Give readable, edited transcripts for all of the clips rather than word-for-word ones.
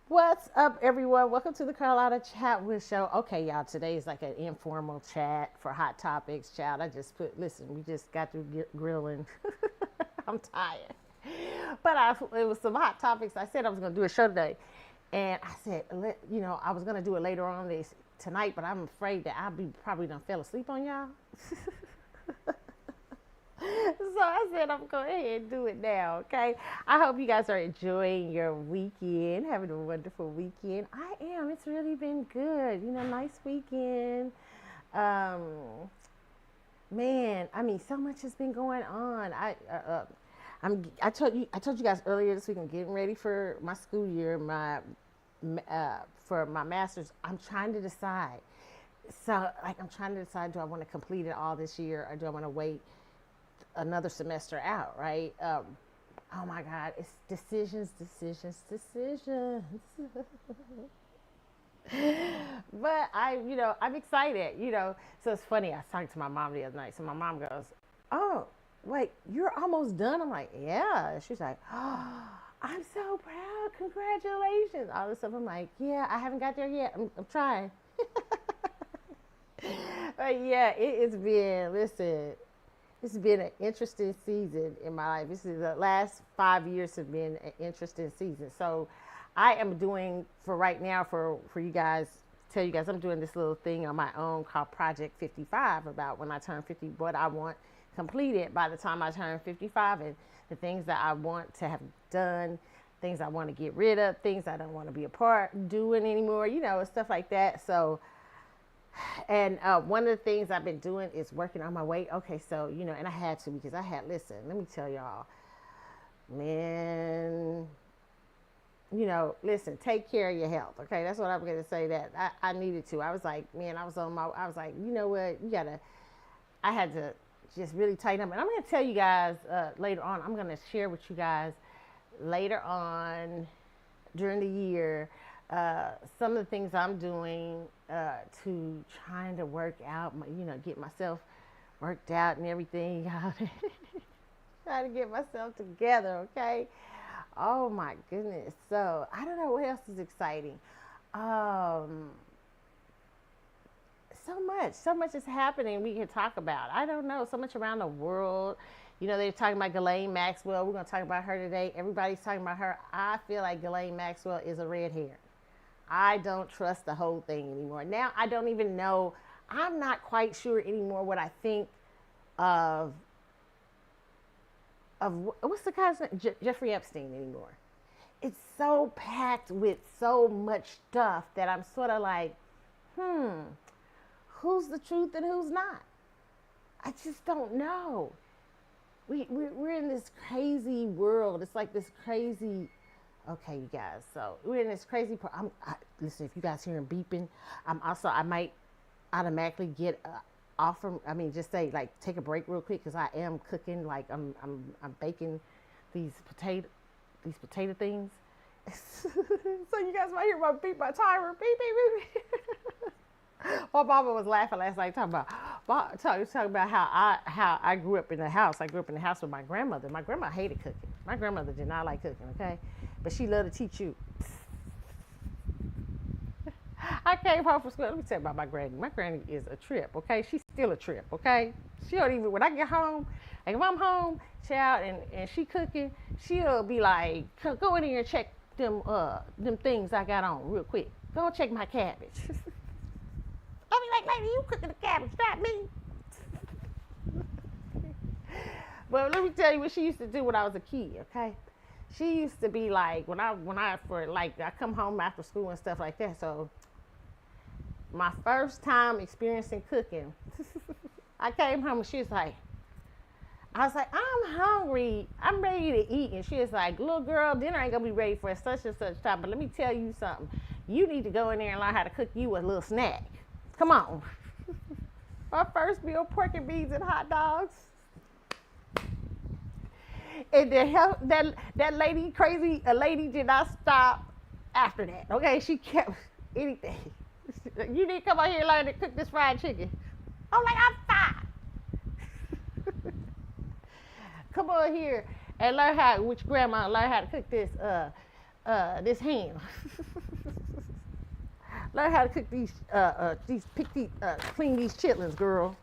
What's up, everyone? Welcome to the Carlotta Chat with Show. Okay, y'all, today is like an informal chat for hot topics. Child, I just listen, we just got through grilling. I'm tired. It was some hot topics. I said I was going to do a show today. And I said, I was going to do it later on tonight, but I'm afraid that I'll be probably done fell asleep on y'all. So I said I'm going ahead and do it now, okay? I hope you guys are enjoying your weekend, having a wonderful weekend. I am. It's really been good. Nice weekend. Um, Man, I mean, so much has been going on. I told you guys earlier this week I'm getting ready for my school year, for my master's. I'm trying to decide. So, like, I'm trying to decide: do I want to complete it all this year, or do I want to wait another semester out, right? Oh my God, it's decisions, decisions, decisions. But I'm excited, So it's funny. I was talking to my mom the other night. So my mom goes, "Oh, wait, you're almost done." I'm like, "Yeah." She's like, "Oh, I'm so proud. Congratulations." All this stuff. I'm like, "Yeah, I haven't got there yet. I'm trying." But yeah, listen, it's been an interesting season in my life. This is the last 5 years have been an interesting season. So I am doing for right now for you guys, tell you guys I'm doing this little thing on my own called Project 55 about when I turn 50, what I want completed by the time I turn 55 and the things that I want to have done, things I want to get rid of, things I don't want to be a part doing anymore, stuff like that. So and one of the things I've been doing is working on my weight. Okay, so and I had to because listen, let me tell y'all, man, listen, take care of your health. Okay, that's what I'm gonna say. That I needed to. I was like, man, I was like, you know what, I had to just really tighten up. And I'm gonna tell you guys later on. I'm gonna share with you guys later on during the year some of the things I'm doing to trying to work out, get myself worked out and everything. Trying to get myself together, okay? Oh my goodness. So I don't know what else is exciting. Um, so much is happening we can talk about. I don't know, so much around the world. They're talking about Ghislaine Maxwell. We're going to talk about her today. Everybody's talking about her. I feel like Ghislaine Maxwell is a red herring. I don't trust the whole thing anymore. Now I don't even know. I'm not quite sure anymore what I think of what's the guy's name? Jeffrey Epstein anymore. It's so packed with so much stuff that I'm sort of like, who's the truth and who's not? I just don't know. We're in this crazy world. It's like this crazy. Okay, you guys. So we're in this crazy part. Listen, if you guys hear him beeping, I might automatically get off from. I mean, just say like take a break real quick because I am cooking. Like I'm baking these potato things. So you guys might hear my timer beep beep beep. My mama was laughing last night talking about how I grew up in the house. I grew up in the house with my grandmother. My grandma hated cooking. My grandmother did not like cooking, okay? But she loved to teach you. I came home from school. Let me tell you about my granny. My granny is a trip, okay? She's still a trip, okay? She don't even, when I get home, like if I'm home, child, and she cooking, she'll be like, go in here and check them things I got on real quick. Go check my cabbage. I'll be like, lady, you cooking the cabbage, not me. But let me tell you what she used to do when I was a kid, okay? She used to be like, I come home after school and stuff like that. So my first time experiencing cooking, I came home and she was like, I was like, I'm hungry. I'm ready to eat. And she was like, little girl, dinner ain't going to be ready for such and such time. But let me tell you something. You need to go in there and learn how to cook you a little snack. Come on. My first meal, pork and beans and hot dogs. And that lady, a lady did not stop after that. Okay, she kept anything. You need to come out here and learn to cook this fried chicken. I'm like, I'm fine. Come on here and learn how to cook this this ham. Learn how to cook clean these chitlins, girl.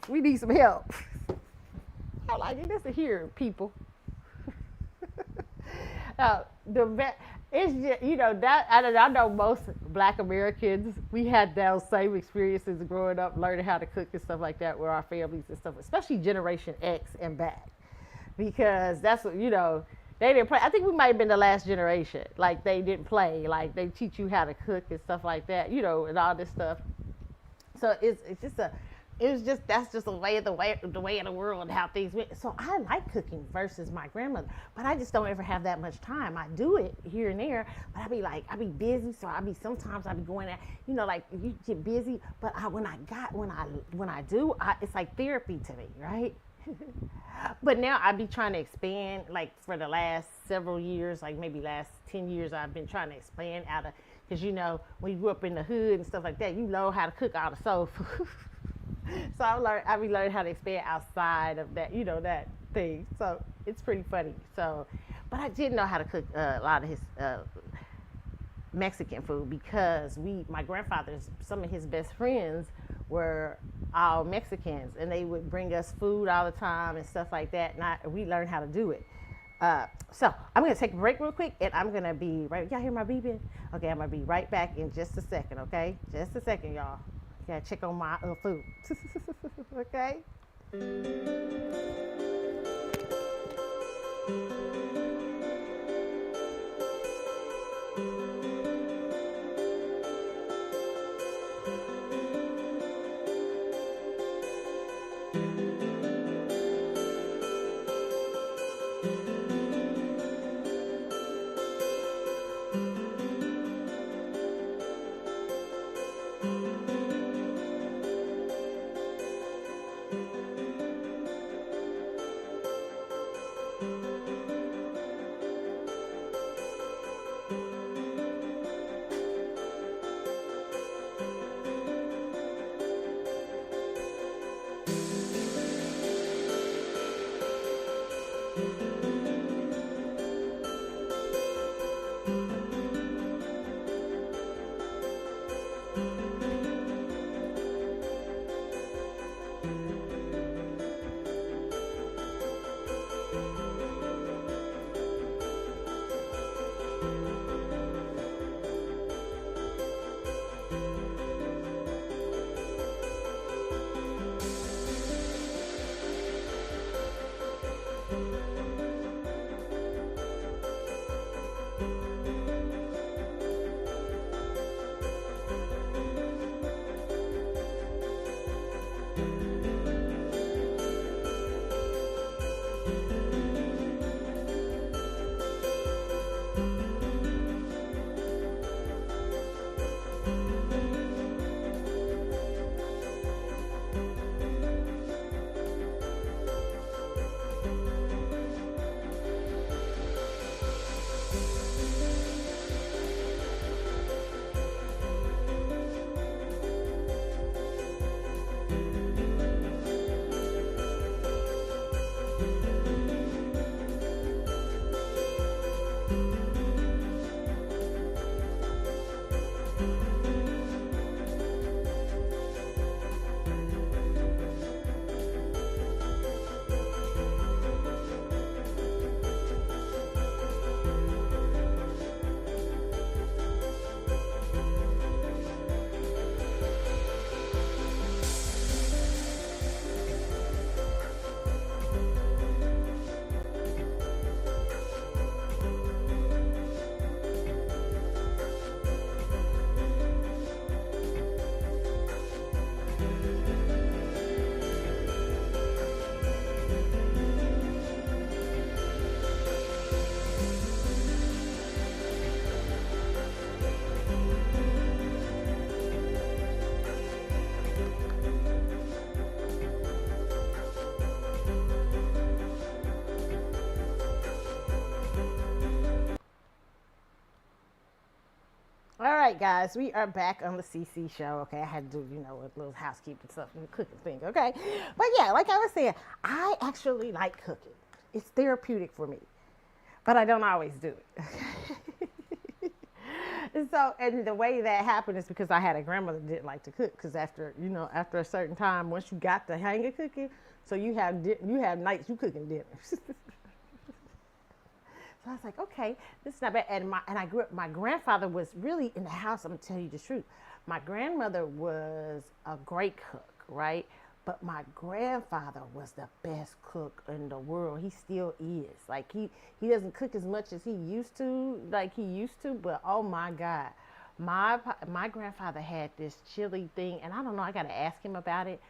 We need some help. I'm like, listen here, people. It's just, that I know most Black Americans, we had those same experiences growing up, learning how to cook and stuff like that with our families and stuff, especially Generation X and back, because that's what they didn't play. I think we might have been the last generation. Like they didn't play. Like they teach you how to cook and stuff like that, and all this stuff. So that's just the way of the world, how things went. So I like cooking versus my grandmother, but I just don't ever have that much time. I do it here and there, but I be busy, so sometimes I be going at, like you get busy, but when I do, it's like therapy to me, right? But now I be trying to expand, like for the last several years, like maybe last 10 years, I've been trying to expand out of, because when you grew up in the hood and stuff like that, you know how to cook all the soul food. So I be learning how to expand outside of that, that thing. So it's pretty funny. So, but I did know how to cook a lot of his Mexican food, because my grandfather's, some of his best friends were all Mexicans, and they would bring us food all the time and stuff like that, and we learned how to do it. So I'm going to take a break real quick, and I'm going to be right. Y'all hear my beeping? Okay, I'm going to be right back in just a second, okay? Just a second, y'all. Gotta check on my food. Okay? All right, guys, we are back on the CC show. Okay, I had to do, a little housekeeping stuff and cooking thing. Okay, but yeah, like I was saying, I actually like cooking. It's therapeutic for me, but I don't always do it. And the way that happened is because I had a grandmother that didn't like to cook. Because after a certain time, once you got the hang of cooking, so you have nights you cooking dinner. So I was like, okay, this is not bad. And I grew up. My grandfather was really in the house. I'm gonna tell you the truth. My grandmother was a great cook, right? But my grandfather was the best cook in the world. He still is. Like he doesn't cook as much as he used to, but oh my God. My grandfather had this chili thing, and I don't know, I gotta ask him about it,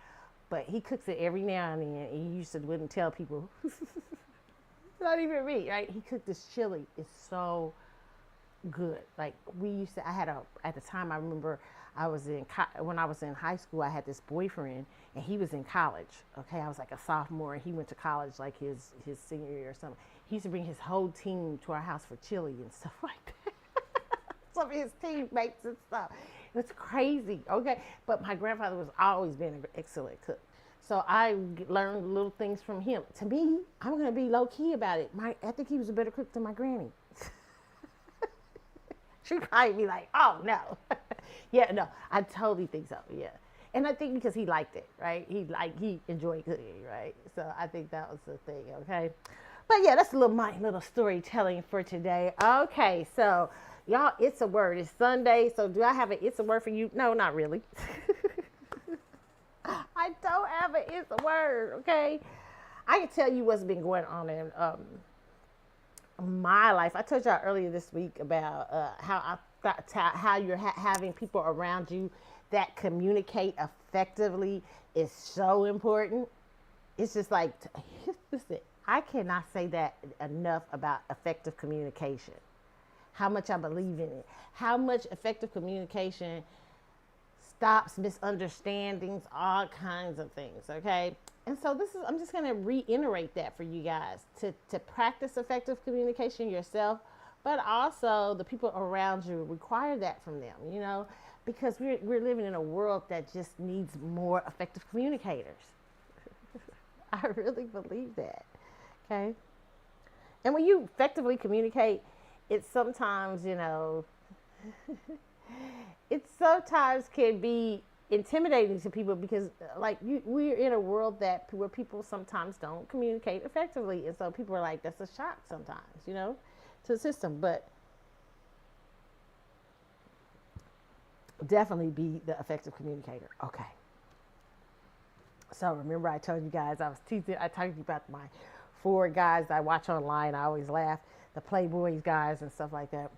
but he cooks it every now and then, and he used to wouldn't tell people. Not even me, right? He cooked this chili. It's so good. Like at the time I remember when I was in high school, I had this boyfriend and he was in college. Okay. I was like a sophomore and he went to college like his senior year or something. He used to bring his whole team to our house for chili and stuff like that. Some of his teammates and stuff. It's crazy. Okay. But my grandfather was always been an excellent cook. So I learned little things from him. To me, I'm going to be low key about it. I think he was a better cook than my granny. She'd probably be like, oh, no. Yeah, no, I totally think so, yeah. And I think because he liked it, right? He enjoyed cooking, right? So I think that was the thing, okay? But yeah, that's my little storytelling for today. Okay, so y'all, it's a word. It's Sunday, so do I have it's a word for you? No, not really. I don't have it's a word, okay? I can tell you what's been going on in my life. I told y'all earlier this week about how you're having people around you that communicate effectively is so important. It's just like, listen, I cannot say that enough about effective communication. How much I believe in it. How much effective communication stops misunderstandings, all kinds of things, okay? And so I'm just going to reiterate that for you guys to practice effective communication yourself, but also the people around you require that from them, because we're living in a world that just needs more effective communicators. I really believe that, okay? And when you effectively communicate, it sometimes, it sometimes can be intimidating to people because we're in a world where people sometimes don't communicate effectively, and so people are like, that's a shock sometimes, to the system. But definitely be the effective communicator. Okay, so remember I told you guys I talked about my 4 guys I watch online. I always laugh, the Playboys guys and stuff like that.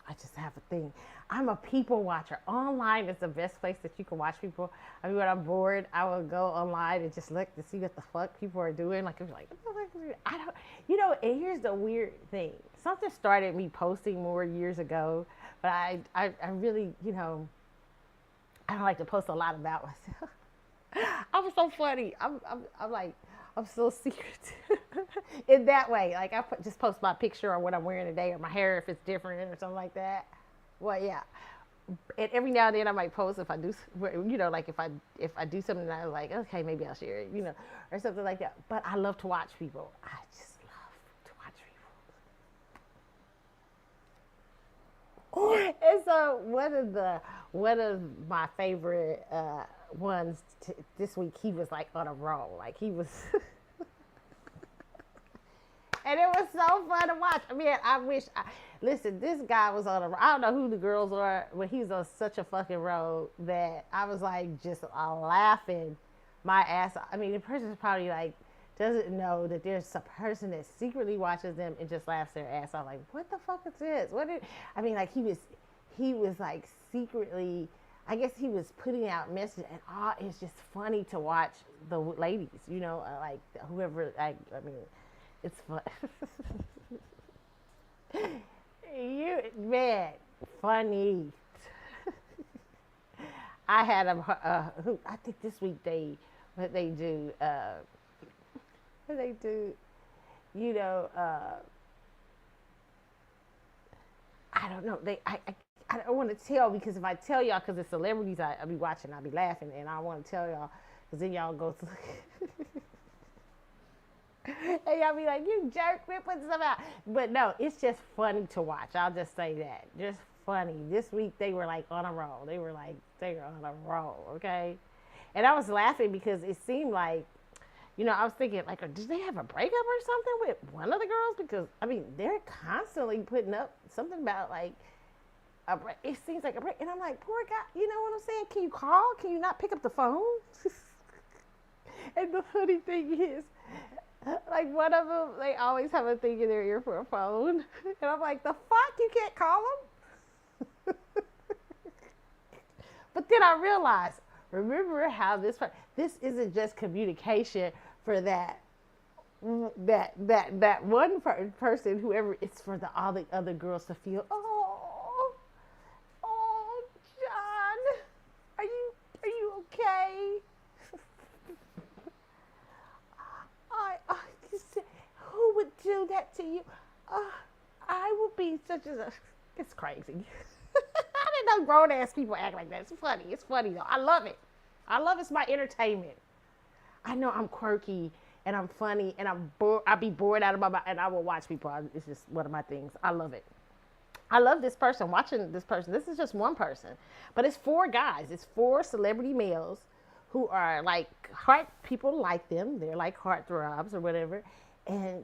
I just have a thing. I'm a people watcher. Online is the best place that you can watch people. I mean, when I'm bored, I will go online and just look to see what the fuck people are doing. Like, I'm like, I don't, and here's the weird thing. Something started me posting more years ago, but I really, I don't like to post a lot about myself. I'm so funny. I'm like, I'm so secretive in that way. Like just post my picture or what I'm wearing today or my hair if it's different or something like that. Well, yeah. And every now and then I might post if I do, like if I do something that I'm like, okay, maybe I'll share it, or something like that. But I love to watch people. I just love to watch people. And so one of my favorite ones this week, he was like on a roll. Like he was, and it was so fun to watch. I mean, listen, this guy was on I don't know who the girls are, but he's on such a fucking roll that I was like just laughing my ass off. I mean, the person's probably like doesn't know that there's a person that secretly watches them and just laughs their ass off. Like, what the fuck is this? Like he was like secretly, I guess he was putting out messages, and it's just funny to watch the ladies, like whoever, it's fun. Funny. I had who I think this week what they do, I don't know. I don't want to tell because if I tell y'all, because it's celebrities, I'll be watching, I'll be laughing, and I want to tell y'all because then y'all go to and y'all be like, you jerk, quit putting stuff out. But no, it's just funny to watch. I'll just say that. Just funny. This week they were like on a roll. They were on a roll, okay? And I was laughing because it seemed like, I was thinking, like, did they have a breakup or something with one of the girls? Because, I mean, they're constantly putting up something about, like, a break. It seems like a break. And I'm like, poor guy, you know what I'm saying? Can you call? Can you not pick up the phone? And the funny thing is, like, one of them, they always have a thing in their ear for a phone. And I'm like, the fuck? You can't call them? But then I realized, remember how this isn't just communication for that one person, whoever, it's for all the other girls to feel, oh, John, are you okay? I just, who would do that to you? I would be such a, it's crazy. I didn't know grown ass people act like that. It's funny. It's funny though. I love it. It's my entertainment. I know I'm quirky and I'm funny and I'll be bored out of my mind and I will watch people. It's just one of my things. I love it. I love this person, watching this person. This is just one person, but it's 4 guys. It's 4 celebrity males who are like people like them. They're like heartthrobs or whatever. And,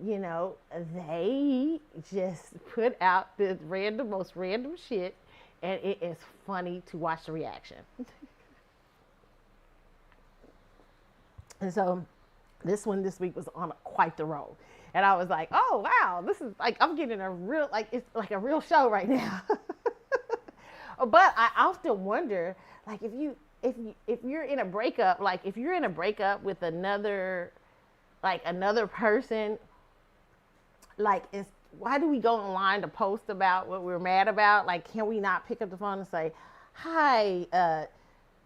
they just put out the most random shit. And it is funny to watch the reaction. And so this one this week was on quite the roll. And I was like, oh, wow, this is like, I'm getting it's like a real show right now. But I often wonder, like, if you're in a breakup, like if you're in a breakup with another person, like, why do we go online to post about what we're mad about? Like, can we not pick up the phone and say, hi,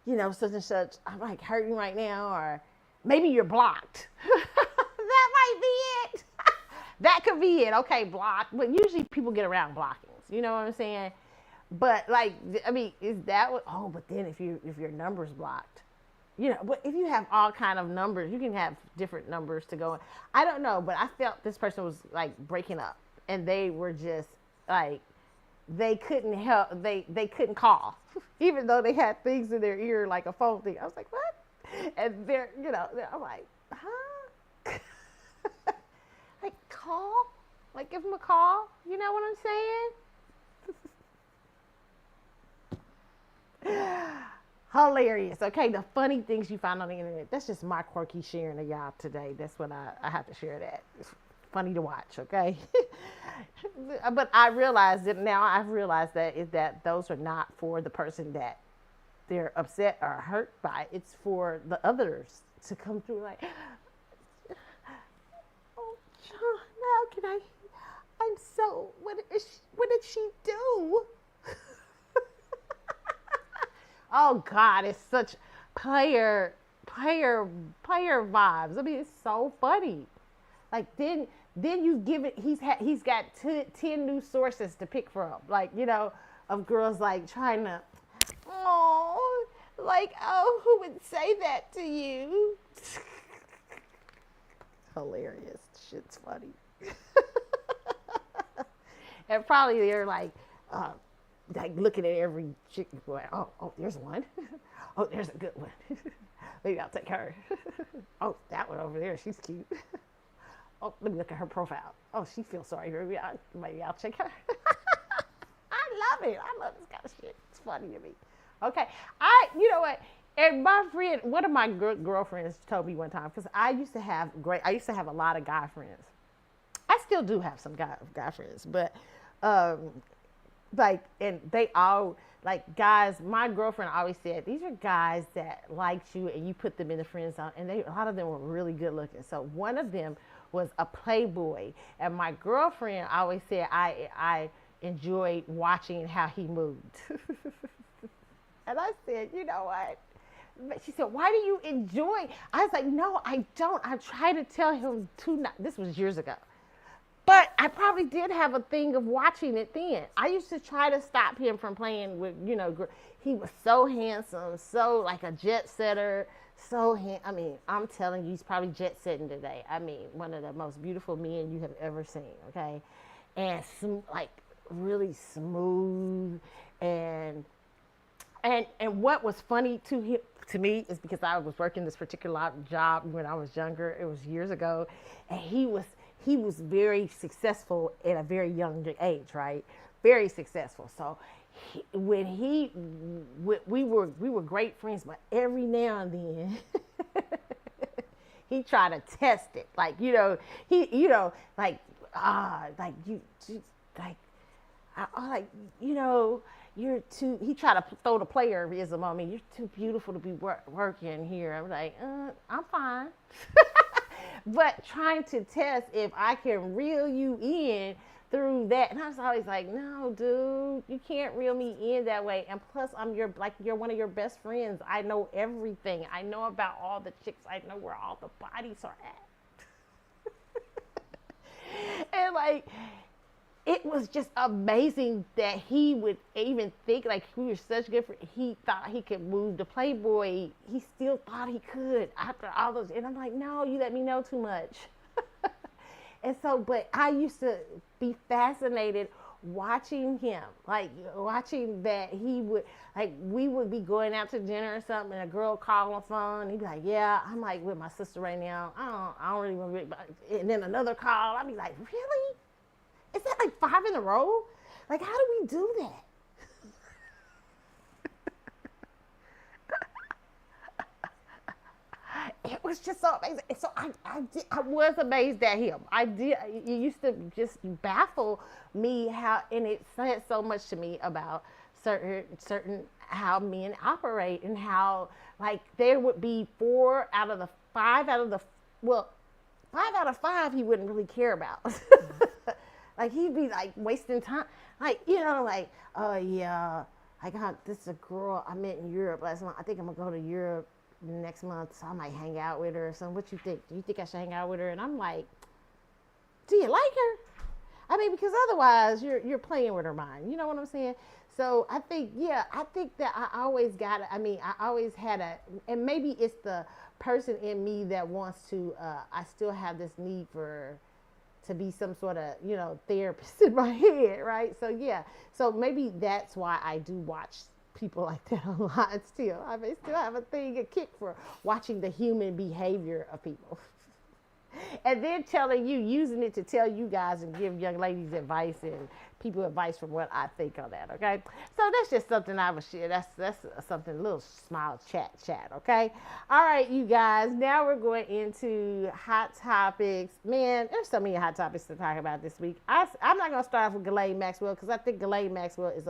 such and such, I'm like hurting right now, or maybe you're blocked. That might be it. That could be it. Okay, blocked. But usually people get around blockings. You know what I'm saying? But like, I mean, is that what? Oh, but then if your number's blocked, but if you have all kind of numbers, you can have different numbers to go in. I don't know, but I felt this person was like breaking up. And they were just like, they couldn't help, they couldn't call, even though they had things in their ear like a phone thing. I was like, what? And I'm like, huh? Like, call? Like, give them a call? You know what I'm saying? Hilarious. Okay, the funny things you find on the internet. That's just my quirky sharing of y'all today. That's what I have to share that. Funny to watch, okay? But I've realized that those are not for the person that they're upset or hurt by. It's for the others to come through like, oh, John, how can I'm so, what did she do? Oh God, it's such player vibes. I mean, it's so funny. Like, then you give it, he's got 10 new sources to pick from, like, of girls like trying to, who would say that to you? Hilarious. Shit's funny. And probably they're like looking at every chick going, oh, there's one. Oh, there's a good one. Maybe I'll take her. Oh, that one over there, she's cute. Oh, let me look at her profile. Oh, she feels sorry for me. Maybe I'll check her. I love it. I love this kind of shit. It's funny to me. Okay. You know what? And my friend, one of my girlfriends told me one time, because I used to have a lot of guy friends. I still do have some guy friends, but and they all, like, guys, my girlfriend always said, these are guys that liked you and you put them in the friend zone, and a lot of them were really good looking. So one of them was a playboy, and my girlfriend always said I enjoyed watching how he moved. And I said, you know what? But she said, why do you enjoy? I was like, no, I don't. I tried to tell him this was years ago. But I probably did have a thing of watching it then. I used to try to stop him from playing with, he was so handsome, so like a jet setter, I mean, I'm telling you, he's probably jet setting today. I mean, one of the most beautiful men you have ever seen, okay? And really smooth And what was funny to me is because I was working this particular job when I was younger. It was years ago, and he was very successful at a very young age, right? Very successful. So when we were great friends, but every now and then he tried to test it, like like like like like you're too. He tried to throw the playerism on me. You're too beautiful to be working here. I'm like, I'm fine. But trying to test if I can reel you in through that, and I was always like, no, dude, you can't reel me in that way. And plus, you're one of your best friends. I know everything. I know about all the chicks. I know where all the bodies are at. And like, it was just amazing that he would even think, like, we were such good friends. He thought he could move the Playboy. He still thought he could after all those. And I'm like, no, you let me know too much. And so, but I used to be fascinated watching him, like watching that he would, like, we would be going out to dinner or something, and a girl would call on the phone, and he'd be like, yeah, I'm like with my sister right now. I don't really want to. And then another call, I'd be like, really? Is that like 5 in a row? Like, how do we do that? It was just so amazing. So I was amazed at him. It used to just baffle me how, and it said so much to me about certain how men operate, and how, like, there would be 4 out of the 5 out of the, well, 5 out of 5 he wouldn't really care about. Like, he'd be like wasting time. Like, like, oh yeah, I got this, a girl I met in Europe last month. I think I'm gonna go to Europe next month, so I might hang out with her or something. What you think? Do you think I should hang out with her? And I'm like, do you like her? I mean, because otherwise you're playing with her mind. You know what I'm saying? So I think that I always got it. I mean, I always had and maybe it's the person in me that wants to, I still have this need to be some sort of, therapist in my head, right? So yeah, so maybe that's why I do watch people like that a lot still. I may still have a kick for watching the human behavior of people. And then using it to tell you guys and give young ladies advice and people advice from what I think on that, okay? So that's just something I would share. That's something, a little small chat, okay? All right, you guys, now we're going into hot topics. Man, there's so many hot topics to talk about this week. I'm not going to start off with Ghislaine Maxwell, because I think Ghislaine Maxwell is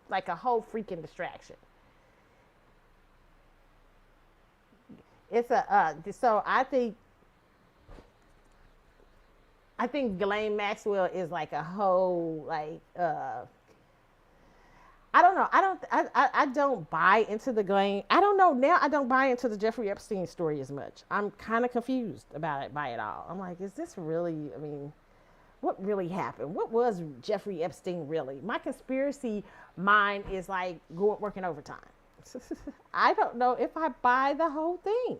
like a whole freaking distraction. It's so I think Ghislaine Maxwell is like a whole, like, I don't know. I don't buy into the Ghislaine. I don't know now. I don't buy into the Jeffrey Epstein story as much. I'm kind of confused by it all. I'm like, is this really, I mean, what really happened? What was Jeffrey Epstein really? My conspiracy mind is like working overtime. I don't know if I buy the whole thing.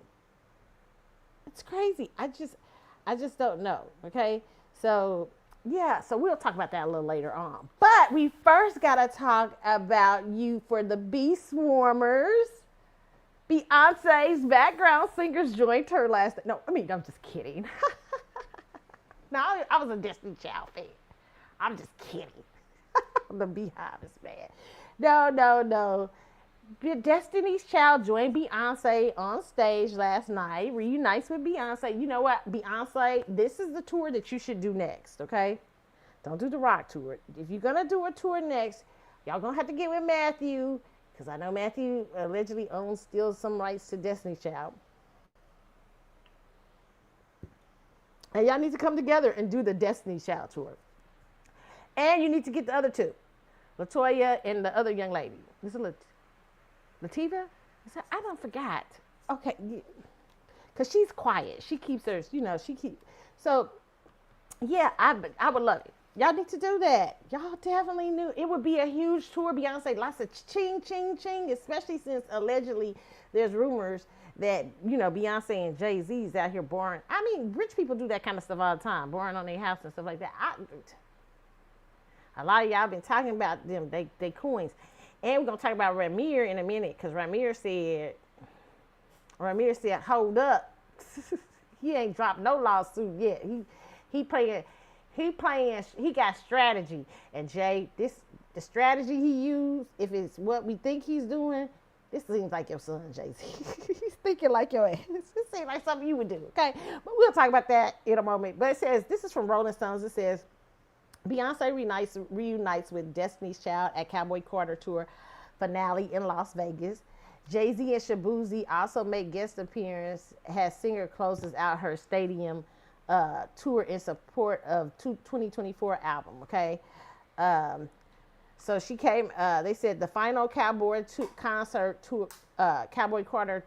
It's crazy. I just don't know. Okay. So yeah, so we'll talk about that a little later on. But we first got to talk about you for the Bee Swarmers. Beyonce's background singers joined her last night. No, I mean, I'm just kidding. No, I was a Destiny Child fan. I'm just kidding. The Beehive is bad. No. Destiny's Child joined Beyonce on stage last night, reunites with Beyonce. You know what, Beyonce, this is the tour that you should do next, okay? Don't do the rock tour. If you're going to do a tour next, y'all going to have to get with Matthew, because I know Matthew allegedly owns still some rights to Destiny's Child. And y'all need to come together and do the Destiny's Child tour. And you need to get the other two, LaToya and the other young lady. Is it Lativa? I don't forgot. Okay, because she's quiet. She keeps her, So, yeah, I would love it. Y'all need to do that. Y'all definitely knew. It would be a huge tour. Beyonce, lots of ching, ching, ching, especially since allegedly there's rumors that, Beyonce and Jay-Z is out here borrowing. I mean, rich people do that kind of stuff all the time, borrowing on their house and stuff like that. A lot of y'all been talking about them, they coins. And we're gonna talk about Ramir in a minute, because Ramir said, hold up. He ain't dropped no lawsuit yet. He playing he got strategy. And Jay, the strategy he used, if it's what we think he's doing, this seems like your son, Jay-Z. He's thinking like your ass. It seems like something you would do, okay? But we'll talk about that in a moment. But it says, this is from Rolling Stones. It says, Beyonce reunites with Destiny's Child at Cowboy Carter Tour finale in Las Vegas. Jay-Z and Shabuzi also make guest appearance as singer closes out her stadium tour in support of 2024 album, okay? So she came, they said the final Cowboy Carter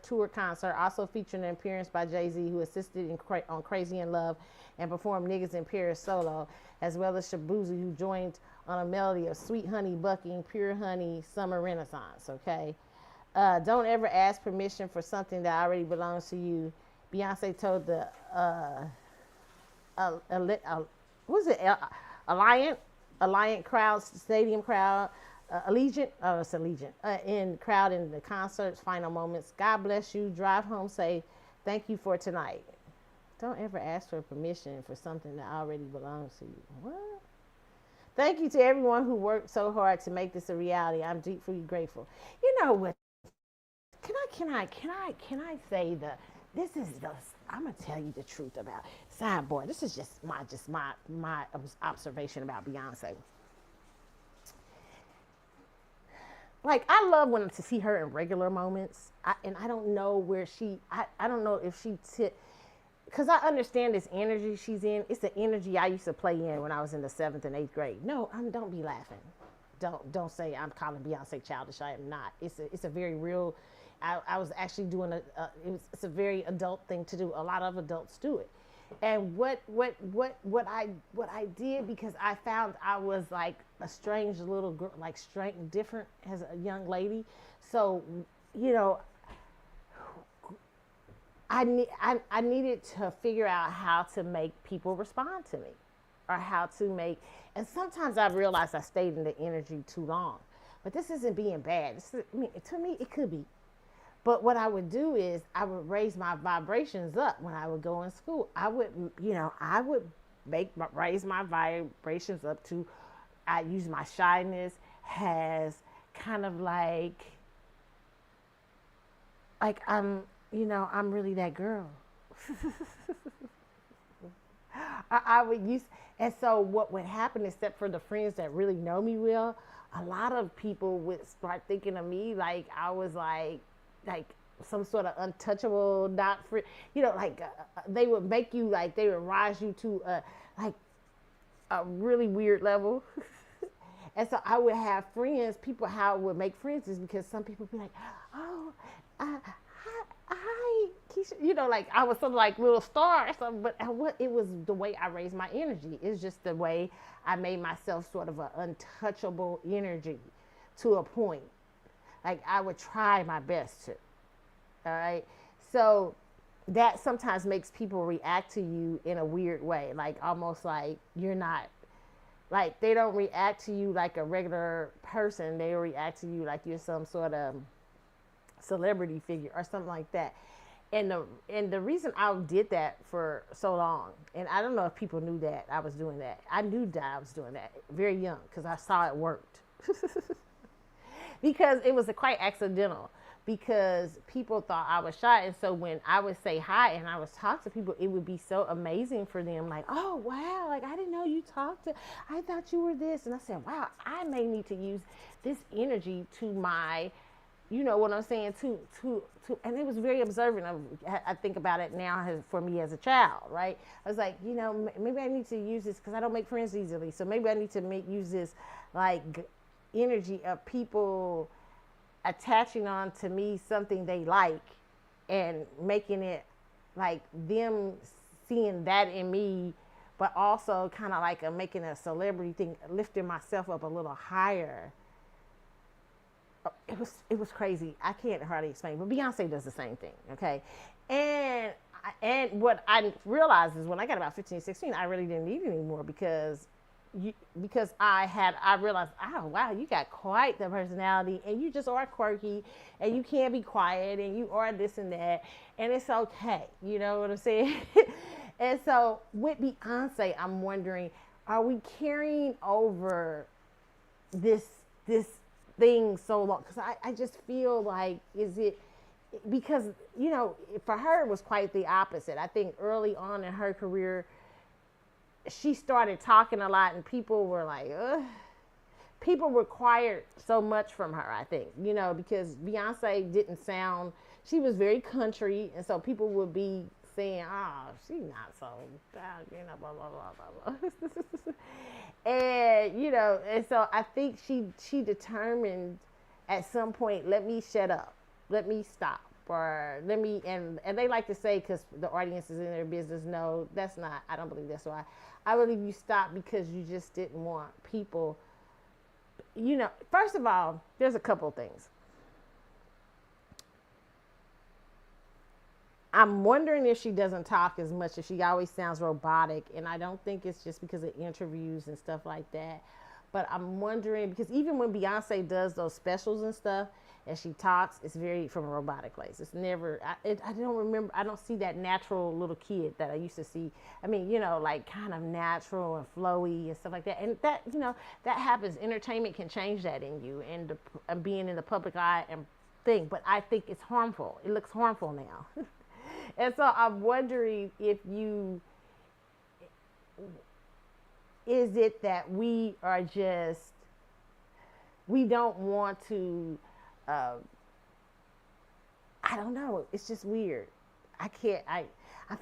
tour concert also featured an appearance by Jay-Z, who assisted on Crazy in Love and performed Niggas in Paris solo, as well as Shabuzi, who joined on a melody of Sweet Honey Bucking, Pure Honey, Summer Renaissance, okay? Don't ever ask permission for something that already belongs to you. Beyonce told the, what is it, Alliant crowd, stadium crowd, it's Allegiant, in crowd in the concert's final moments. God bless you. Drive home safe. Thank you for tonight. Don't ever ask for permission for something that already belongs to you. What? Thank you to everyone who worked so hard to make this a reality. I'm deeply grateful. You know what? Can I say I'm gonna tell you the truth about sidebar. This is just my observation about Beyonce. Like, I love when to see her in regular moments, and I don't know where I don't know if because I understand this energy she's in. It's the energy I used to play in when I was in the 7th and 8th grade. No, don't be laughing. Don't say I'm calling Beyonce childish. I am not. It's a very real. I was actually doing it's a very adult thing to do. A lot of adults do it. And what I did, because I found I was like a strange little girl, like strange, different as a young lady. So, you know, I needed to figure out how to make people respond to me, or how to make. And sometimes I realized I stayed in the energy too long. But this isn't being bad. To me, it could be. But what I would do is I would raise my vibrations up when I would go in school. I would raise my vibrations up to, I use my shyness as kind of like I'm really that girl. I would use, and so what would happen, except for the friends that really know me well, a lot of people would start thinking of me like I was like some sort of untouchable, not free, they would make you, like, they would rise you to a really weird level. And so I would have friends, how I would make friends is because some people would be like, oh, hi, Keisha, like I was some like little star or something, but it was the way I raised my energy. It's just the way I made myself sort of an untouchable energy to a point. Like, I would try my best to. All right. So that sometimes makes people react to you in a weird way. Like, almost like you're not, like, they don't react to you like a regular person. They react to you like you're some sort of celebrity figure or something like that. And the reason I did that for so long, and I don't know if people knew that I was doing that. I knew that I was doing that very young because I saw it worked. Because it was quite accidental, because people thought I was shy. And so when I would say hi and I was talk to people, it would be so amazing for them. Like, oh, wow, like, I didn't know you I thought you were this. And I said, wow, I may need to use this energy to my, you know what I'm saying, and it was very observant of, I think about it now for me as a child, right? I was like, maybe I need to use this because I don't make friends easily. So maybe I need to use this, like, energy of people attaching on to me something they like and making it like them seeing that in me, but also kind of like making a celebrity thing, lifting myself up a little higher. It was crazy. I can't hardly explain, but Beyonce does the same thing, okay? And what I realized is when I got about 15, 16, I really didn't need it anymore, because you, because I realized, oh wow, you got quite the personality, and you just are quirky, and you can't be quiet, and you are this and that, and it's okay. You know what I'm saying? And so with Beyonce, I'm wondering, are we carrying over this this thing so long? Because I just feel like, is it because, for her it was quite the opposite. I think early on in her career, she started talking a lot, and people were like, ugh. People required so much from her, I think, because Beyonce didn't sound, she was very country, and so people would be saying, oh, she's not so, blah, blah, blah, blah, blah. And so I think she determined at some point, let me shut up, let me stop, or let me, and they like to say, because the audience is in their business, no, that's not, I don't believe that's why. I believe you stopped because you just didn't want people, first of all, there's a couple of things. I'm wondering if she doesn't talk as much, if she always sounds robotic, and I don't think it's just because of interviews and stuff like that. But I'm wondering, because even when Beyonce does those specials and stuff, and she talks, it's very from a robotic place. It's never, I don't remember, I don't see that natural little kid that I used to see. I mean, like kind of natural and flowy and stuff like that. And that, that happens. Entertainment can change that in you, and being in the public eye and thing. But I think it's harmful. It looks harmful now. And so I'm wondering if is it that we are just, we don't want to, I don't know. It's just weird. I feel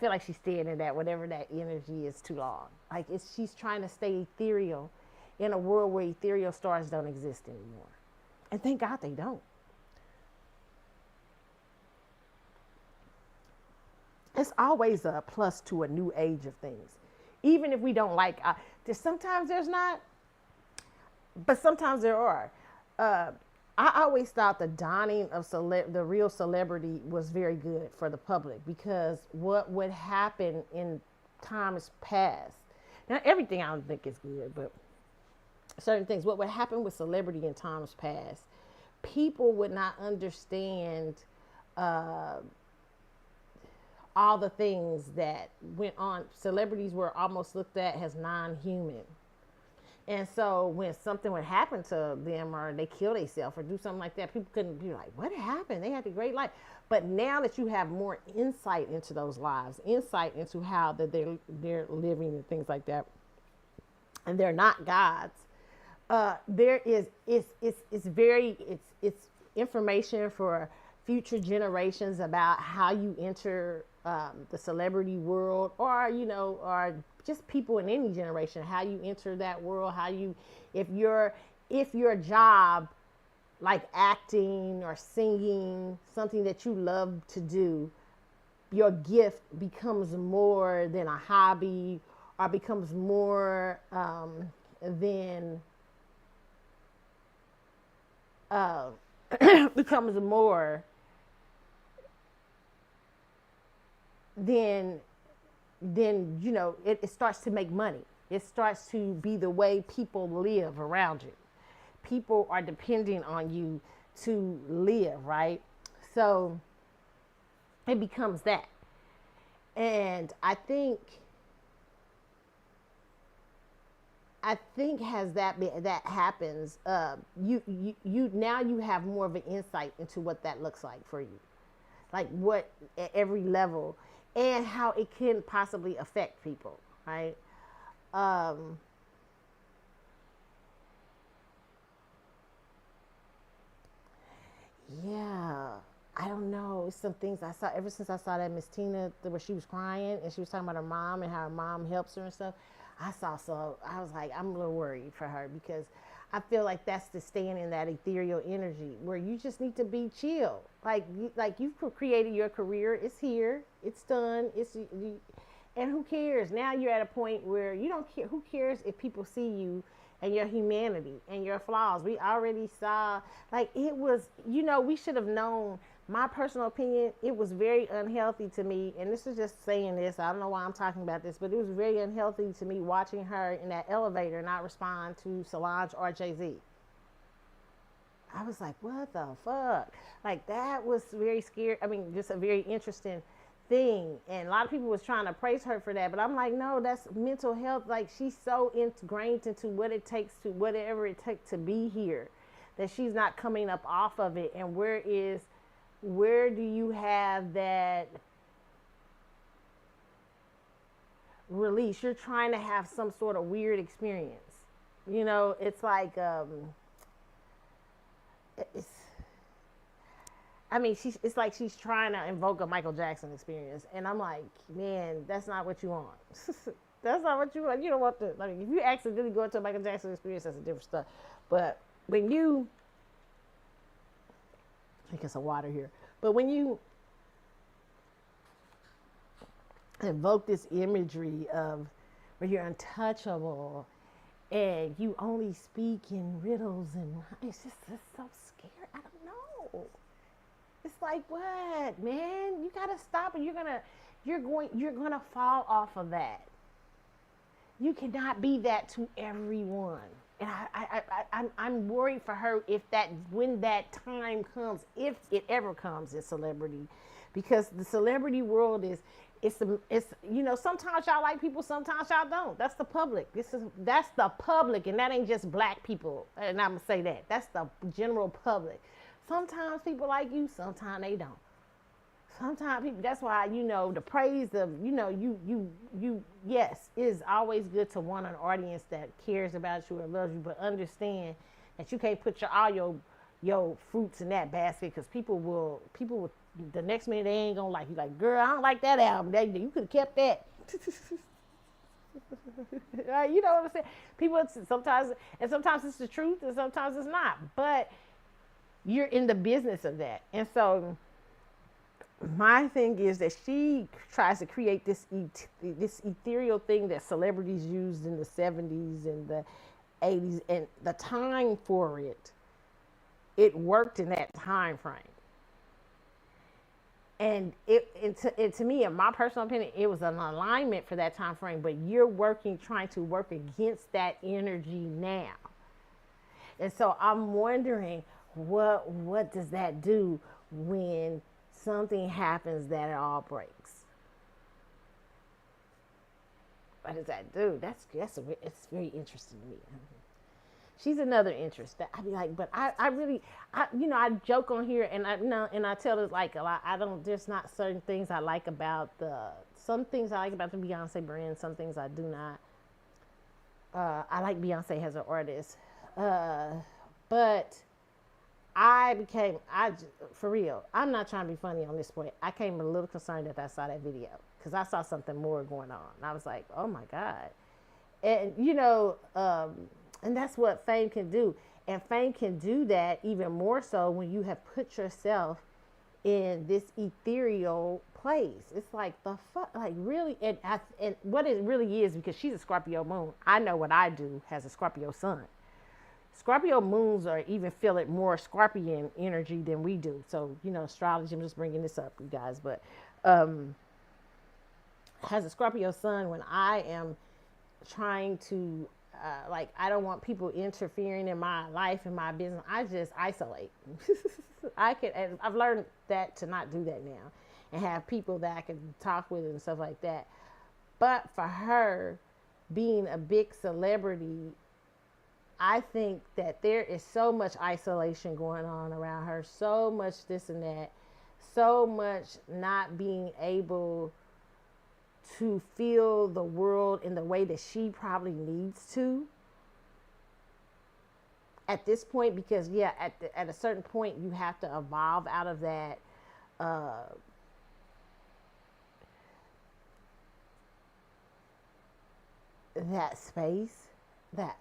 like she's staying in that, whatever that energy is, too long. Like she's trying to stay ethereal in a world where ethereal stars don't exist anymore. And thank God they don't. It's always a plus to a new age of things. Even if we don't like, sometimes there's not, but sometimes there are. I always thought the dawning of the real celebrity was very good for the public, because what would happen in times past, now everything I don't think is good, but certain things, what would happen with celebrity in times past, people would not understand all the things that went on. Celebrities were almost looked at as non-human. And so when something would happen to them, or they kill themselves or do something like that, people couldn't be like, what happened? They had a great life. But now that you have more insight into those lives, insight into how that they're living and things like that, and they're not gods, there is it's information for future generations about how you enter the celebrity world, or just people in any generation, how you enter that world, how you, if your job, like acting or singing, something that you love to do, your gift becomes more than a hobby, or becomes more than becomes more then it starts to make money. It starts to be the way people live around you. People are depending on you to live, right? So it becomes that. And I think has that happens, you now you have more of an insight into what that looks like for you, like what at every level, and how it can possibly affect people, right? Yeah, I don't know. It's some things I saw ever since I saw that Miss Tina where she was crying and she was talking about her mom and how her mom helps her and stuff. I was like, I'm a little worried for her, because I feel like that's the staying in that ethereal energy where you just need to be chill. Like you've created your career. It's here. It's done. And who cares? Now you're at a point where you don't care. Who cares if people see you and your humanity and your flaws. We already saw, like, it was, we should have known. My personal opinion, it was very unhealthy to me, and this is just saying this. I don't know why I'm talking about this, but it was very unhealthy to me watching her in that elevator not respond to Solange or Jay-Z. I was like, what the fuck? Like, that was very scary. I mean, just a very interesting thing. And a lot of people was trying to praise her for that. But I'm like, no, that's mental health. Like, she's so ingrained into what it takes to, whatever it takes to be here, that she's not coming up off of it. And where do you have that release? You're trying to have some sort of weird experience. It's like, it's, I mean, it's like she's trying to invoke a Michael Jackson experience, and I'm like, man, that's not what you want. That's not what you want. You don't want to. Like, if you accidentally go into a Michael Jackson experience, that's a different stuff. But when you, I think it's a water here. But when you invoke this imagery of where you're untouchable and you only speak in riddles, and it's so scary. I don't know. It's like, what, man? You gotta stop, and you're gonna fall off of that. You cannot be that to everyone. And I'm worried for her when that time comes, if it ever comes in celebrity, because the celebrity world it's sometimes y'all like people, sometimes y'all don't. That's the public. That's the public, and that ain't just black people. And I'm gonna say that's the general public. Sometimes people like you, sometimes they don't. Sometimes people, that's why, the praise of, yes, it is always good to want an audience that cares about you and loves you, but understand that you can't put all your fruits in that basket, because people will, the next minute they ain't gonna like you. Like, girl, I don't like that album. You could have kept that. You know what I'm saying? People sometimes it's the truth, and sometimes it's not. But you're in the business of that, and so my thing is that she tries to create this ethereal thing that celebrities used in the 70s and the 80s, and the time for it worked in that time frame. And to me, in my personal opinion, it was an alignment for that time frame. But you're trying to work against that energy now. And so I'm wondering, what does that do when something happens that it all breaks? What does that do? It's very interesting to me. She's another interest that I'd be like, but I really, I joke on here, and I tell this, like, a lot. There's not certain things I like about some things I like about the Beyonce brand, some things I do not. I like Beyonce as an artist, but for real, I'm not trying to be funny on this point. I came a little concerned that I saw that video, because I saw something more going on. And I was like, oh my God. And, and that's what fame can do. And fame can do that even more so when you have put yourself in this ethereal place. It's like, the fuck, like, really, and what it really is, because she's a Scorpio moon. I know what I do has a Scorpio sun. Scorpio moons even feel it more Scorpion energy than we do. So, astrology, I'm just bringing this up, you guys, but has a Scorpio sun. When I am trying to, I don't want people interfering in my life and my business, I just isolate. I've learned that to not do that now, and have people that I can talk with and stuff like that. But for her, being a big celebrity, I think that there is so much isolation going on around her, so much this and that, so much not being able to feel the world in the way that she probably needs to at this point, because at a certain point you have to evolve out of that that space. That,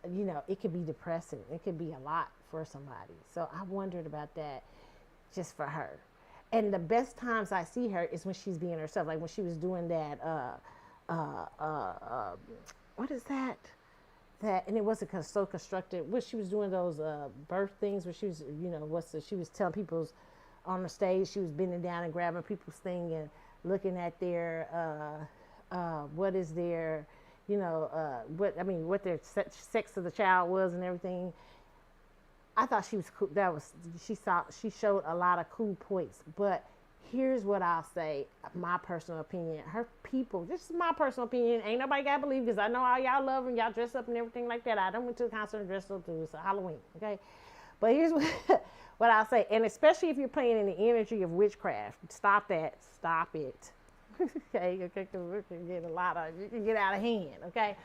it could be depressing. It could be a lot for somebody. So I wondered about that just for her. And the best times I see her is when she's being herself. Like when she was doing that, what is that? that, and it wasn't so constructed. What she was doing those birth things where she was, she was telling people's on the stage, she was bending down and grabbing people's thing and looking at their, what is their, what their sex of the child was and everything. I thought she was cool. She showed a lot of cool points, but here's what I'll say, my personal opinion. Her people, this is my personal opinion. Ain't nobody got to believe, because I know all y'all love and y'all dress up and everything like that. I done went to the concert and dressed up too. It's Halloween, okay? But here's what I'll say, and especially if you're playing in the energy of witchcraft, stop that. Stop it. Okay, you can get out of hand, okay?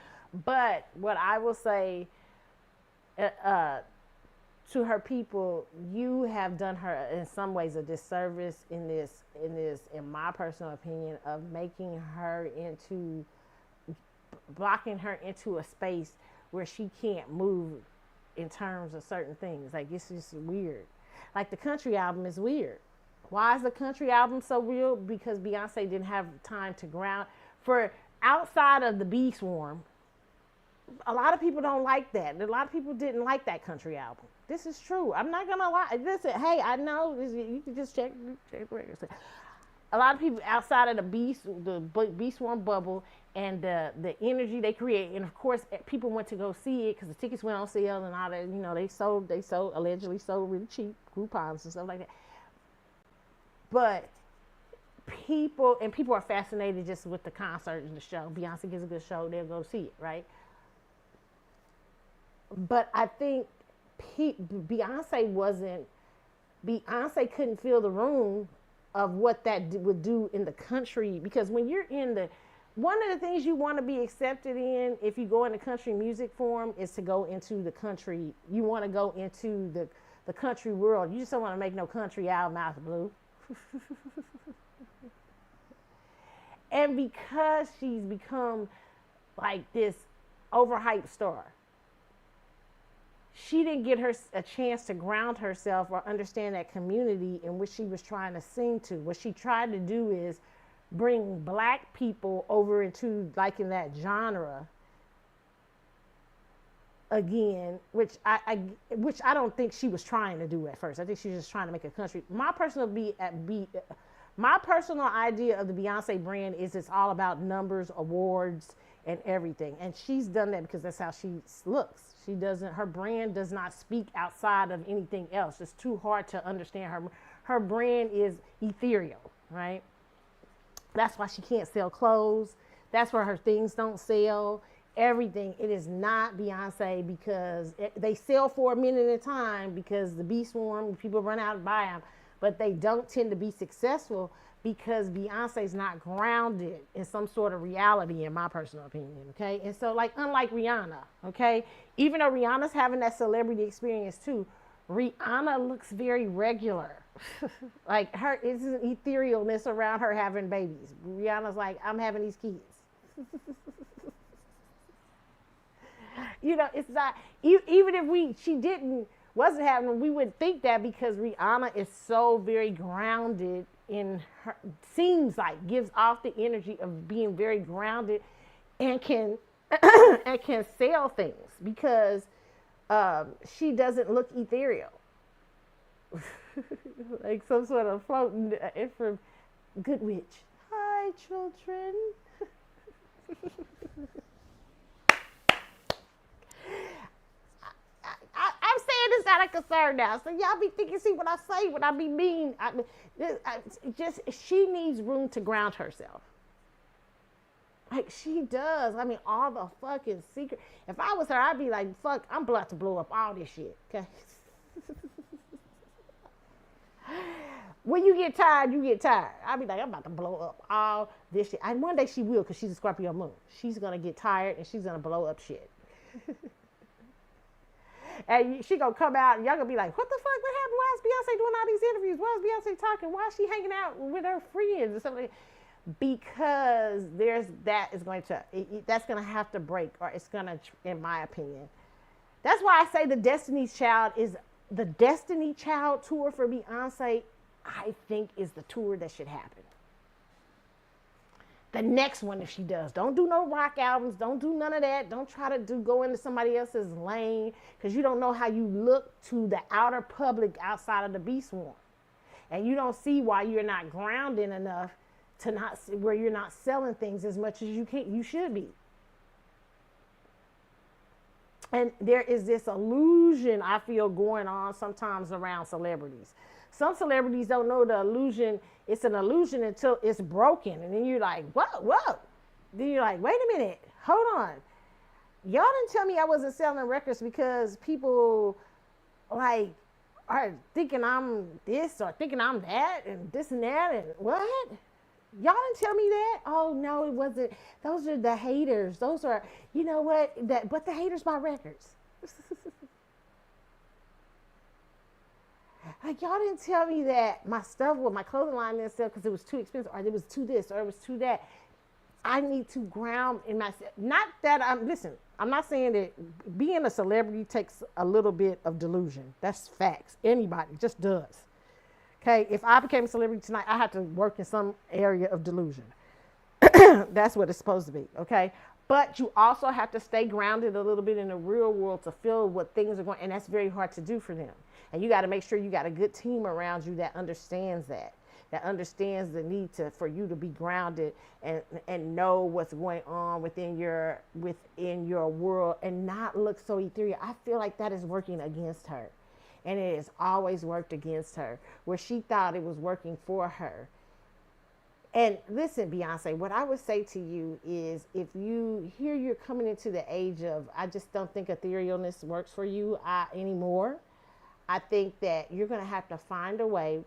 But what I will say, to her people, you have done her in some ways a disservice in my personal opinion, of blocking her into a space where she can't move in terms of certain things. Like, it's just weird. Like, the country album is weird. Why is the country album so real? Because Beyonce didn't have time to ground. For outside of the Bee Swarm, a lot of people don't like that. A lot of people didn't like that country album. This is true. I'm not gonna lie. Listen, hey, I know you can just check the records. A lot of people outside of the Bee Swarm bubble and the energy they create, and of course people went to go see it because the tickets went on sale and all that. They allegedly sold really cheap Groupons and stuff like that. But people are fascinated just with the concert and the show. Beyonce gives a good show, they'll go see it, right? But I think Beyonce couldn't fill the room of what that would do in the country, because when you're in one of the things you want to be accepted in, if you go in the country music form, is to go into the country. You want to go into the country world. You just don't want to make no country album out of the blue. And because she's become like this overhyped star, she didn't get her a chance to ground herself or understand that community in which she was trying to sing to. What she tried to do is bring black people over into liking that genre again, which I don't think she was trying to do at first. I think she was just trying to make a country. My personal idea of the Beyonce brand is it's all about numbers, awards, and everything. And she's done that because that's how she looks. Her brand does not speak outside of anything else. It's too hard to understand. Her brand is ethereal, right? That's why she can't sell clothes. That's why her things don't sell. Everything. It is not Beyonce because they sell for a minute at a time because the Bee Swarm, people run out and buy them. But they don't tend to be successful because Beyonce's not grounded in some sort of reality, in my personal opinion, okay? And so, unlike Rihanna, okay? Even though Rihanna's having that celebrity experience too, Rihanna looks very regular. Like, it's an etherealness around her having babies. Rihanna's like, I'm having these kids. It's not, even if she wasn't having them, we would think that because Rihanna is so very grounded in her, gives off the energy of being very grounded and can sell things because she doesn't look ethereal. Like some sort of floating from Good Witch. Hi, children. I'm saying this out of concern now, so y'all be thinking, see what I say when I be mean. She needs room to ground herself. Like she does. I mean, all the fucking secret. If I was her, I'd be like, fuck, I'm about to blow up all this shit. Okay. When you get tired, you get tired. I'll be like, I'm about to blow up all this shit. And one day she will, because she's a Scorpio moon. She's going to get tired and she's going to blow up shit. And she going to come out and y'all going to be like, what the fuck? What happened? Why is Beyonce doing all these interviews? Why is Beyonce talking? Why is she hanging out with her friends or something? Because that's going to have to break, or it's going to, in my opinion. That's why I say the Destiny's Child tour for Beyonce, I think is the tour that should happen. the next one if she does. Don't do no rock albums. Don't do none of that. Don't try to go into somebody else's lane because you don't know how you look to the outer public outside of the beast swarm. And you don't see why you're not grounded enough to not where you're not selling things as much as you should be. And there is this illusion I feel going on sometimes around celebrities. Some celebrities don't know the illusion. It's an illusion until it's broken. And then you're like, whoa. Then you're like, wait a minute, hold on. Y'all didn't tell me I wasn't selling records because people like are thinking I'm this or thinking I'm that and this and that and what? Y'all didn't tell me that? Oh no, it wasn't. Those are the haters. Those are, you know what? But the haters buy records. Like y'all didn't tell me that my stuff with my clothing line didn't sell because it was too expensive or it was too this or it was too that. I need to ground in myself. Not that I'm not saying that being a celebrity takes a little bit of delusion. That's facts. Anybody just does. Okay, if I became a celebrity tonight, I have to work in some area of delusion. That's what it's supposed to be, okay? But you also have to stay grounded a little bit in the real world to feel what things are going, and that's very hard to do for them. And you got to make sure you got a good team around you that understands that understands the need for you to be grounded and know what's going on within your world and not look so ethereal. I feel like that is working against her. And it has always worked against her, where she thought it was working for her. And listen, Beyonce, what I would say to you is if you're coming into the age of, I just don't think etherealness works for you anymore. I think that you're going to have to find a way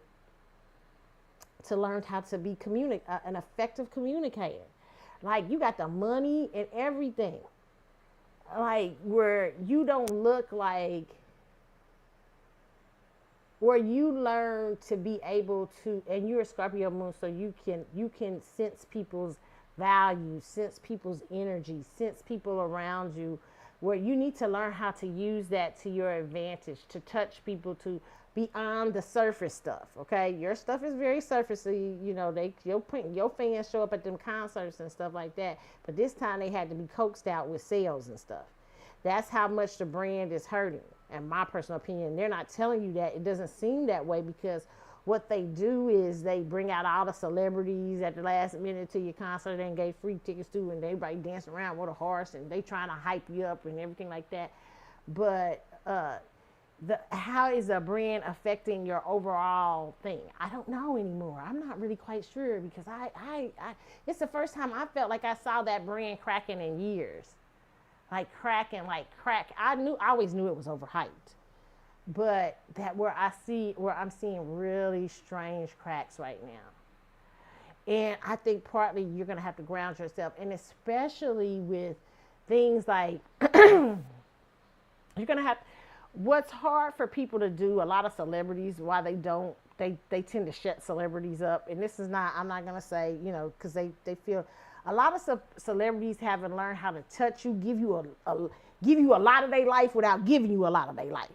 to learn how to be an effective communicator. Like you got the money and everything. Like where you don't look like, where you learn to be able to, and you're a Scorpio moon, so you can sense people's values, sense people's energy, sense people around you, where you need to learn how to use that to your advantage, to touch people, to beyond the surface stuff. Okay, your stuff is very surfacey. You know, your fans show up at them concerts and stuff like that. But this time they had to be coaxed out with sales and stuff. That's how much the brand is hurting. In my personal opinion, they're not telling you that. It doesn't seem that way because what they do is they bring out all the celebrities at the last minute to your concert and gave free tickets to, and everybody dancing around with a horse and they trying to hype you up and everything like that. But how is a brand affecting your overall thing? I don't know anymore. I'm not really quite sure because I it's the first time I felt like I saw that brand cracking in years. Like cracking, like crack. I always knew it was overhyped, but where I'm seeing really strange cracks right now. And I think partly you're going to have to ground yourself, and especially with things like, you're going to have, what's hard for people to do, a lot of celebrities, why they tend to shut celebrities up. And this is not, I'm not going to say, because they feel, a lot of celebrities haven't learned how to touch you, give you a lot of their life without giving you a lot of their life,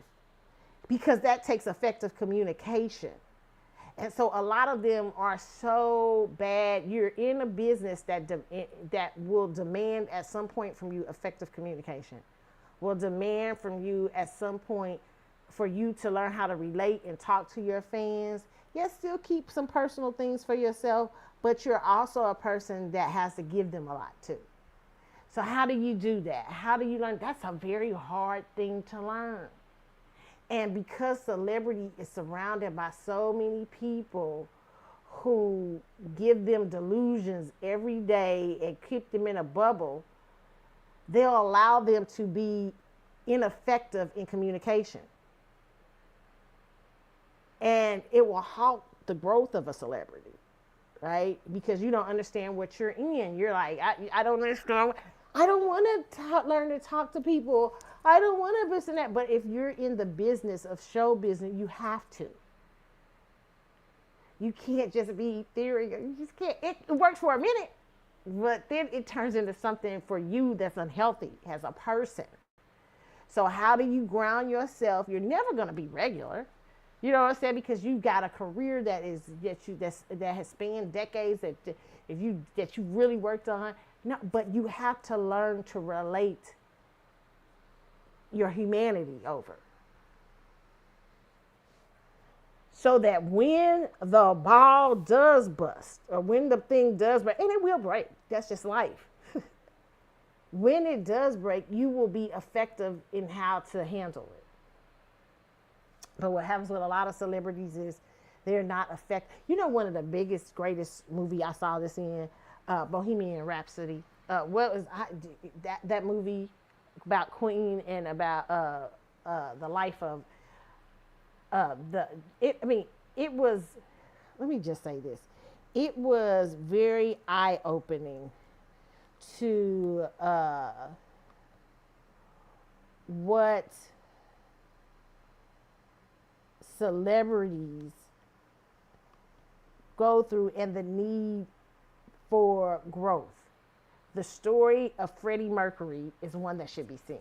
because that takes effective communication. And so a lot of them are so bad. You're in a business that will demand at some point from you effective communication, will demand from you at some point for you to learn how to relate and talk to your fans. Yes, still keep some personal things for yourself, but you're also a person that has to give them a lot too. So how do you do that? How do you learn? That's a very hard thing to learn. And because celebrity is surrounded by so many people who give them delusions every day and keep them in a bubble, they'll allow them to be ineffective in communication. And it will halt the growth of a celebrity. Right? Because you don't understand what you're in. You're like, I don't understand. I don't want to learn to talk to people. I don't want to this and that. But if you're in the business of show business, you have to. You can't just be ethereal. You just can't. It works for a minute, but then it turns into something for you that's unhealthy as a person. So how do you ground yourself? You're never going to be regular. You know what I'm saying? Because you got a career that has spanned decades that you really worked on. No, but you have to learn to relate your humanity over, so that when the ball does bust, or when the thing does break, and it will break, that's just life. When it does break, you will be effective in how to handle it. But what happens with a lot of celebrities is they're not effective. You know, one of the biggest, greatest movie I saw this in, Bohemian Rhapsody. What was that movie about Queen and about the life of it was. Let me just say this: it was very eye-opening to what celebrities go through and the need for growth. The story of Freddie Mercury is one that should be seen.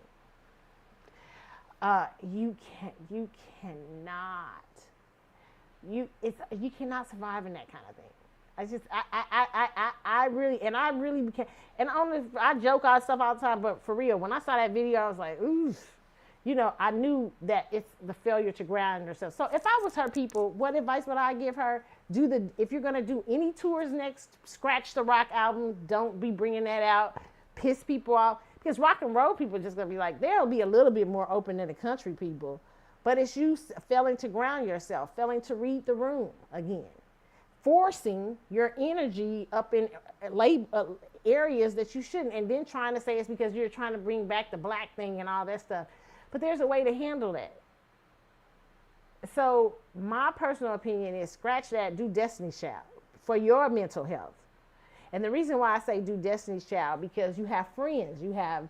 You cannot survive in that kind of thing. I really became, and I joke all stuff all the time, but for real, when I saw that video, I was like, ooh, you know, I knew that it's the failure to ground yourself. So if I was her people, what advice would I give her? If you're gonna do any tours next, scratch the rock album. Don't be bringing that out. Piss people off, because rock and roll people are just gonna be like, they'll be a little bit more open than the country people. But it's you failing to ground yourself, failing to read the room again, forcing your energy up in areas that you shouldn't, and then trying to say it's because you're trying to bring back the black thing and all that stuff. But there's a way to handle that. So my personal opinion is scratch that, do Destiny's Child for your mental health. And the reason why I say do Destiny's Child, because you have friends. You have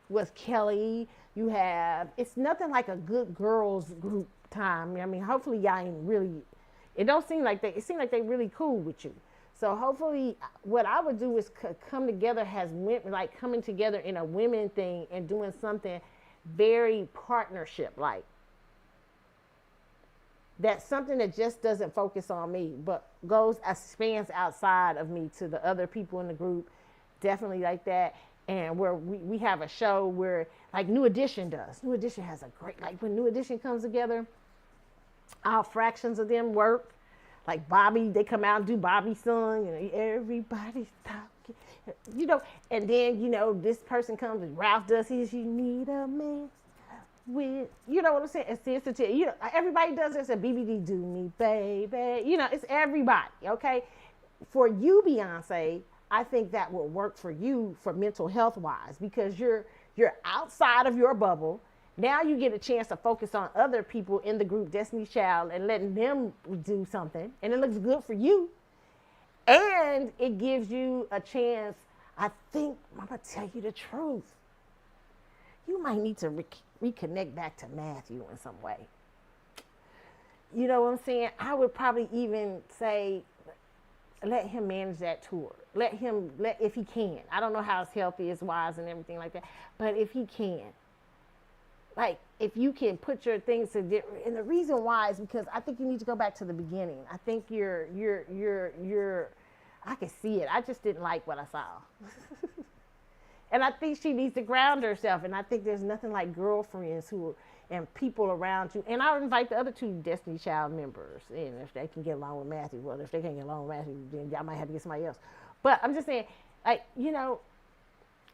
with Kelly, you have, it's nothing like a good girls group time. I mean, hopefully y'all ain't really, it seems like they really cool with you. So hopefully what I would do is come together like coming together in a women thing and doing something very partnership like. That's something that just doesn't focus on me, but expands outside of me to the other people in the group. Definitely like that. And where we have a show where, like New Edition does. New Edition has a great, like when New Edition comes together, all fractions of them work. Like Bobby, they come out and do Bobby's song, you know, everybody's talking, you know, and then, you know, this person comes and Ralph does his, you need a man with, you know what I'm saying, it's sensitive, you know, everybody does this, and BBD do me, baby, you know, it's everybody, okay? For you, Beyonce, I think that will work for you for mental health wise, because you're outside of your bubble. Now you get a chance to focus on other people in the group Destiny's Child and letting them do something. And it looks good for you. And it gives you a chance. I think, I'm going to tell you the truth. You might need to reconnect back to Matthew in some way. You know what I'm saying? I would probably even say, let him manage that tour. If he can. I don't know how his health is wise and everything like that. But if he can. Like, if you can put your things to different, and the reason why is because I think you need to go back to the beginning. I think you're I can see it. I just didn't like what I saw. And I think she needs to ground herself. And I think there's nothing like girlfriends and people around you. And I would invite the other two Destiny Child members. And if they can get along with Matthew, well, if they can't get along with Matthew, then y'all might have to get somebody else. But I'm just saying, like, you know,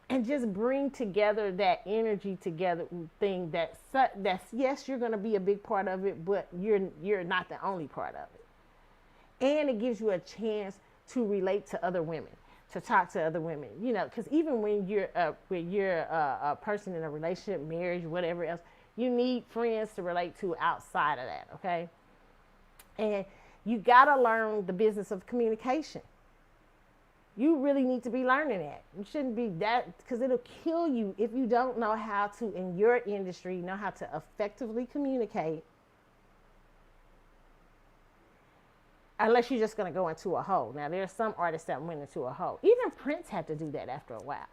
and just bring together that energy together thing that's yes, you're going to be a big part of it, but you're not the only part of it. And it gives you a chance to relate to other women, to talk to other women, you know, because even when you're a person in a relationship, marriage, whatever else, you need friends to relate to outside of that, okay? And you got to learn the business of communication. You really need to be learning that. You shouldn't be that, because it'll kill you if you don't know how to, in your industry, know how to effectively communicate, unless you're just going to go into a hole. Now, there's some artists that went into a hole. Even Prince had to do that after a while.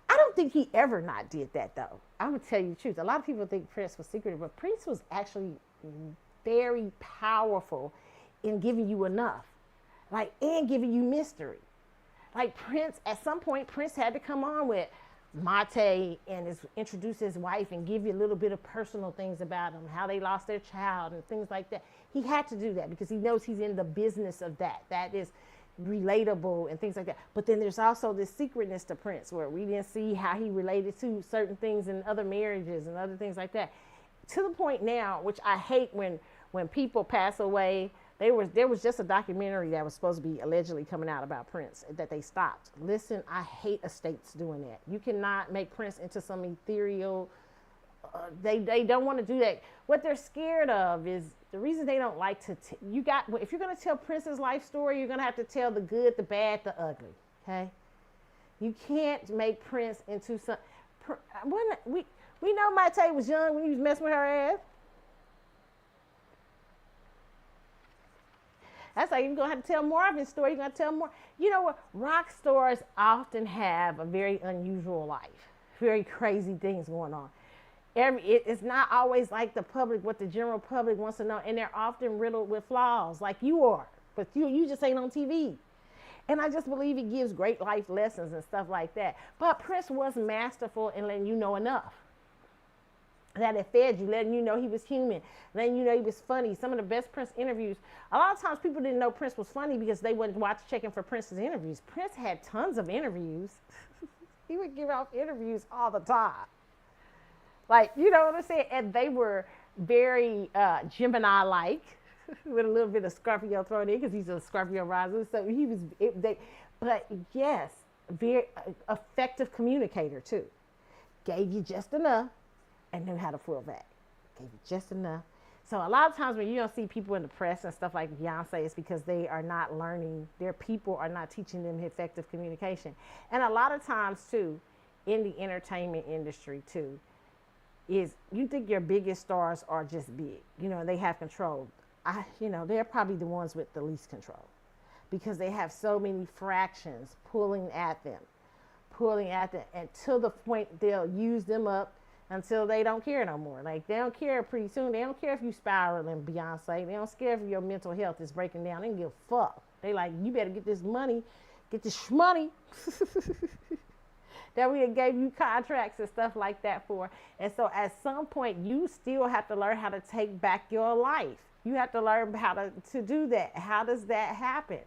I don't think he ever not did that though. I'm gonna tell you the truth. A lot of people think Prince was secretive, but Prince was actually very powerful in giving you enough, like, and giving you mystery. Like Prince, at some point, Prince had to come on with Mate and introduce his wife and give you a little bit of personal things about them, how they lost their child and things like that. He had to do that because he knows he's in the business of that. That is relatable and things like that. But then there's also this secretness to Prince where we didn't see how he related to certain things in other marriages and other things like that. To the point now, which I hate when people pass away. There was just a documentary that was supposed to be allegedly coming out about Prince that they stopped. Listen, I hate estates doing that. You cannot make Prince into some ethereal. They don't want to do that. What they're scared of is the reason they don't like to. If you're going to tell Prince's life story, you're going to have to tell the good, the bad, the ugly. Okay, you can't make Prince into some. We know Mate was young when he was messing with her ass. That's like you're going to have to tell more of his story. You're going to tell more. You know what? Rock stars often have a very unusual life, very crazy things going on. It's not always like the public, what the general public wants to know. And they're often riddled with flaws like you are. But you just ain't on TV. And I just believe it gives great life lessons and stuff like that. But Prince was masterful in letting you know enough. That it fed you, letting you know he was human, letting you know he was funny. Some of the best Prince interviews. A lot of times people didn't know Prince was funny because they wouldn't watch checking for Prince's interviews. Prince had tons of interviews. He would give out interviews all the time. Like, you know what I'm saying? And they were very Gemini-like, with a little bit of Scorpio thrown in because he's a Scorpio rising. So he was, but yes, very effective communicator too. Gave you just enough. And knew how to pull back. Gave you just enough. So a lot of times when you don't see people in the press and stuff like Beyonce, it's because they are not learning. Their people are not teaching them effective communication. And a lot of times too, in the entertainment industry too, is you think your biggest stars are just big. You know, they have control. They're probably the ones with the least control because they have so many fractions pulling at them, and to the point they'll use them up until they don't care no more. Like, they don't care pretty soon. They don't care if you spiraling, Beyonce. They don't care if your mental health is breaking down. They don't give a fuck. They like, you better get this money, get this shmoney that we gave you contracts and stuff like that for. And so at some point, you still have to learn how to take back your life. You have to learn how to do that. How does that happen?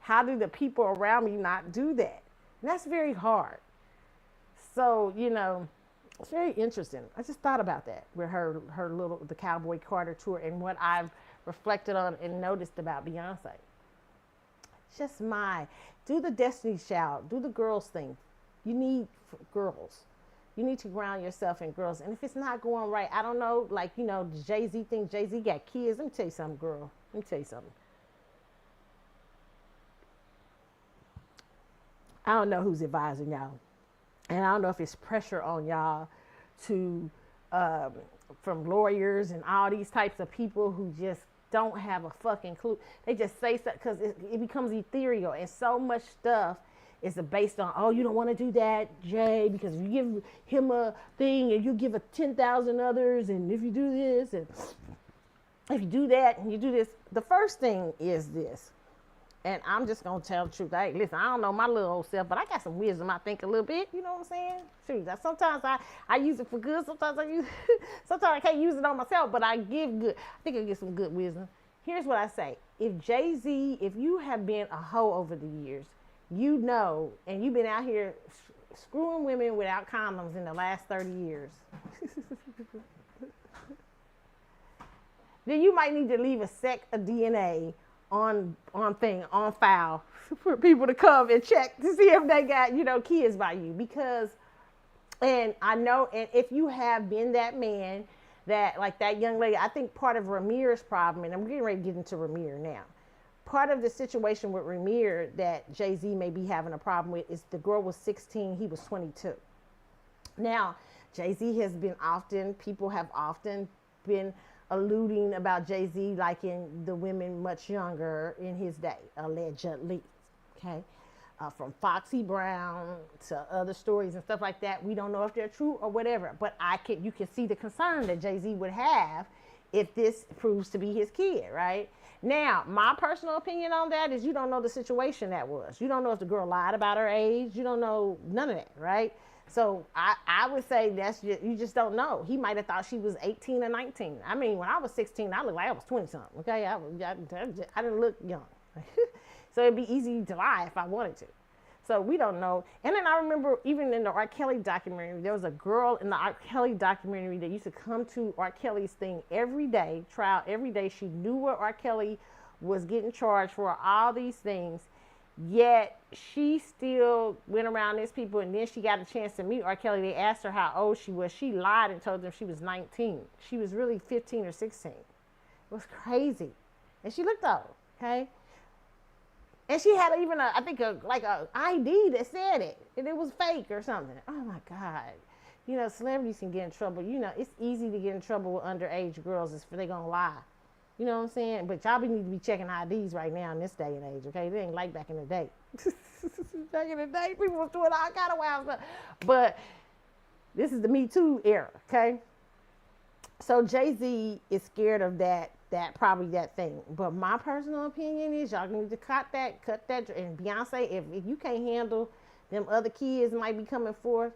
How do the people around me not do that? And that's very hard. So, it's very interesting. I just thought about that with the Cowboy Carter tour and what I've reflected on and noticed about Beyonce. Just do the Destiny Child, do the girls thing. You need girls. You need to ground yourself in girls. And if it's not going right, I don't know, the Jay-Z thing. Jay-Z got kids. Let me tell you something, girl. Let me tell you something. I don't know who's advising y'all. And I don't know if it's pressure on y'all from lawyers and all these types of people who just don't have a fucking clue. They just say stuff because it becomes ethereal. And so much stuff is based on, oh, you don't want to do that, Jay, because if you give him a thing and you give 10,000 others, and if you do this, and if you do that, and you do this, the first thing is this. And I'm just going to tell the truth. Hey, listen, I don't know my little old self, but I got some wisdom, I think, a little bit. You know what I'm saying? Shoot, sometimes I use it for good. Sometimes I can't use it on myself, but I give good. I think I get some good wisdom. Here's what I say. If Jay-Z, if you have been a hoe over the years, and you've been out here screwing women without condoms in the last 30 years, then you might need to leave a set of DNA on file for people to come and check to see if they got, kids by you. Because, and I know, and if you have been that man that, like that young lady, I think part of Ramir's problem, and I'm getting ready to get into Ramir now. Part of the situation with Ramir that Jay-Z may be having a problem with is the girl was 16, he was 22. Now, Jay-Z people have often been alluding about Jay-Z liking the women much younger in his day, allegedly, okay? from Foxy Brown to other stories and stuff like that. We don't know if they're true or whatever, but you can see the concern that Jay-Z would have if this proves to be his kid, right? Now, my personal opinion on that is you don't know the situation that was. You don't know if the girl lied about her age. You don't know none of that, right? So I would say you just don't know. He might have thought she was 18 or 19. I mean, when I was 16, I looked like I was 20-something, okay? I didn't look young. So it'd be easy to lie if I wanted to. So we don't know. And then I remember even in the R. Kelly documentary, there was a girl in the R. Kelly documentary that used to come to R. Kelly's thing every day, trial every day. She knew what R. Kelly was getting charged for, all these things. Yet she still went around these people, and then she got a chance to meet R. Kelly. They asked her how old she was. She lied and told them she was 19. She was really 15 or 16. It was crazy. And she looked old, okay? And she had even a ID that said it, and it was fake or something. Oh my God. You know, celebrities can get in trouble. You know, it's easy to get in trouble with underage girls if they're going to lie. You know what I'm saying? But y'all need to be checking IDs right now in this day and age, okay? It ain't like back in the day. Back in the day, people was doing all kind of wild stuff. But this is the Me Too era, okay? So Jay-Z is scared of that thing. But my personal opinion is y'all need to cut that. And Beyonce, if you can't handle them other kids might be coming forth,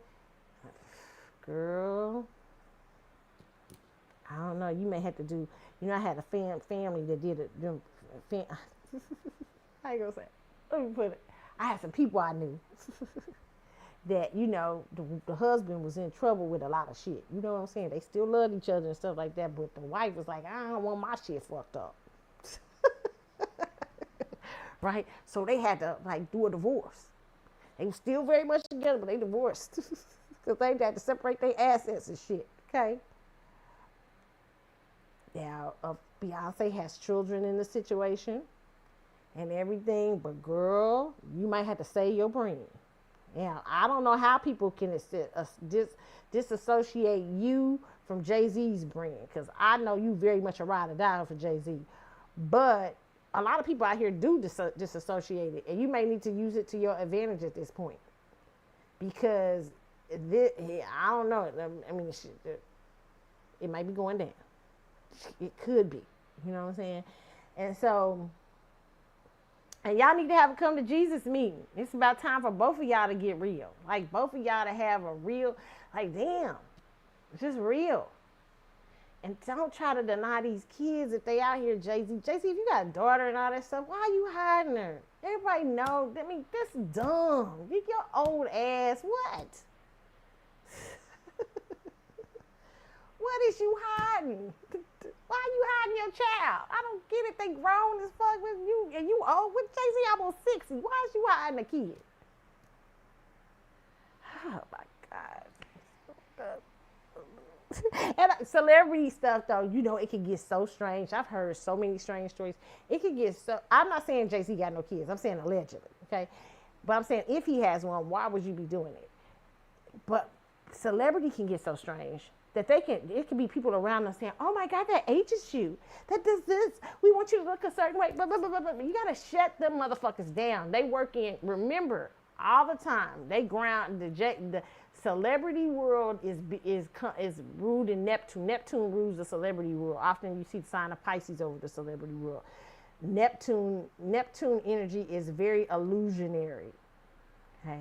girl, I don't know. You may have to do, I had a family that did it. How you gonna say it? Let me put it. I had some people I knew that, the husband was in trouble with a lot of shit. You know what I'm saying? They still loved each other and stuff like that, but the wife was like, I don't want my shit fucked up. Right? So they had to, do a divorce. They were still very much together, but they divorced. Because they had to separate their assets and shit. Okay? Now, Beyonce has children in the situation and everything, but girl, you might have to save your brain. Now, I don't know how people can disassociate you from Jay-Z's brand, because I know you very much a ride or die for Jay-Z. But a lot of people out here do disassociate it, and you may need to use it to your advantage at this point. Because, I don't know. I mean, it might be going down. It could be. You know what I'm saying? And so... And y'all need to have a come to Jesus meeting. It's about time for both of y'all to get real. Both of y'all to have a real, damn, it's just real. And don't try to deny these kids if they out here, Jay-Z. Jay-Z, if you got a daughter and all that stuff, why are you hiding her? Everybody know. I mean, this is dumb. Get your old ass. What? What is you hiding? Why are you hiding your child? I don't get it. They grown as fuck with you, and you old. With Jay-Z almost 60. Why is you hiding a kid? Oh my God. And celebrity stuff, though, it can get so strange. I've heard so many strange stories. It can get so. I'm not saying Jay-Z got no kids. I'm saying allegedly, okay? But I'm saying if he has one, why would you be doing it? But celebrity can get so strange that it can be people around them saying, oh my God, that ages you. That does this. We want you to look a certain way. Blah, blah, blah, blah, blah. You got to shut them motherfuckers down. They work in, remember, all the time. They ground, the celebrity world is ruled in Neptune. Neptune rules the celebrity world. Often you see the sign of Pisces over the celebrity world. Neptune energy is very illusionary. Okay?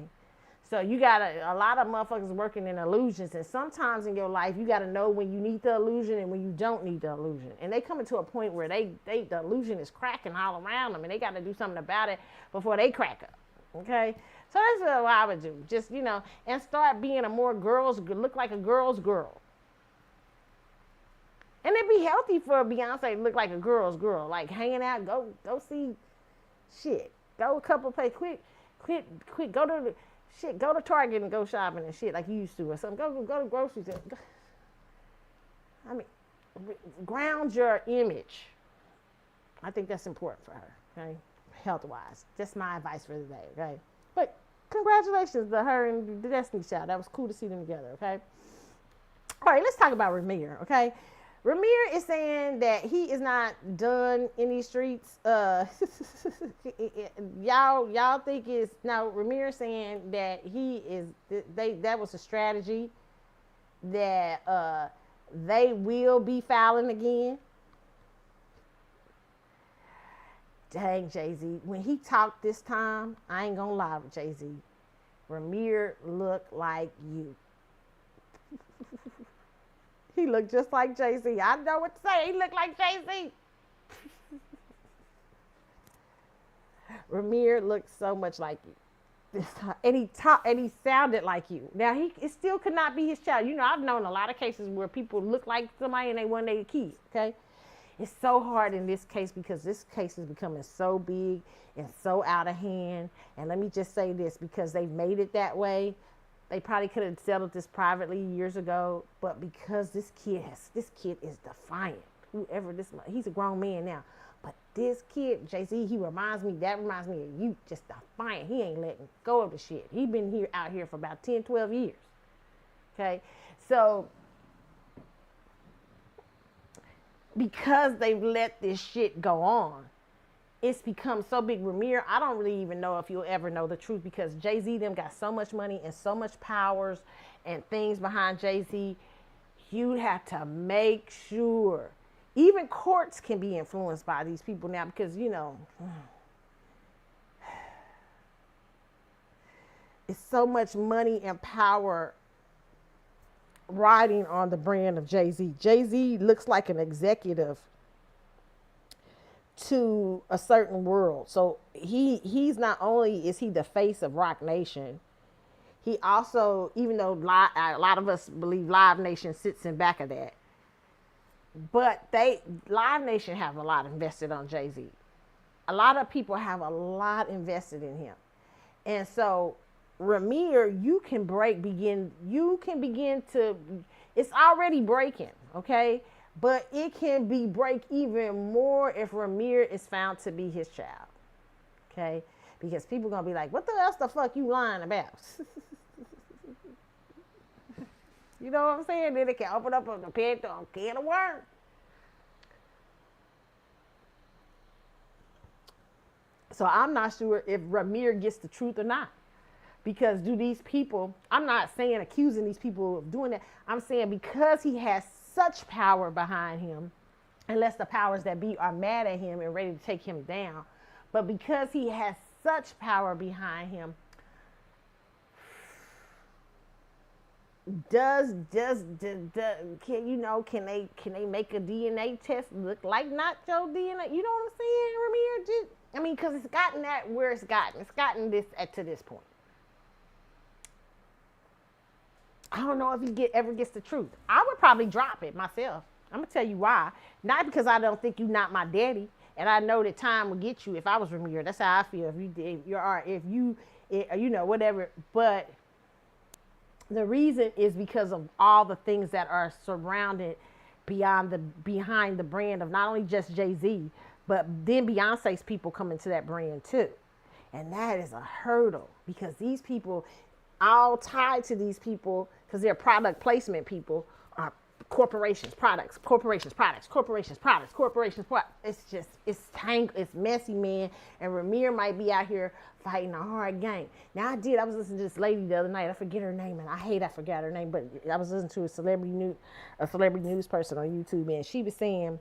So you got a lot of motherfuckers working in illusions, and sometimes in your life, you got to know when you need the illusion and when you don't need the illusion. And they come to a point where the illusion is cracking all around them, and they got to do something about it before they crack up, okay? So that's what I would do, just, and start being look like a girl's girl. And it'd be healthy for Beyonce to look like a girl's girl, hanging out, go see shit. Go a couple places, quit, go to go to Target and go shopping and shit like you used to or something. Go to groceries. I mean, ground your image. I think that's important for her, okay? Health-wise. Just my advice for the day, okay? But congratulations to her and the Destiny Child. That was cool to see them together, okay? All right, let's talk about Ramir, okay? Ramir is saying that he is not done in these streets. Y'all think it's now Ramir saying that he is that was a strategy that they will be filing again. Dang, Jay-Z. When he talked this time, I ain't gonna lie with Jay-Z. Ramir looked like you. He looked just like Jay-Z. I know what to say. He looked like Jay-Z. Ramir looked so much like you. And he sounded like you. Now it still could not be his child. You know, I've known a lot of cases where people look like somebody and they want their kid. Okay, it's so hard in this case because this case is becoming so big and so out of hand. And let me just say this, because they've made it that way. They probably could have settled this privately years ago, but because this kid is defiant. Whoever he's a grown man now. But this kid, Jay-Z, that reminds me of you, just defiant. He ain't letting go of the shit. He been out here for about 10, 12 years. Okay? So, because they've let this shit go on, it's become so big. Ramir, I don't really even know if you'll ever know the truth, because Jay-Z them got so much money and so much powers and things behind Jay-Z. You have to make sure. Even courts can be influenced by these people now because, you know, it's so much money and power riding on the brand of Jay-Z. Jay-Z looks like an executive to a certain world. So he's not only is he the face of Rock Nation, he also, even though a lot of us believe Live Nation sits in back of that, but Live Nation have a lot invested on Jay-Z. A lot of people have a lot invested in him. And so Ramir, you can begin to, it's already breaking, okay? But it can break even more if Ramir is found to be his child, okay? Because people going to be like, what the else the fuck you lying about? You know what I'm saying? Then it can open up a can of worms. So I'm not sure if Ramir gets the truth or not. Because do these people, I'm not saying accusing these people of doing that. I'm saying because he has such power behind him, unless the powers that be are mad at him and ready to take him down. But because he has such power behind him, can they make a DNA test look like not your DNA? You know what I'm saying, Ramir? Because it's gotten that where it's gotten. It's gotten this to this point. I don't know if he ever gets the truth. I would probably drop it myself. I'm gonna tell you why. Not because I don't think you're not my daddy, and I know that time will get you. If I was Ramir, that's how I feel. Whatever. But the reason is because of all the things that are surrounded behind the brand of not only just Jay-Z, but then Beyonce's people come into that brand too. And that is a hurdle because these people, all tied to these people, because they're product placement people, are corporations, products. It's messy, man. And Ramir might be out here fighting a hard game. Now I was listening to this lady the other night. I forget her name, and I forgot her name, but I was listening to a celebrity news person on YouTube, and she was saying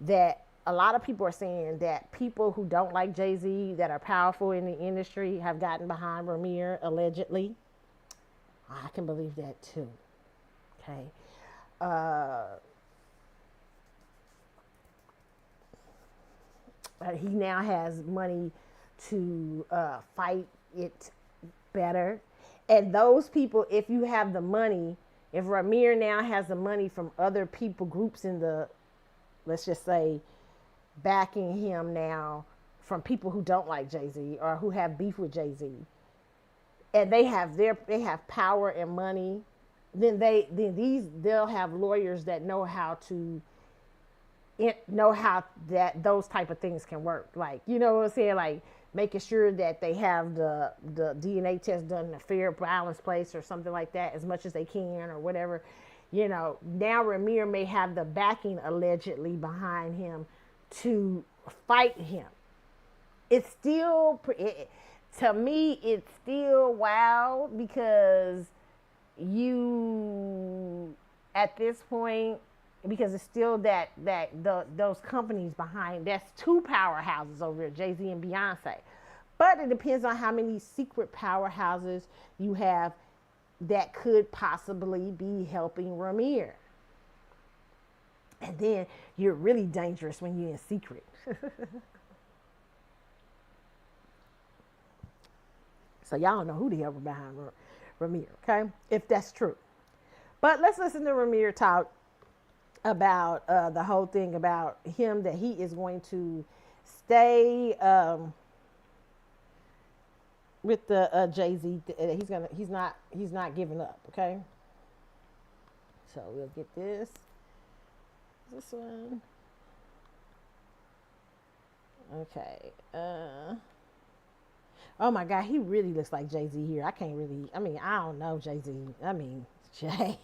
that a lot of people are saying that people who don't like Jay-Z, that are powerful in the industry, have gotten behind Ramir, allegedly. I can believe that too. Okay. He now has money to fight it better. And those people, if you have the money, if Ramir now has the money from other people, groups in the, let's just say, backing him now from people who don't like Jay-Z or who have beef with Jay-Z, and they have power and money, then they'll have lawyers that know how that those type of things can work. Like, you know what I'm saying? Like making sure that they have the DNA test done in a fair, balanced place or something like that as much as they can or whatever. Now Ramir may have the backing allegedly behind him to fight him. It's still, to me, it's still wild because you, at this point, because it's still those companies behind. That's two powerhouses over there, Jay-Z and Beyonce. But it depends on how many secret powerhouses you have that could possibly be helping Ramir. And then you're really dangerous when you're in secret. So y'all don't know who the hell behind Ramir, okay? If that's true. But let's listen to Ramir talk about the whole thing about him, that he is going to stay with the Jay-Z. He's not giving up, okay? So we'll get this one. Okay. Oh my God, he really looks like Jay-Z here. I don't know Jay-Z. Jay.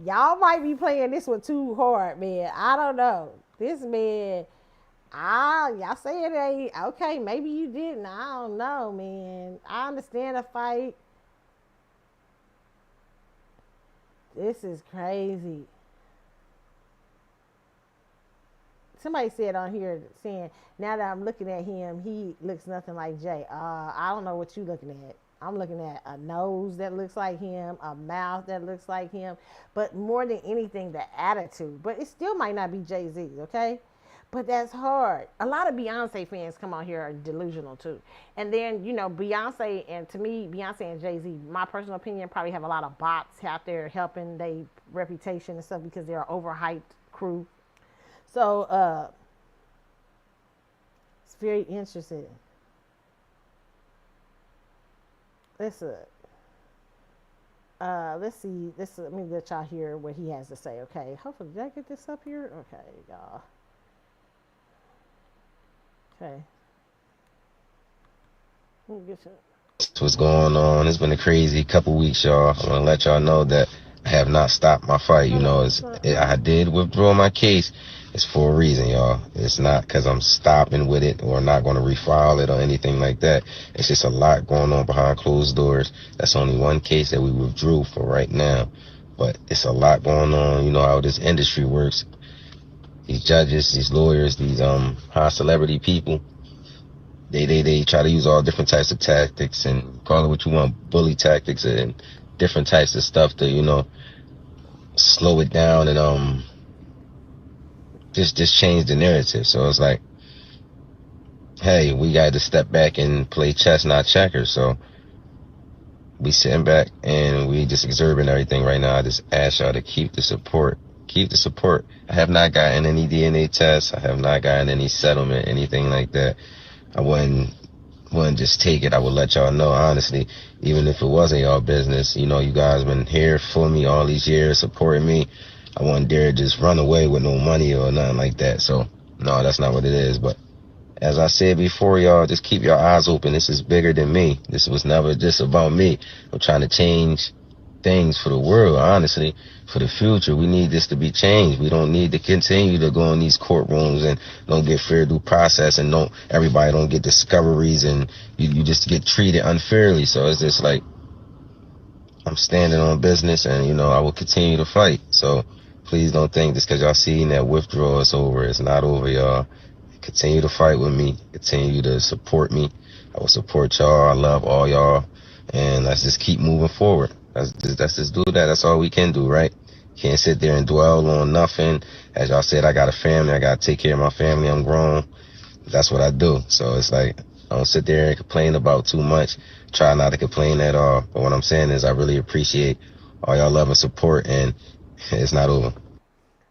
Y'all might be playing this one too hard, man. I don't know. This man, y'all say it ain't okay. Maybe you didn't. I don't know, man. I understand a fight. This is crazy. Somebody said on here, saying, now that I'm looking at him, he looks nothing like Jay. I don't know what you looking at. I'm looking at a nose that looks like him, a mouth that looks like him, but more than anything, the attitude. But it still might not be Jay-Z, okay? But that's hard. A lot of Beyonce fans come on here are delusional too. And then, Beyonce, and to me, Beyonce and Jay-Z, my personal opinion, probably have a lot of bots out there helping their reputation and stuff because they're an overhyped crew. So it's very interesting. Let's see. Let me let y'all hear what he has to say. Okay. Hopefully, did I get this up here? Okay, y'all. Okay. Let me get you. What's going on? It's been a crazy couple weeks, y'all. I want to let y'all know that I have not stopped my fight. I did withdraw my case. It's for a reason, y'all. It's not because I'm stopping with it or not going to refile it or anything like that. It's just a lot going on behind closed doors. That's only one case that we withdrew for right now. But it's a lot going on. You know how this industry works. These judges, these lawyers, these high celebrity people, they try to use all different types of tactics and call it what you want, bully tactics and different types of stuff to, slow it down and just change the narrative. So it's like, hey, we got to step back and play chess, not checkers. So we sitting back and we just observing everything right now. I just ask y'all to keep the support. Keep the support. I have not gotten any DNA tests. I have not gotten any settlement, anything like that. I wouldn't just take it. I would let y'all know, honestly, even if it wasn't y'all business. You guys been here for me all these years, supporting me. I wouldn't dare just run away with no money or nothing like that. So, no, that's not what it is. But as I said before, y'all, just keep your eyes open. This is bigger than me. This was never just about me. I'm trying to change things for the world, honestly, for the future. We need this to be changed. We don't need to continue to go in these courtrooms and don't get fair due process and everybody don't get discoveries and you just get treated unfairly. So it's just like, I'm standing on business and, I will continue to fight. So please don't think just because y'all seen that withdrawal is over. It's not over, y'all. Continue to fight with me. Continue to support me. I will support y'all. I love all y'all. And let's just keep moving forward. Let's just do that. That's all we can do, right? Can't sit there and dwell on nothing. As y'all said, I got a family. I got to take care of my family. I'm grown. That's what I do. So it's like, I don't sit there and complain about too much. Try not to complain at all. But what I'm saying is I really appreciate all y'all love and support, and it's not over.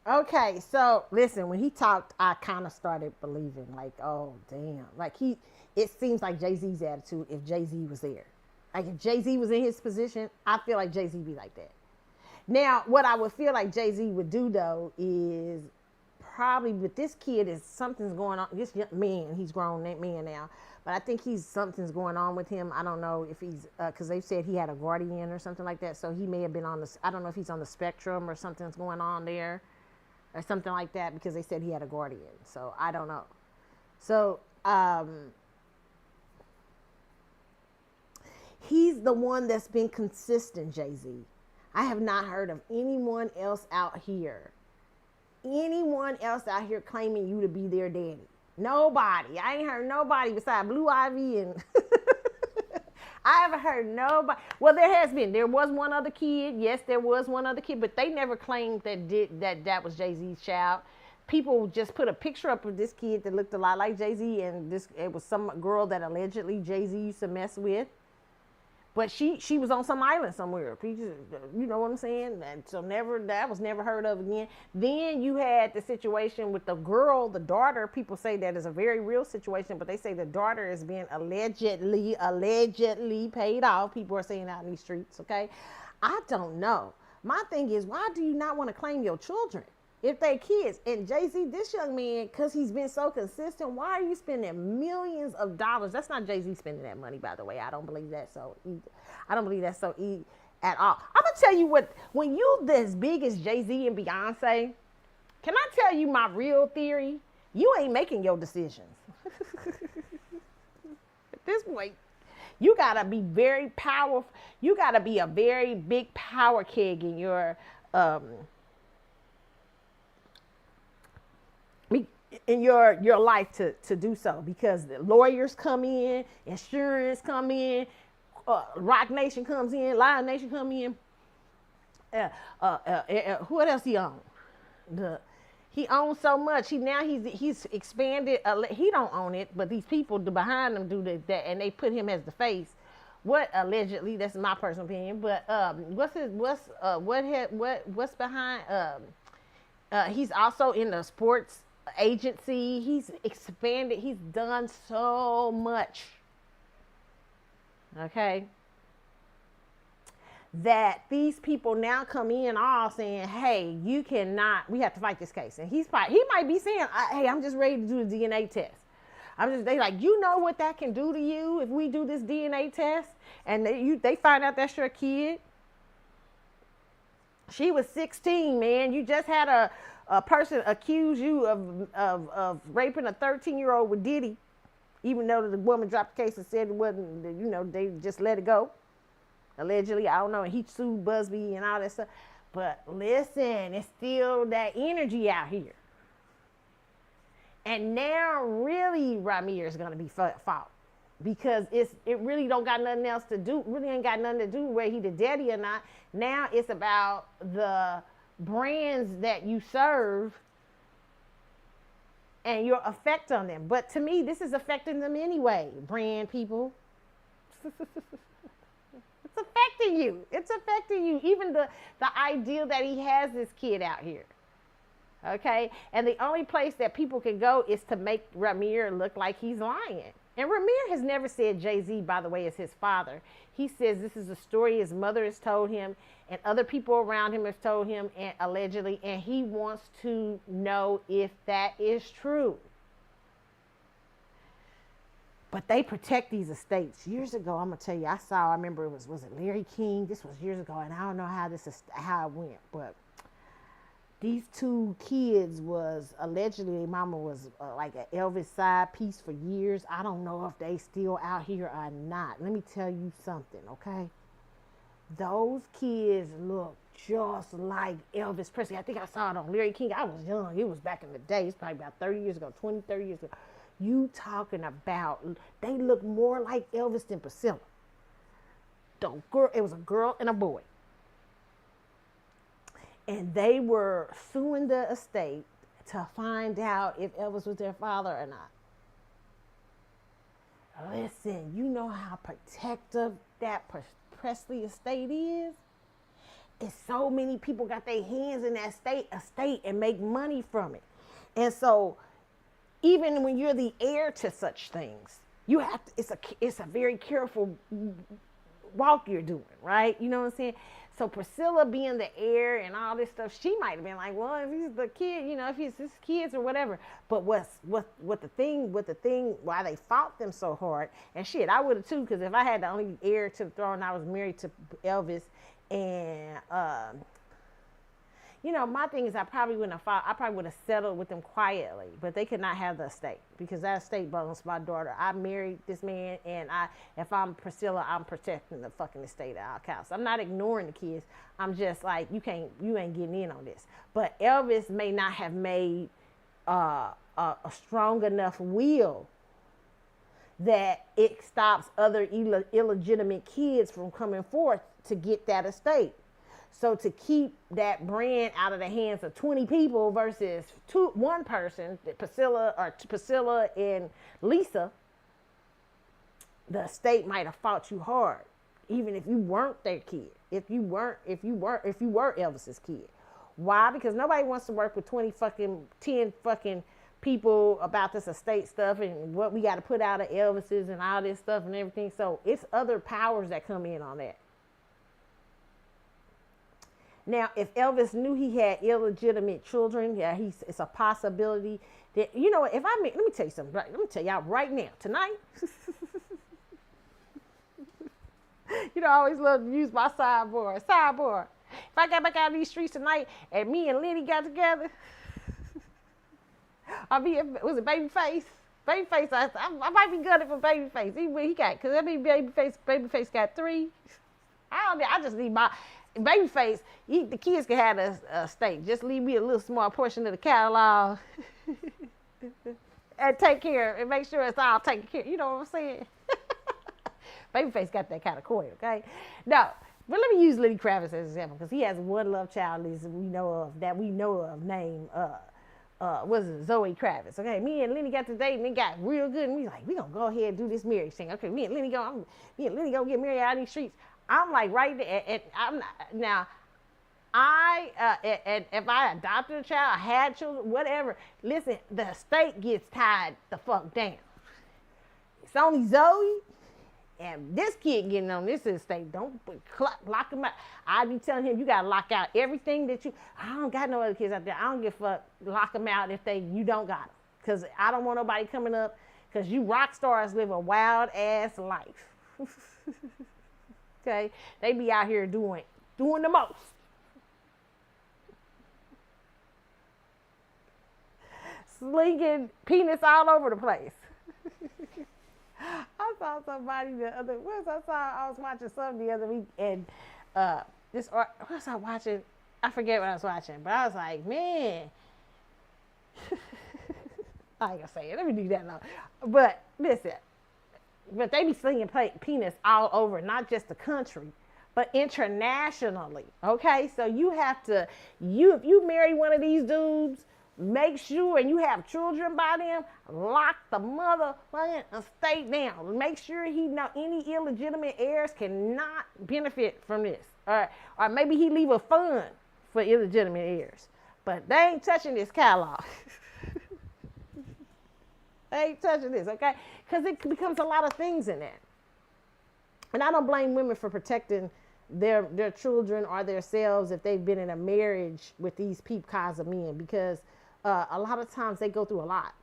Okay, so listen, when he talked, I kind of started believing, like, oh damn, like it seems like Jay-Z's attitude if Jay-Z was there. Like if Jay-Z was in his position, I feel like Jay-Z be like that. Now, what I would feel like Jay-Z would do though is probably, but this kid is something's going on. This young man, he's grown man now, but I think something's going on with him. I don't know if he's because they said he had a guardian or something like that. So he may have been on the. I don't know if he's on the spectrum or something's going on there, or something like that because they said he had a guardian. So I don't know. So he's the one that's been consistent, Jay-Z. I have not heard of anyone else out here. Anyone else out here claiming you to be their daddy. Nobody. I ain't heard nobody besides Blue Ivy and I haven't heard nobody. Well, there was one other kid. Yes, there was one other kid, but they never claimed that was Jay-Z's child. People just put a picture up of this kid that looked a lot like Jay-Z, and it was some girl that allegedly Jay-Z used to mess with. But she was on some island somewhere. You know what I'm saying? And so that was never heard of again. Then you had the situation with the girl, the daughter. People say that is a very real situation, but they say the daughter is being allegedly paid off. People are saying out in these streets, okay? I don't know. My thing is, why do you not want to claim your children if they kids? And Jay-Z, this young man, because he's been so consistent, why are you spending millions of dollars? That's not Jay-Z spending that money, by the way. I don't believe that so either. I don't believe that's so at all. I'm going to tell you what, when you as big as Jay-Z and Beyonce, can I tell you my real theory? You ain't making your decisions. At this point, you got to be very powerful. You got to be a very big power keg in your life to do so, because the lawyers come in, insurance come in, Rock Nation comes in, Lion Nation come in. What else he own? He owns so much. He's expanded. He don't own it, but these people behind him do that, and they put him as the face. What allegedly? That's my personal opinion. But what's behind? He's also in the sports agency. He's expanded. He's done so much. Okay. That these people now come in all saying, hey, you cannot, we have to fight this case. And he might be saying, hey, I'm just ready to do the DNA test. They like, you know what that can do to you if we do this DNA test and they find out that's your kid. She was 16, man. You just had a person accuse you of raping a 13-year-old with Diddy, even though the woman dropped the case and said it wasn't, they just let it go. Allegedly, I don't know. And he sued Busby and all that stuff. But listen, it's still that energy out here. And now really Ramir is going to be fought. Because it really don't got nothing else to do. Really ain't got nothing to do with whether he the daddy or not. Now it's about the brands that you serve and your effect on them. But to me, this is affecting them anyway, brand people. It's affecting you. It's affecting you. Even the idea that he has this kid out here. Okay? And the only place that people can go is to make Ramir look like he's lying. And Ramir has never said Jay-Z, by the way, is his father. He says this is a story his mother has told him and other people around him have told him, and allegedly, and he wants to know if that is true. But they protect these estates. Years ago, I'm going to tell you, I remember was it Larry King? This was years ago, and I don't know how it went, but these two kids was allegedly, their mama was like an Elvis side piece for years. I don't know if they still out here or not. Let me tell you something, okay? Those kids look just like Elvis Presley. I think I saw it on Larry King. I was young. It was back in the day. It's probably about 30 years ago, 20, 30 years ago. You talking about, they look more like Elvis than Priscilla. It was a girl and a boy. And they were suing the estate to find out if Elvis was their father or not. Listen, you know how protective that Presley estate is? And so many people got their hands in that estate and make money from it. And so even when you're the heir to such things, you have to, it's a very careful walk you're doing, right? You know what I'm saying? So Priscilla being the heir and all this stuff, she might have been like, well, if he's the kid, if he's his kids or whatever. But what the thing why they fought them so hard, and shit, I would have too, because if I had the only heir to the throne, I was married to Elvis, and my thing is I probably wouldn't have fought. I probably would have settled with them quietly, but they could not have the estate because that estate belongs to my daughter. I married this man, and if I'm Priscilla, I'm protecting the fucking estate at all costs. I'm not ignoring the kids. I'm just like, you ain't getting in on this. But Elvis may not have made a strong enough will that it stops other illegitimate kids from coming forth to get that estate. So to keep that brand out of the hands of 20 people versus one person, Priscilla and Lisa, the estate might have fought you hard, even if you weren't their kid. If you were Elvis's kid. Why? Because nobody wants to work with 10 fucking people about this estate stuff and what we got to put out of Elvis's and all this stuff and everything. So it's other powers that come in on that. Now, if Elvis knew he had illegitimate children, it's a possibility that, let me tell you something. Let me tell y'all right now, tonight. I always love to use my sideboard. If I got back out of these streets tonight and me and Lenny got together, was it Babyface? Babyface, I might be good for Babyface. He got, because that means Babyface got 3. I just need my... Babyface, the kids can have a steak. Just leave me a little small portion of the catalog and take care and make sure it's all taken care of. You know what I'm saying? Babyface got that kind of coin, okay? No, but let me use Lenny Kravitz as an example because he has one love child that we know of named Zoe Kravitz. Okay, me and Lenny got to date and it got real good, and we like, we gonna go ahead and do this marriage thing. Okay, me and Lenny gonna get married out in these streets. I'm like right there, and I'm not, now. And if I adopted a child, I had children, whatever. Listen, the estate gets tied the fuck down. It's only Zoe, and this kid getting on this estate. Don't lock him out. I be telling him you gotta lock out everything that you. I don't got no other kids out there. I don't give a fuck. Lock them out if you don't got them, because I don't want nobody coming up. Because you rock stars live a wild ass life. Okay, they be out here doing the most. Slinging penis all over the place. I saw somebody I was watching something the other week, and what was I watching? I forget what I was watching, but I was like, man. I ain't gonna say it. Let me do that now. But listen. But they be slinging penis all over, not just the country, but internationally. Okay, so you have to, if you marry one of these dudes, make sure, and you have children by them, lock the motherfucking estate down. Make sure any illegitimate heirs cannot benefit from this, or maybe he leave a fund for illegitimate heirs, but they ain't touching this catalog. They ain't touching this, okay? Because it becomes a lot of things in that. And I don't blame women for protecting their children or themselves if they've been in a marriage with these kinds of men, because a lot of times they go through a lot.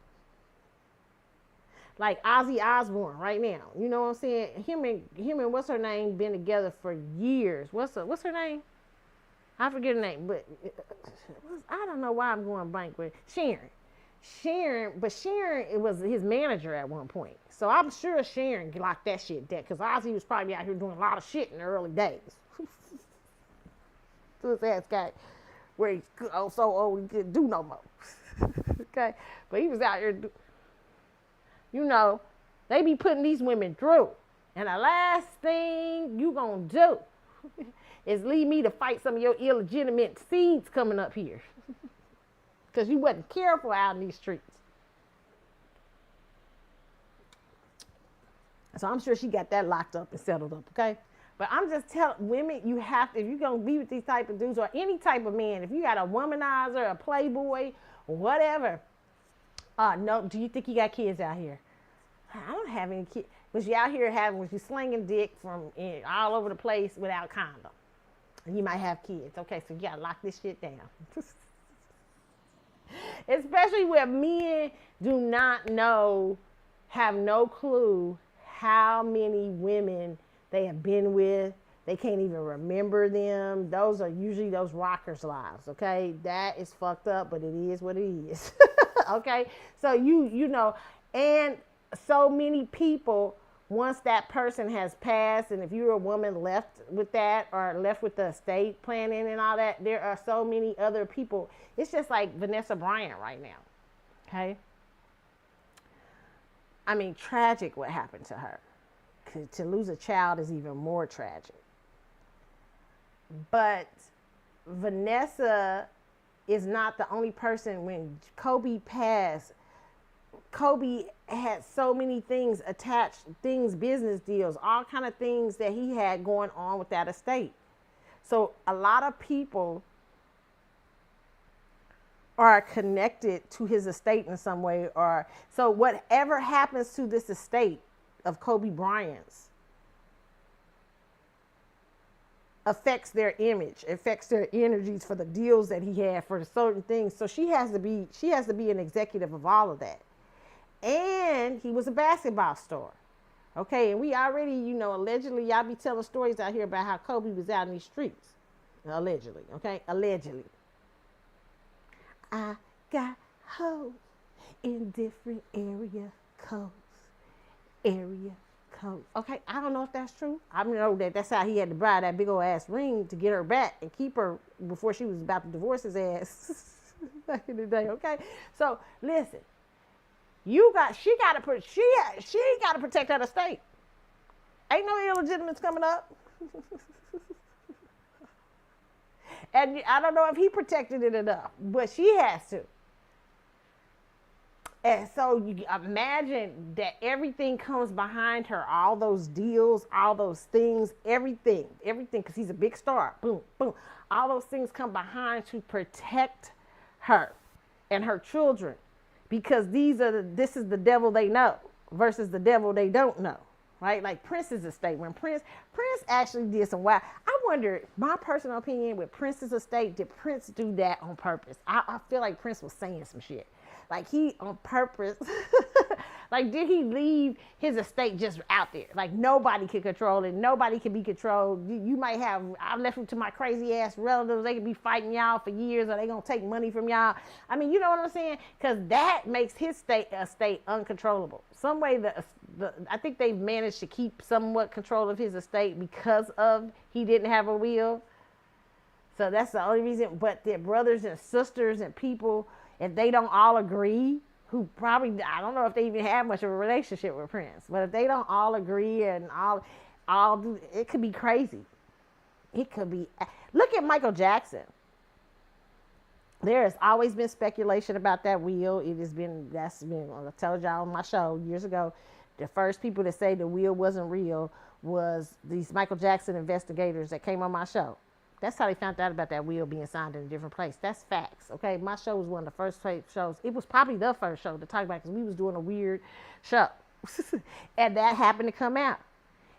Like Ozzy Osbourne right now, you know what I'm saying? Him and what's her name been together for years. What's her name? I forget her name, but I don't know why I'm going blank with Sharon, it was his manager at one point. So I'm sure Sharon locked that shit down, because Ozzy was probably out here doing a lot of shit in the early days. So his ass got where he's so old he couldn't do no more. Okay, but he was out here. They be putting these women through, and the last thing you gonna do is leave me to fight some of your illegitimate seeds coming up here. Because you wasn't careful out in these streets. So I'm sure she got that locked up and settled up, okay? But I'm just telling women, you have to, if you're going to be with these type of dudes or any type of man, if you got a womanizer, a playboy, whatever, no, do you think you got kids out here? I don't have any kids. Was you out here was you slinging dick from all over the place without condom? You might have kids. Okay, so you gotta lock this shit down. Especially where men do not know, have no clue how many women they have been with. They can't even remember them. Those are usually those rockers' lives. Okay, that is fucked up, but it is what it is. Okay, so you know, and so many people, once that person has passed, and if you're a woman left with that or left with the estate planning and all that, there are so many other people. It's just like Vanessa Bryant right now. Okay, I mean, tragic what happened to her. To lose a child is even more tragic. But Vanessa is not the only person. When Kobe passed, Kobe had so many things attached, things, business deals, all kind of things that he had going on with that estate. So a lot of people are connected to his estate in some way, or so whatever happens to this estate of Kobe Bryant's affects their image, affects their energies for the deals that he had for certain things. So she has to be an executive of all of that. And he was a basketball star. Okay, and we already, allegedly, y'all be telling stories out here about how Kobe was out in these streets. Allegedly, okay? Allegedly. I got hoes in different area codes. Area codes. Okay, I don't know if that's true. I know that's how he had to buy that big old ass ring to get her back and keep her before she was about to divorce his ass back in the day. Okay, so listen, she got to protect that estate. Ain't no illegitimates coming up. And I don't know if he protected it enough, but she has to. And so you imagine that everything comes behind her, all those deals, all those things, everything, because he's a big star. Boom, boom. All those things come behind to protect her and her children, because this is the devil they know versus the devil they don't know. Right? Like Prince's estate. When Prince actually did some wild. I wonder, my personal opinion with Prince's estate, did Prince do that on purpose? I feel like Prince was saying some shit. Like he on purpose. Like, did he leave his estate just out there? Like nobody can control it. Nobody can be controlled. You might have, I left it to my crazy ass relatives. They could be fighting y'all for years, or they gonna take money from y'all. I mean, you know what I'm saying? Because that makes his estate uncontrollable. Some way I think they've managed to keep somewhat control of his estate because of he didn't have a will. So that's the only reason. But their brothers and sisters and people, if they don't all agree, who probably, I don't know if they even have much of a relationship with Prince, but if they don't all agree and all do, it could be crazy. It could be. Look at Michael Jackson. There has always been speculation about that will. I told y'all on my show years ago, the first people to say the will wasn't real was these Michael Jackson investigators that came on my show. That's how they found out about that will being signed in a different place. That's facts, okay? My show was one of the first shows. It was probably the first show to talk about, because we was doing a weird show. And that happened to come out.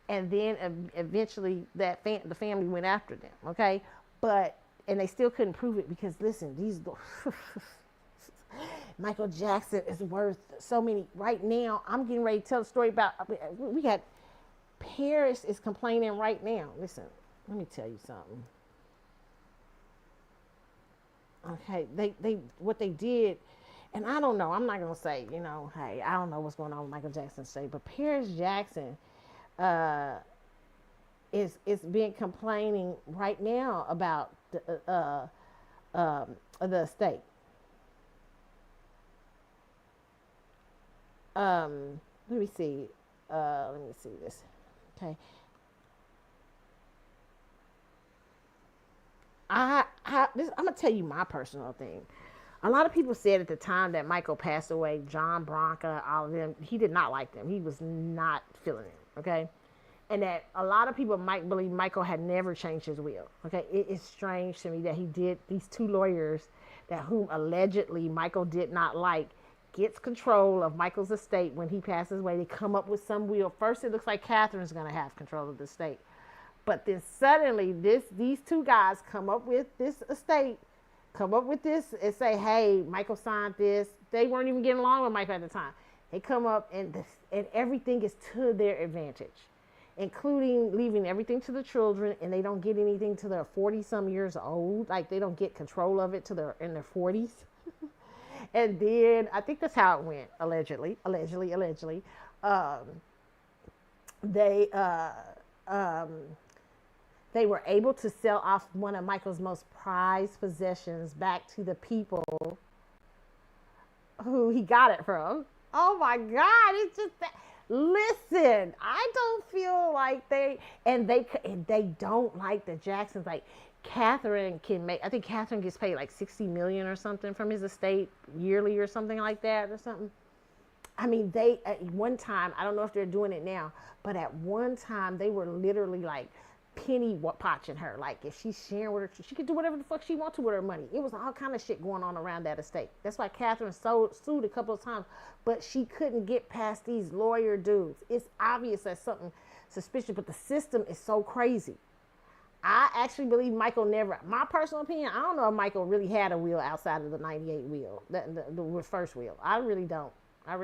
And then eventually the family went after them, okay? And they still couldn't prove it, because, listen, Michael Jackson is worth so many. Right now, I'm getting ready to tell a story about, we got, Paris is complaining right now. Listen, let me tell you something. Okay, they what they did, and I don't know. I'm not gonna say, hey, I don't know what's going on with Michael Jackson's estate, but Paris Jackson, is been complaining right now about the estate. Let me see. Let me see this. Okay. I'm gonna tell you my personal thing. A lot of people said at the time that Michael passed away, John Branca, all of them, he did not like them. He was not feeling it, okay? And that a lot of people might believe Michael had never changed his will, okay? It is strange to me that he did, these two lawyers that whom allegedly Michael did not like, gets control of Michael's estate when he passes away. They come up with some will. First, it looks like Catherine's gonna have control of the estate. But then suddenly, these two guys come up with this estate, come up with this, and say, "Hey, Michael signed this." They weren't even getting along with Michael at the time. They come up and everything is to their advantage, including leaving everything to the children, and they don't get anything till they're 40 some years old. Like they don't get control of it till they're in their 40s. And then I think that's how it went. Allegedly. Um, they um, they were able to sell off one of Michael's most prized possessions back to the people who he got it from. Oh my God! It's just that. Listen, I don't feel like they don't like the Jacksons. Like Catherine can make. I think Catherine gets paid like 60 million or something from his estate yearly or something like that or something. I mean, they at one time, I don't know if they're doing it now, but at one time they were literally like penny potching her. Like if she's sharing with her, she could do whatever the fuck she wants to with her money. It was all kind of shit going on around that estate. That's why Catherine sued a couple of times, but she couldn't get past these lawyer dudes. It's obvious that's something suspicious, but the system is so crazy. I actually believe Michael never, my personal opinion, I don't know if Michael really had a will outside of the 98 wheel, the first wheel. I really don't. I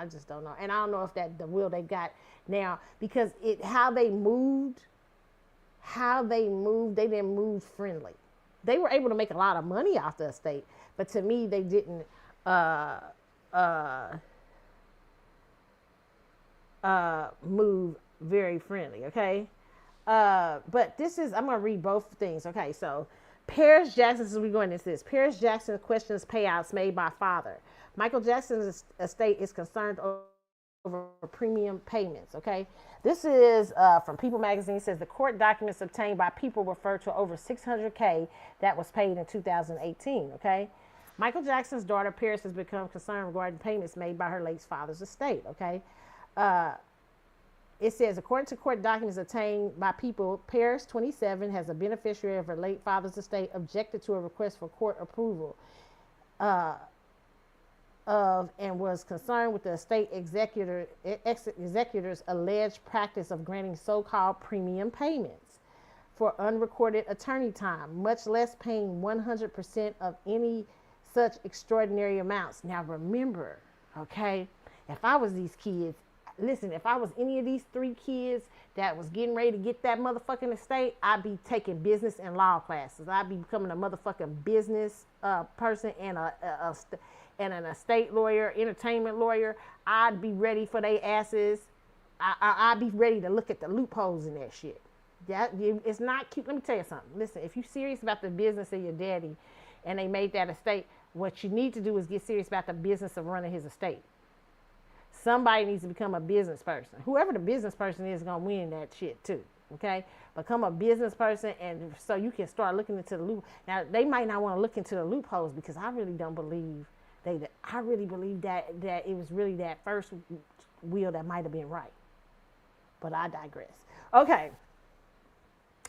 just don't know. And I don't know if that the will they got now, because how they moved, they didn't move friendly. They were able to make a lot of money off the estate, but to me, they didn't move very friendly, okay? But I'm going to read both things, okay? So, Paris Jackson, as we go into this, Paris Jackson questions payouts made by father. Michael Jackson's estate is concerned over premium payments, okay? This is from People magazine. It says the court documents obtained by People refer to over $600K that was paid in 2018, okay? Michael Jackson's daughter, Paris, has become concerned regarding payments made by her late father's estate, okay? It says, according to court documents obtained by People, Paris, 27, has a beneficiary of her late father's estate, objected to a request for court approval of and was concerned with the estate executor's alleged practice of granting so-called premium payments for unrecorded attorney time, much less paying 100% of any such extraordinary amounts. Now remember, okay, if I was these kids, listen, if I was any of these three kids that was getting ready to get that motherfucking estate, I'd be taking business and law classes. I'd be becoming a motherfucking business person and an estate lawyer, entertainment lawyer. I'd be ready for their asses. I'd be ready to look at the loopholes in that shit. It's not cute. Let me tell you something. Listen, if you're serious about the business of your daddy and they made that estate, what you need to do is get serious about the business of running his estate. Somebody needs to become a business person. Whoever the business person is going to win that shit too. Okay? Become a business person, and so you can start looking into the loop. Now, they might not want to look into the loopholes because I really don't believe I really believe that it was really that first will that might have been right. But I digress. Okay.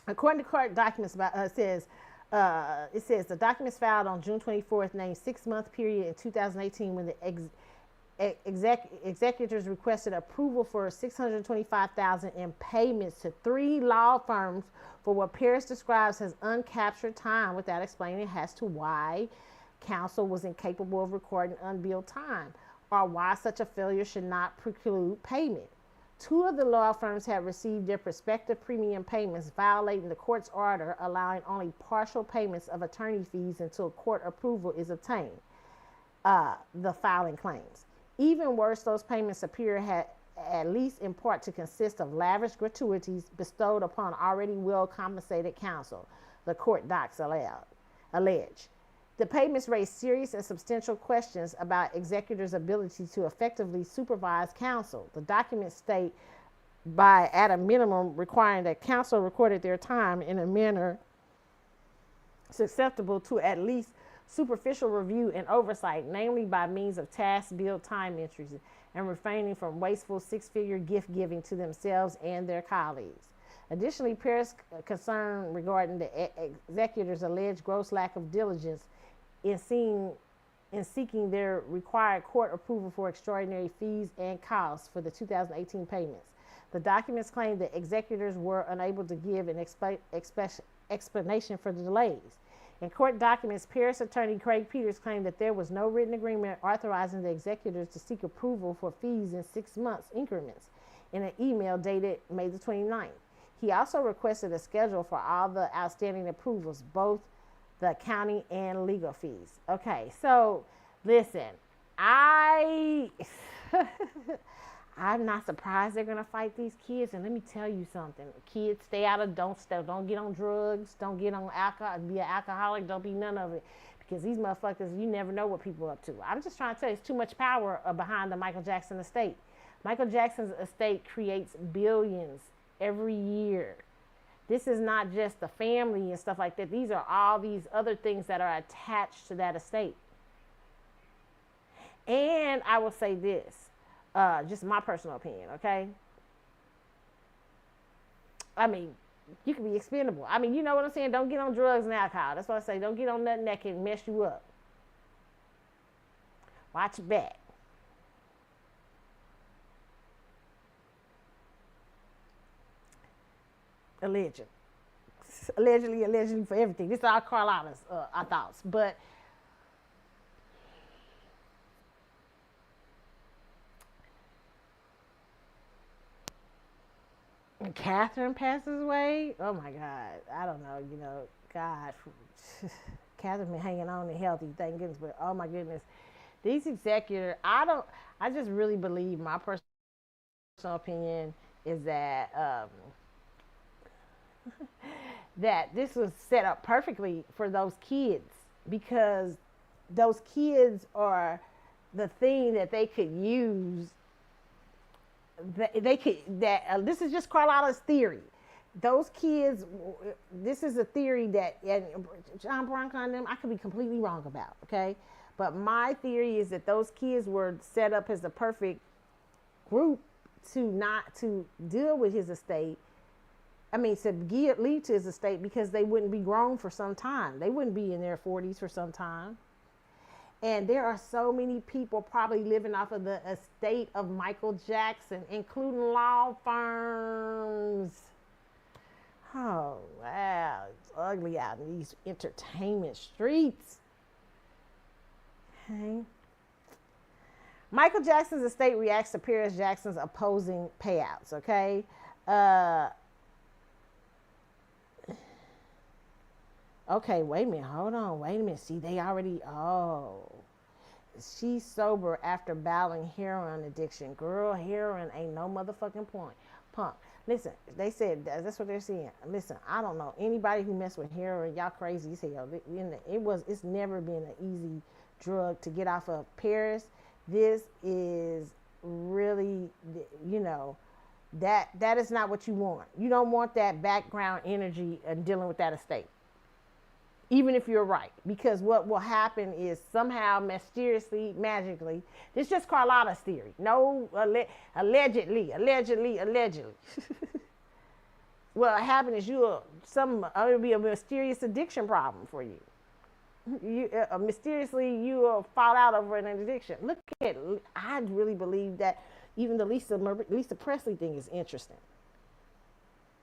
According to court documents, it says the documents filed on June 24th named 6-month period in 2018 when the executors requested approval for $625,000 in payments to 3 law firms for what Paris describes as uncaptured time, without explaining as to why counsel was incapable of recording unbilled time, or why such a failure should not preclude payment. 2 of the law firms have received their prospective premium payments, violating the court's order allowing only partial payments of attorney fees until court approval is obtained. The filing claims. Even worse, those payments appear at least in part to consist of lavish gratuities bestowed upon already well-compensated counsel, the court docs allege. The payments raise serious and substantial questions about executors' ability to effectively supervise counsel. The documents state, by at a minimum, requiring that counsel recorded their time in a manner susceptible to at least superficial review and oversight, namely by means of task-billed time entries, and refraining from wasteful 6-figure gift giving to themselves and their colleagues. Additionally, Paris' concern regarding the executors' alleged gross lack of diligence in seeking their required court approval for extraordinary fees and costs for the 2018 payments. The documents claim that executors were unable to give an explanation for the delays. In court documents, Paris attorney Craig Peters claimed that there was no written agreement authorizing the executors to seek approval for fees in 6 months increments in an email dated May the 29th. He also requested a schedule for all the outstanding approvals, both the accounting and legal fees. Okay, so listen, I'm not surprised they're gonna fight these kids. And let me tell you something: kids, don't get on drugs, don't get on alcohol, be an alcoholic, don't be none of it, because these motherfuckers, you never know what people are up to. I'm just trying to tell you, it's too much power behind the Michael Jackson estate. Michael Jackson's estate creates billions every year. This is not just the family and stuff like that. These are all these other things that are attached to that estate. And I will say this, just my personal opinion, okay? I mean, you can be expendable. I mean, you know what I'm saying? Don't get on drugs and alcohol. That's what I say. Don't get on nothing that can mess you up. Watch your back. Allegedly for everything. This is all Carlotta's our thoughts. But when Catherine passes away, oh my God, I don't know, God, Catherine's been hanging on and healthy, thank goodness, but oh my goodness, these executors, I just really believe, my personal opinion is that that this was set up perfectly for those kids, because those kids are the thing that they could use. This is just Carlotta's theory. Those kids, this is a theory that, and John Bronco and them, I could be completely wrong about, okay? But my theory is that those kids were set up as the perfect group to deal with his estate. I mean, to lead to his estate, because they wouldn't be grown for some time. They wouldn't be in their 40s for some time. And there are so many people probably living off of the estate of Michael Jackson, including law firms. Oh, wow. It's ugly out in these entertainment streets. Okay. Michael Jackson's estate reacts to Paris Jackson's opposing payouts, okay? Okay, wait a minute. Hold on. Wait a minute. See, they already, she's sober after battling heroin addiction. Girl, heroin ain't no motherfucking punk. Listen, they said, that's what they're saying. Listen, I don't know anybody who messed with heroin. Y'all crazy as hell. It's never been an easy drug to get off of. Paris, this is really, that is not what you want. You don't want that background energy dealing with that estate, even if you're right, because what will happen is somehow, mysteriously, magically, this is just Carlotta's theory. No, allegedly. What happened is it'll be a mysterious addiction problem for you. Mysteriously, you will fall out over an addiction. I really believe that even the Lisa Presley thing is interesting,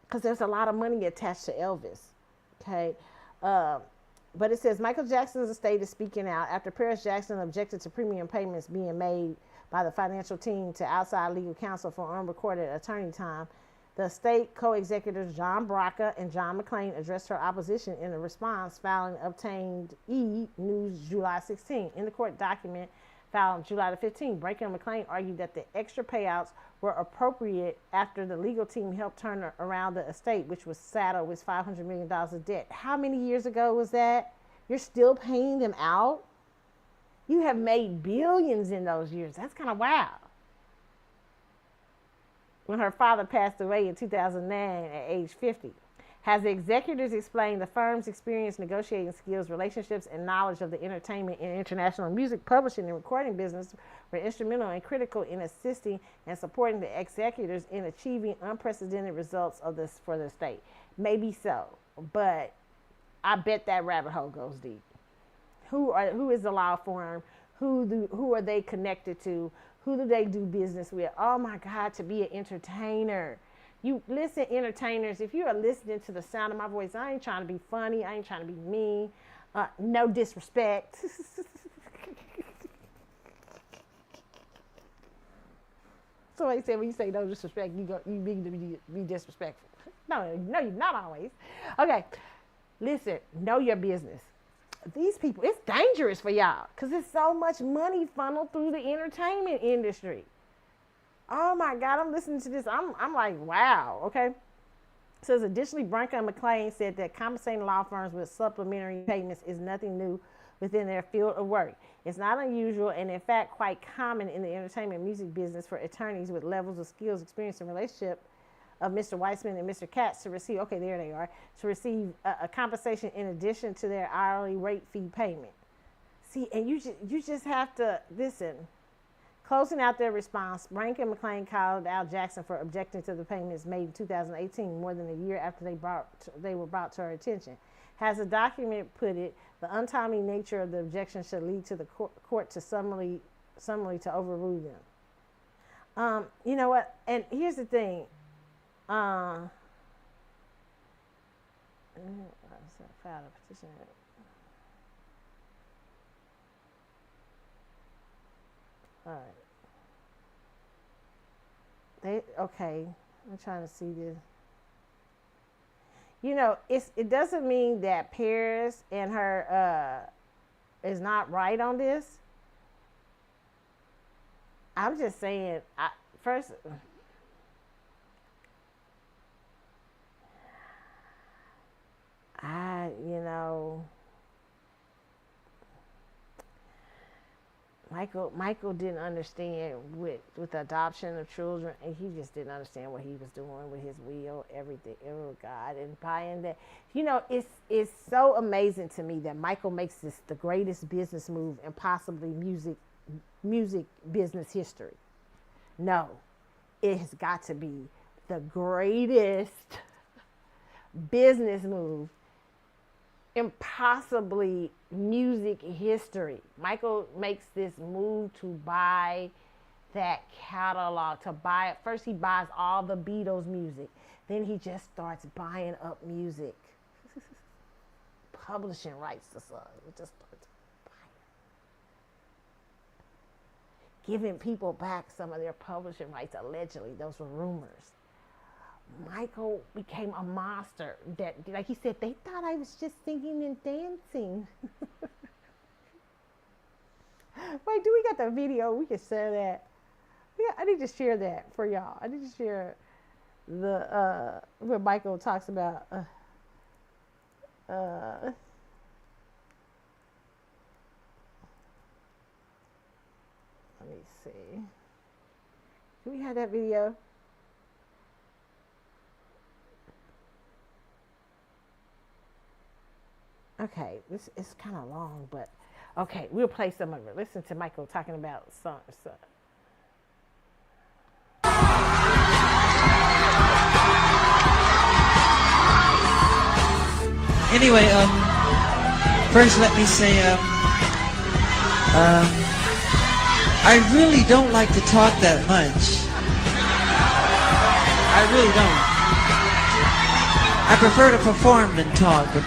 because there's a lot of money attached to Elvis. Okay. But it says Michael Jackson's estate is speaking out after Paris Jackson objected to premium payments being made by the financial team to outside legal counsel for unrecorded attorney time. The estate co-executors John Braca and John McClain addressed her opposition in a response filing obtained News July 16. In the court document filed July 15, Braca and McClain argued that the extra payouts were appropriate after the legal team helped turn around the estate, which was saddled with $500 million of debt. How many years ago was that? You're still paying them out? You have made billions in those years. That's kind of wild. When her father passed away in 2009 at age 50. Has the executors explained the firm's experience, negotiating skills, relationships, and knowledge of the entertainment and international music publishing and recording business were instrumental and critical in assisting and supporting the executors in achieving unprecedented results for the estate. Maybe so, but I bet that rabbit hole goes deep. Who is the law firm? Who are they connected to? Who do they do business with? Oh my God, to be an entertainer. You listen, entertainers, if you are listening to the sound of my voice, I ain't trying to be funny. I ain't trying to be mean. No disrespect. Somebody said when you say no disrespect, you mean to be disrespectful. No, you're not always. Okay, listen, know your business. These people, it's dangerous for y'all because there's so much money funneled through the entertainment industry. Oh my God, I'm listening to this. I'm like, wow, okay. It says additionally, Branca and McLean said that compensating law firms with supplementary payments is nothing new within their field of work. It's not unusual and in fact quite common in the entertainment music business for attorneys with levels of skills, experience, and relationship of Mr. Weissman and Mr. Katz to receive, okay, there they are, to receive a compensation in addition to their hourly rate fee payment. See, and you just have to, listen, closing out their response, Branca and McLean called out Jackson for objecting to the payments made in 2018, more than a year after they were brought to her attention. As the document put it, the untimely nature of the objection should lead to the court to summarily to overrule them. You know what? And here's the thing. Filed a petition. All right. Okay. I'm trying to see this. You know, it doesn't mean that Paris and her is not right on this. I'm just saying, first, you know, Michael didn't understand with the adoption of children, and he just didn't understand what he was doing with his will, everything. Oh God, and buying that. You know, it's so amazing to me that Michael makes this the greatest business move in possibly music business history. No, it has got to be the greatest business move in possibly music history. Michael makes this move to buy that catalog, to buy it. First he buys all the Beatles music. Then he just starts buying up music. Publishing rights to songs. He just starts buying. Giving people back some of their publishing rights, allegedly. Those were rumors. Michael became a monster. That, like he said, they thought I was just singing and dancing. Wait, do we got the video? We can share that. Yeah, I need to share that for y'all. I need to share the where Michael talks about let me see. Do we have that video? Okay, this is kind of long, but okay, we'll play some of it. Listen to Michael talking about some. Anyway, first let me say, I really don't like to talk that much. I really don't. I prefer to perform than talk, but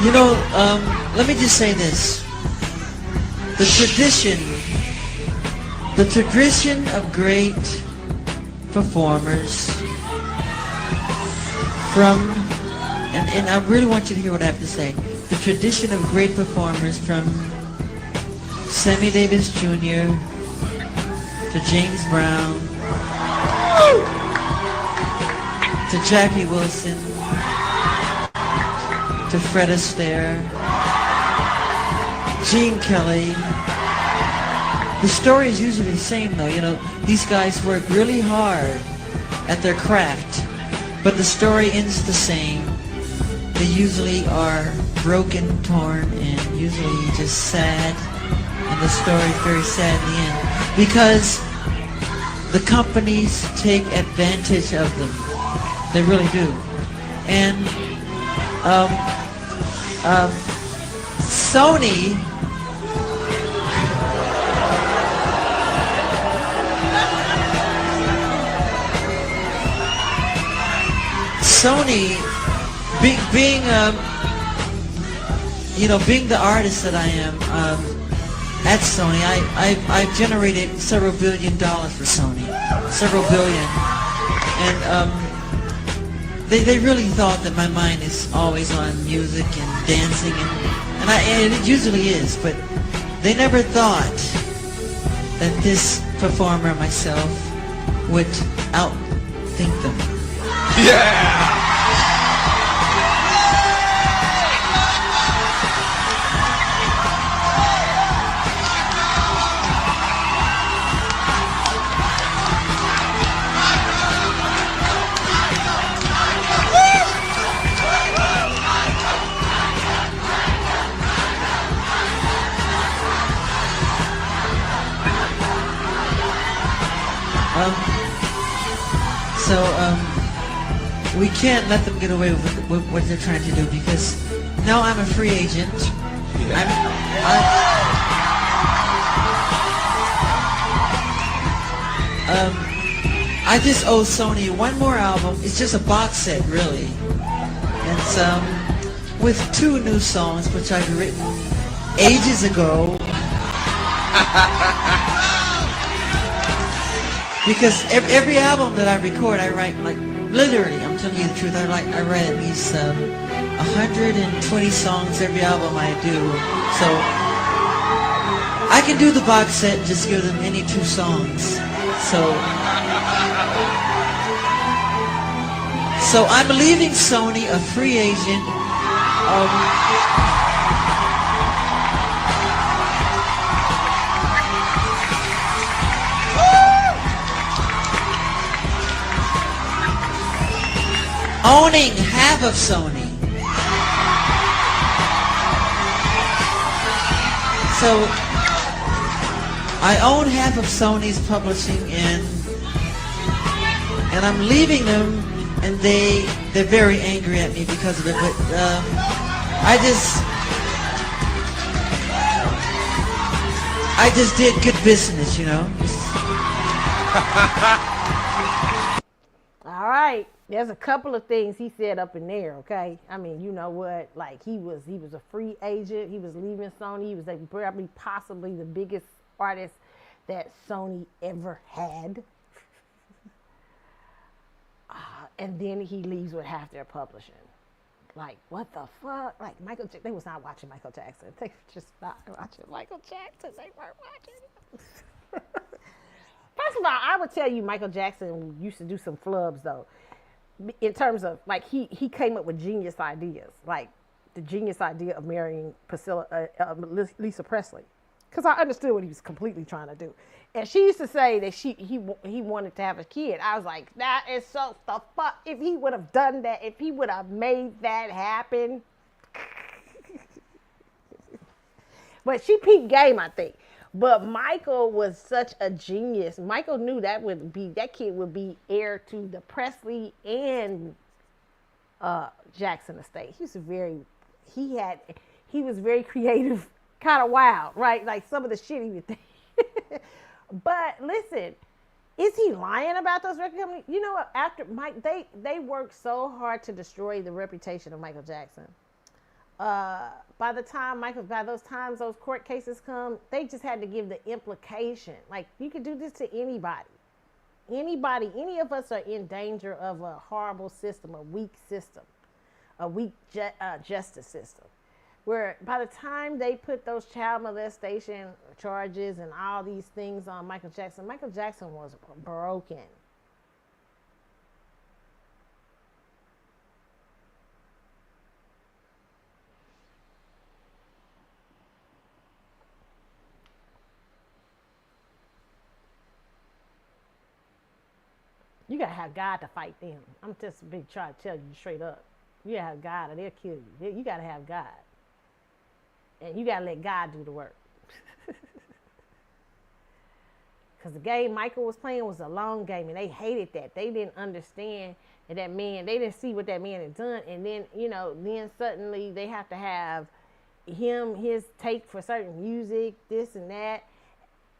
you know, let me just say this. The tradition of great performers from, and I really want you to hear what I have to say. The tradition of great performers from Sammy Davis Jr. to James Brown to Jackie Wilson to Fred Astaire, Gene Kelly. The story is usually the same though, you know, these guys work really hard at their craft, but the story ends the same. They usually are broken, torn, and usually just sad. And the story is very sad in the end. Because the companies take advantage of them. They really do. And um, Sony being being the artist that I am at Sony, I've generated several $1 billion for Sony, several billion, and they really thought that my mind is always on music and dancing, and it usually is, but they never thought that this performer, myself, would outthink them. Yeah! We can't let them get away with what they're trying to do, because now I'm a free agent. Yeah. I just owe Sony one more album. It's just a box set, really. And it's with 2 new songs, which I've written ages ago. Because every album that I record, I write, like, literally, I'm telling you the truth, I write at least 120 songs every album I do. So I can do the box set and just give them any 2 songs. So I'm leaving Sony a free agent. Owning half of Sony. So I own half of Sony's publishing, and I'm leaving them, and they're very angry at me because of it. But I just did good business, you know. All right. There's a couple of things he said up in there, okay? I mean, you know what? Like, he was a free agent. He was leaving Sony. He was like probably possibly the biggest artist that Sony ever had. And then he leaves with half their publishing. Like, what the fuck? Like, they was not watching Michael Jackson. They were just not watching Michael Jackson. They weren't watching him. First of all, I would tell you Michael Jackson used to do some flubs, though. In terms of, like, he came up with genius ideas, like the genius idea of marrying Lisa Presley, because I understood what he was completely trying to do. And she used to say that he wanted to have a kid. I was like, that is so the fuck. If he would have done that, if he would have made that happen. But she peaked game, I think. But Michael was such a genius. Michael knew that kid would be heir to the Presley and Jackson estate. He was very creative, kind of wild, right? Like some of the shit he would think. But listen, is he lying about those record companies? You know what? After Mike, they worked so hard to destroy the reputation of Michael Jackson. By those times those court cases come, they just had to give the implication. Like, you could do this to anybody. Any of us are in danger of a horrible system, a weak system, a weak justice system. Where by the time they put those child molestation charges and all these things on Michael Jackson was broken. You gotta have God to fight them. I'm just trying to tell you straight up. You gotta have God or they'll kill you. You gotta have God. And you got to let God do the work. Because the game Michael was playing was a long game, and they hated that. They didn't understand that man, they didn't see what that man had done. And then, then suddenly they have to have his take for certain music, this and that.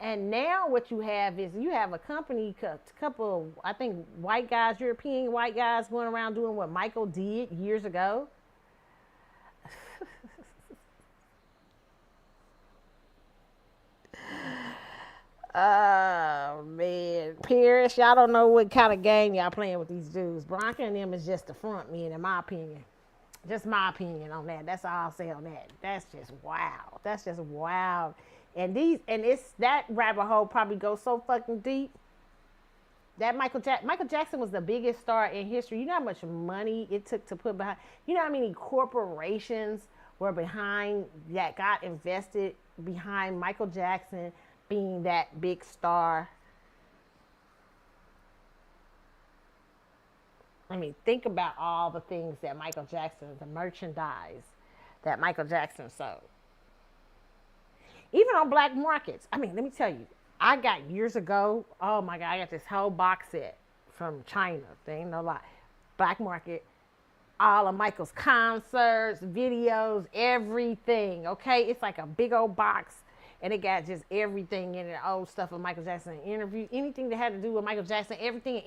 And now what you have is you have a couple of, I think, white guys, European white guys going around doing what Michael did years ago. Oh, man. Paris, y'all don't know what kind of game y'all playing with these dudes. Bronca and them is just the front men, in my opinion. Just my opinion on that. That's all I'll say on that. That's just wow. That's just wild. And it's that rabbit hole probably goes so fucking deep. That Michael Jackson was the biggest star in history. You know how much money it took to put behind. You know how many corporations were behind that got invested behind Michael Jackson being that big star. I mean, think about all the things that Michael Jackson, the merchandise that Michael Jackson sold. Even on black markets. I mean, let me tell you, I got years ago, oh my God, I got this whole box set from China. There ain't no lie. Black market, all of Michael's concerts, videos, everything, okay? It's like a big old box. And it got just everything in it, old stuff of Michael Jackson, interview, anything that had to do with Michael Jackson, everything.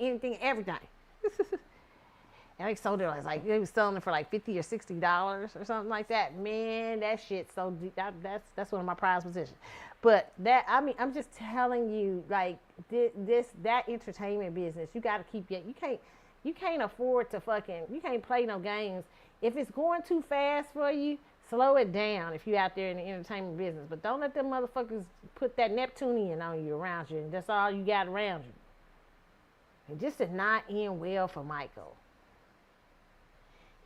And they sold it like they was selling it for like $50 or $60 or something like that. Man, that shit so deep. That's one of my prized possessions. But that, I mean, I'm just telling you, like that entertainment business, you got to keep you can't afford to you can't play no games. If it's going too fast for you, slow it down if you're out there in the entertainment business. But don't let them motherfuckers put that Neptunian on you, around you, and that's all you got around you. And this did not end well for Michael.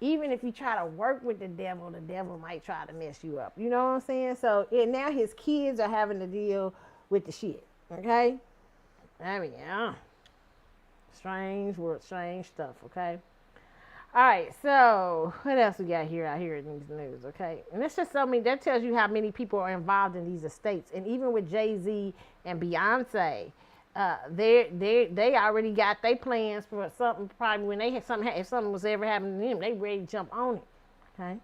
Even if you try to work with the devil might try to mess you up. You know what I'm saying? So now his kids are having to deal with the shit. Okay? I mean, yeah. Strange word, strange stuff, okay? All right, so what else we got here out here in these news, okay? And it's just so many, that tells you how many people are involved in these estates. And even with Jay-Z and Beyonce, they already got their plans for something. Probably when they had something, if something was ever happening to them, they ready to jump on it. Okay.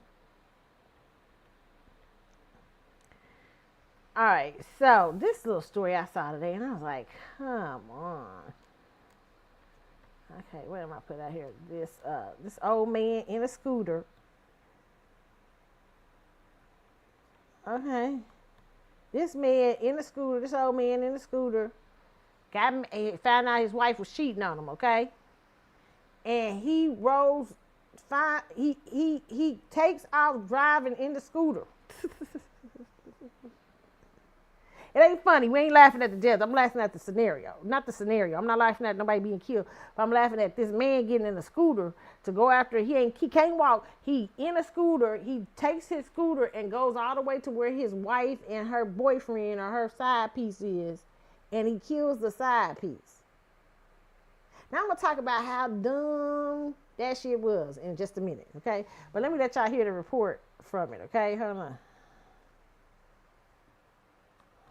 All right. So this little story I saw today, and I was like, come on. Okay, what am I put out here? This old man in a scooter. Okay. This man in a scooter. This old man in a scooter. Found out his wife was cheating on him, okay? And he he takes off driving in the scooter. It ain't funny. We ain't laughing at the death. I'm laughing at the scenario. Not the scenario. I'm not laughing at nobody being killed. But I'm laughing at this man getting in a scooter to go after. He can't walk. He in a scooter. He takes his scooter and goes all the way to where his wife and her boyfriend or her side piece is. And he kills the side piece. Now I'm going to talk about how dumb that shit was in just a minute, okay? But let me let y'all hear the report from it, okay? Hold on.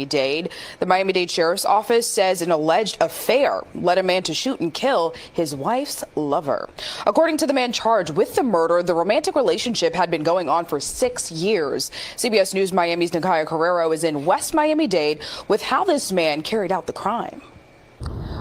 Dade. The Miami-Dade Sheriff's Office says an alleged affair led a man to shoot and kill his wife's lover. According to the man charged with the murder, the romantic relationship had been going on for 6 years. CBS News Miami's Nakaya Carrero is in West Miami-Dade with how this man carried out the crime.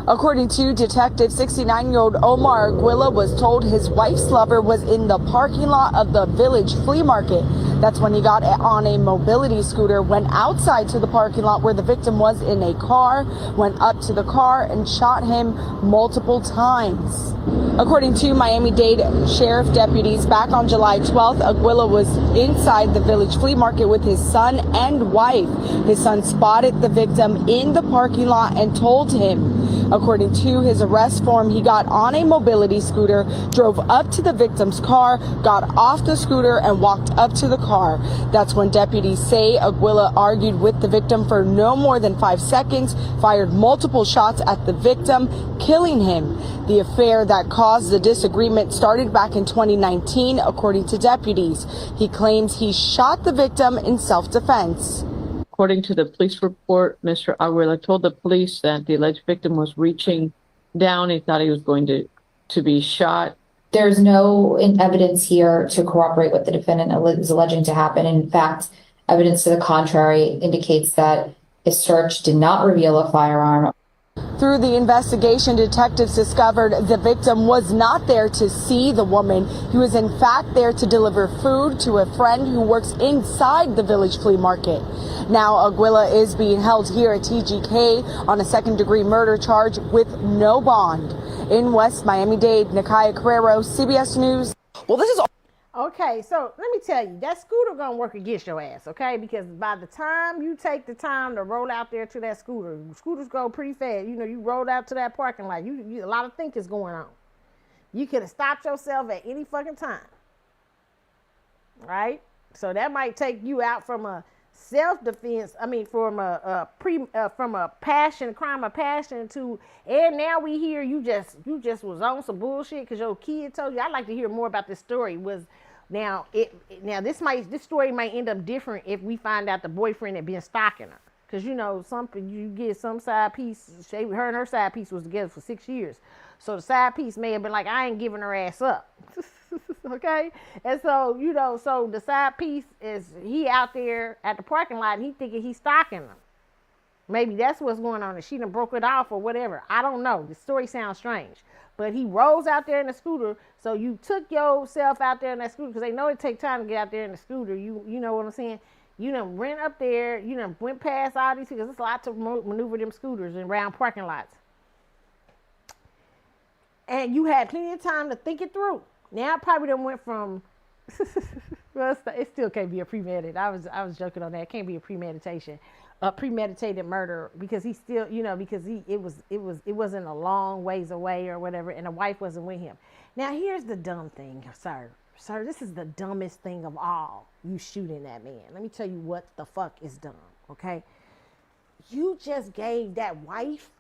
According to Detective, 69-year-old Omar Aguila was told his wife's lover was in the parking lot of the Village Flea Market. That's when he got on a mobility scooter, went outside to the parking lot where the victim was in a car, went up to the car and shot him multiple times. According to Miami-Dade Sheriff deputies, back on July 12th, Aguila was inside the Village Flea Market with his son and wife. His son spotted the victim in the parking lot and told him. According to his arrest form, he got on a mobility scooter, drove up to the victim's car, got off the scooter, and walked up to the car. That's when deputies say Aguila argued with the victim for no more than 5 seconds, fired multiple shots at the victim, killing him. The affair that caused the disagreement started back in 2019, according to deputies. He claims he shot the victim in self-defense. According to the police report, Mr. Aguila told the police that the alleged victim was reaching down. He thought he was going to be shot. There's no evidence here to corroborate what the defendant is alleging to happen. In fact, evidence to the contrary indicates that his search did not reveal a firearm. Through the investigation, detectives discovered the victim was not there to see the woman. He was in fact there to deliver food to a friend who works inside the Village Flea Market. Now Aguila is being held here at TGK on a second-degree murder charge with no bond. In West Miami-Dade, Nakaya Carrero, CBS News. Well, this is Okay, so let me tell you, that scooter gonna work against your ass, okay? Because by the time you take the time to roll out there to that scooter, scooters go pretty fast. You know, you rolled out to that parking lot. You a lot of thinking is going on. You could have stopped yourself at any fucking time, right? So that might take you out from a self-defense. I mean, from a crime of passion to, and now we hear you just was on some bullshit because your kid told you. I'd like to hear more about this story. Now this story might end up different if we find out the boyfriend had been stalking her, because you know you get some side piece. Her and her side piece was together for 6 years, so the side piece may have been like, I ain't giving her ass up. Okay, and so so the side piece is he out there at the parking lot and he thinking he's stalking her. Maybe that's what's going on, and she done broke it off or whatever. I don't know. The story sounds strange, but he rolls out there in the scooter. So you took yourself out there in that scooter because they know it take time to get out there in the scooter. You know what I'm saying? You done ran up there. You done went past all these because it's a lot to maneuver them scooters around parking lots, and you had plenty of time to think it through. Now I probably done went from well, it still can't be a premeditated. I was joking on that. It can't be a premeditated murder because he still, because it wasn't a long ways away or whatever, and the wife wasn't with him. Now here's the dumb thing, sir, this is the dumbest thing of all. You shooting that man. Let me tell you what the fuck is dumb, okay? You just gave that wife,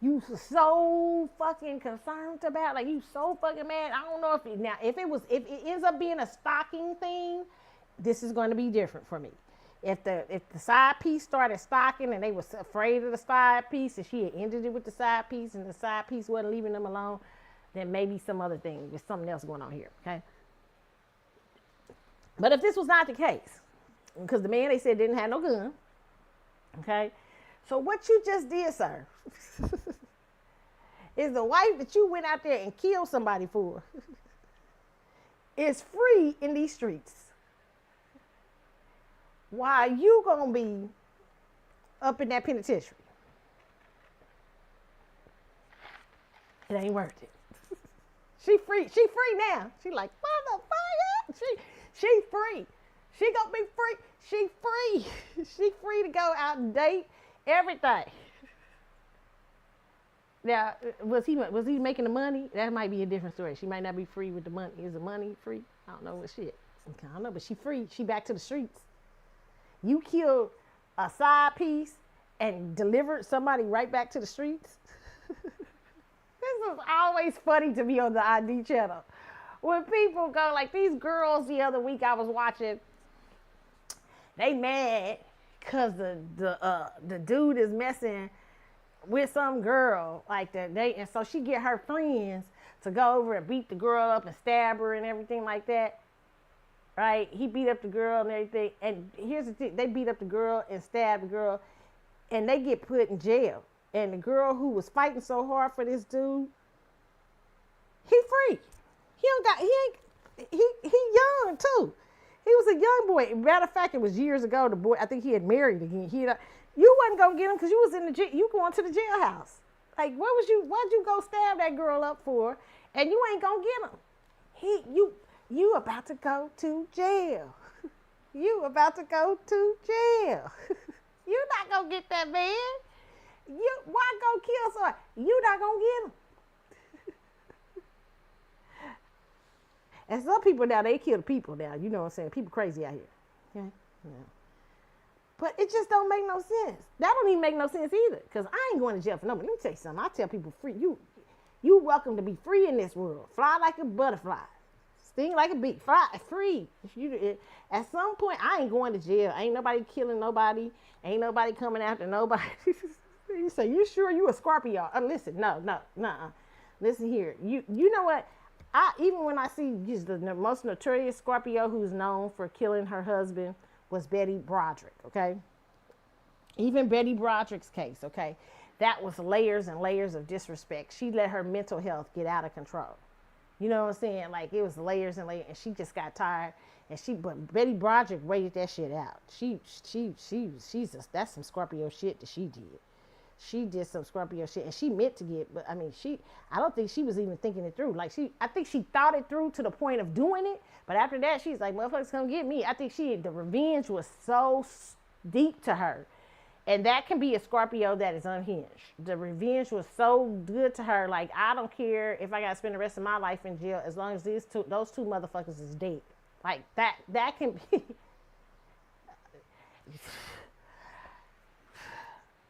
you so fucking concerned about, like you so fucking mad. I don't know if it ends up being a stalking thing, this is going to be different for me. If the side piece started stalking and they was afraid of the side piece and she had ended it with the side piece and the side piece wasn't leaving them alone, then maybe some other thing, there's something else going on here, okay? But if this was not the case, because the man they said didn't have no gun, okay? So what you just did, sir, is the wife that you went out there and killed somebody for is free in these streets. Why you gonna be up in that penitentiary? It ain't worth it. She free now. She like, motherfucker. She free. She gonna be free. She free. She free to go out and date, everything. Now, was he making the money? That might be a different story. She might not be free with the money. Is the money free? I don't know what shit. I don't know, but she free. She back to the streets. You killed a side piece and delivered somebody right back to the streets. This is always funny to me on the ID channel. When people go, like these girls the other week I was watching, they mad because the dude is messing with some girl like that. And so she get her friends to go over and beat the girl up and stab her and everything like that. Right? He beat up the girl and everything. And here's the thing. They beat up the girl and stabbed the girl. And they get put in jail. And the girl who was fighting so hard for this dude, he free. He young too. He was a young boy. Matter of fact, it was years ago. The boy, I think he had married again. You wasn't gonna get him because you was in the jail. You going to the jailhouse. Like, why'd you go stab that girl up for? And you ain't gonna get him. You about to go to jail. You about to go to jail. You not gonna get that man. Why go kill someone? You not gonna get them. And some people now, they kill the people now. You know what I'm saying? People crazy out here. Okay? Yeah. But it just don't make no sense. That don't even make no sense either. Because I ain't going to jail for nobody. Let me tell you something. I tell people free. You welcome to be free in this world. Fly like a butterfly. Sting like a bee. Fly free. At some point, I ain't going to jail. Ain't nobody killing nobody. Ain't nobody coming after nobody. You say, you sure you a Scorpio? Listen, no. Listen here. You know what? Even when I see just the most notorious Scorpio who's known for killing her husband was Betty Broderick, okay? Even Betty Broderick's case, okay? That was layers and layers of disrespect. She let her mental health get out of control. You know what I'm saying? Like, it was layers and layers, and she just got tired. But Betty Broderick waited that shit out. That's some Scorpio shit that she did. She did some Scorpio shit, and she meant to get, but I mean, I don't think she was even thinking it through. Like, I think she thought it through to the point of doing it, but after that, she's like, motherfuckers come get me. I think the revenge was so deep to her, and that can be a Scorpio that is unhinged. The revenge was so good to her, like, I don't care if I gotta spend the rest of my life in jail as long as those two motherfuckers is dead. Like, that can be...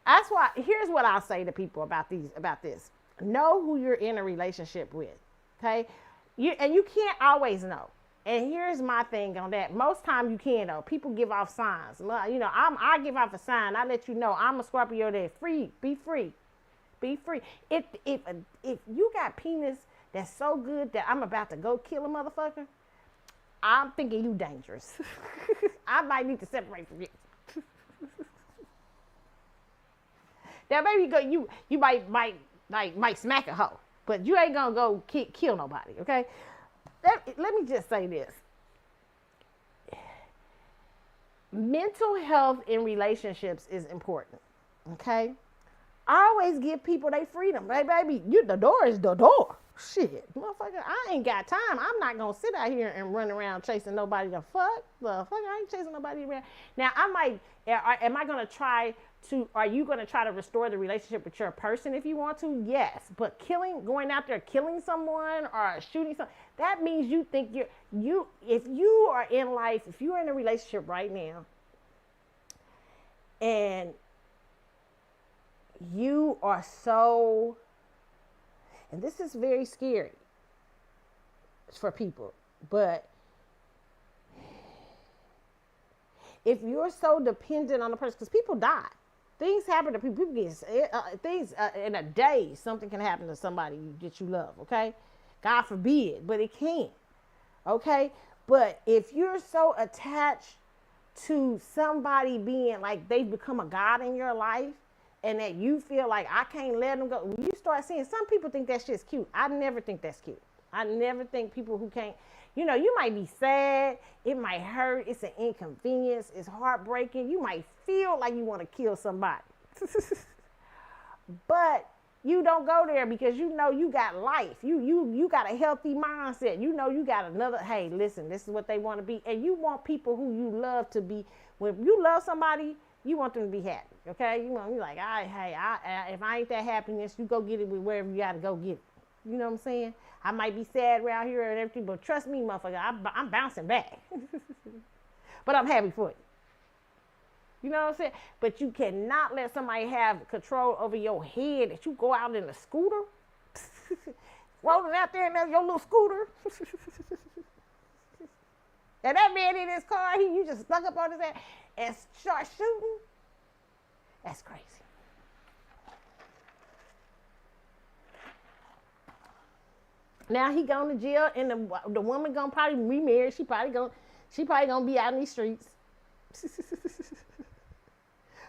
That's why, here's what I'll say to people about this. Know who you're in a relationship with, okay? And you can't always know. And here's my thing on that. Most time you can, though. People give off signs. You know, I give off a sign. I let you know I'm a Scorpio that's free. Be free. Be free. If you got penis that's so good that I'm about to go kill a motherfucker, I'm thinking you dangerous. I might need to separate from you. Now maybe you might smack a hoe, but you ain't gonna go kill nobody, okay? Let me just say this. Mental health in relationships is important, okay? I always give people their freedom. Hey, baby, the door is the door. Shit, motherfucker, I ain't got time. I'm not gonna sit out here and run around chasing nobody to fuck. I ain't chasing nobody around. Now, am I gonna try to, are you gonna try to restore the relationship with your person if you want to? Yes, but going out there killing someone or shooting someone, that means you think if you are in life, if you're in a relationship right now, and you are so, and this is very scary for people, but if you're so dependent on the person, because people die, things happen to people, things in a day, something can happen to somebody that you love, okay? God forbid, but it can, okay? But if you're so attached to somebody being like they've become a God in your life, and that you feel like I can't let them go, when you start seeing, some people think that shit's cute. I never think that's cute. I never think people who can't, you know, you might be sad, it might hurt, it's an inconvenience, it's heartbreaking, you might feel like you want to kill somebody. But you don't go there because you know you got life. You got a healthy mindset. You know you got another, hey, listen, this is what they want to be. And you want people who you love to be, when you love somebody, you want them to be happy, okay? You want to be like, if I ain't that happiness, you go get it with wherever you got to go get it. You know what I'm saying? I might be sad around here and everything, but trust me, motherfucker, I'm bouncing back. But I'm happy for you. You know what I'm saying? But you cannot let somebody have control over your head that you go out in a scooter, rolling out there in your little scooter. And that man in his car, you just stuck up on his ass and start shooting. That's crazy. Now he going to jail, and the woman gonna probably remarry. She probably gonna be out in these streets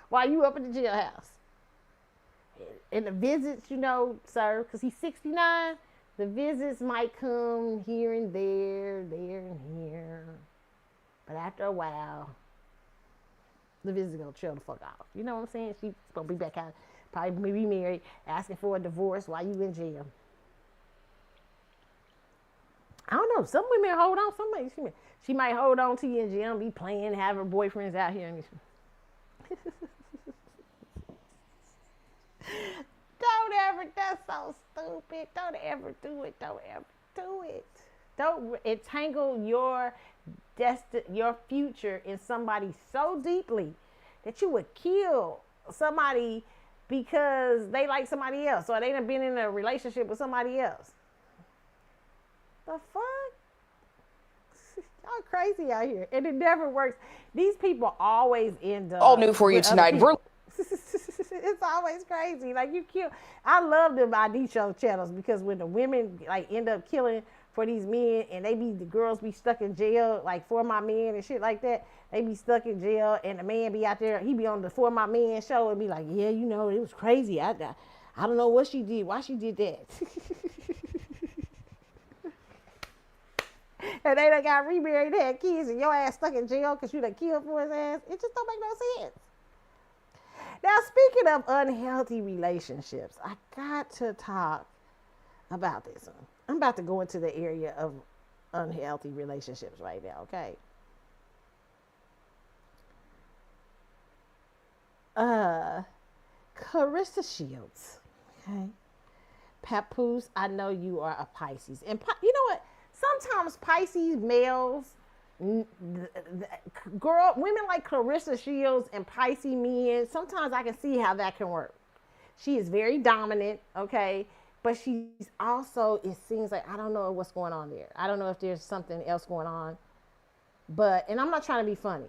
while you up at the jailhouse. And the visits, you know, sir, because he's 69, the visits might come here and there and here. But after a while, the visit's gonna chill the fuck out. You know what I'm saying? She's gonna be back out, probably remarried, asking for a divorce while you in jail. I don't know. Some women hold on. She might hold on to you in jail and be playing, have her boyfriends out here. so stupid. Don't ever do it. Don't ever do it. Don't entangle your your future in somebody so deeply that you would kill somebody because they like somebody else or they done been in a relationship with somebody else. The fuck? Y'all crazy out here. And it never works. These people always end up. All new for you tonight. It's always crazy. Like you kill. I love them ID show channels because when the women like end up killing for these men and the girls be stuck in jail like For My Man and shit like that. They be stuck in jail and the man be out there. He be on the For My Man show and be like, yeah, you know, it was crazy. I don't know what she did. Why she did that? And they done got remarried, had kids, and your ass stuck in jail because you done killed for his ass. It just don't make no sense. Now, speaking of unhealthy relationships, I got to talk about this one. I'm about to go into the area of unhealthy relationships right now, okay? Clarissa Shields, okay? Papoose, I know you are a Pisces. And you know what? Sometimes Pisces males, women like Clarissa Shields and Pisces men, sometimes I can see how that can work. She is very dominant, okay? But she's also, it seems like, I don't know what's going on there. I don't know if there's something else going on. And I'm not trying to be funny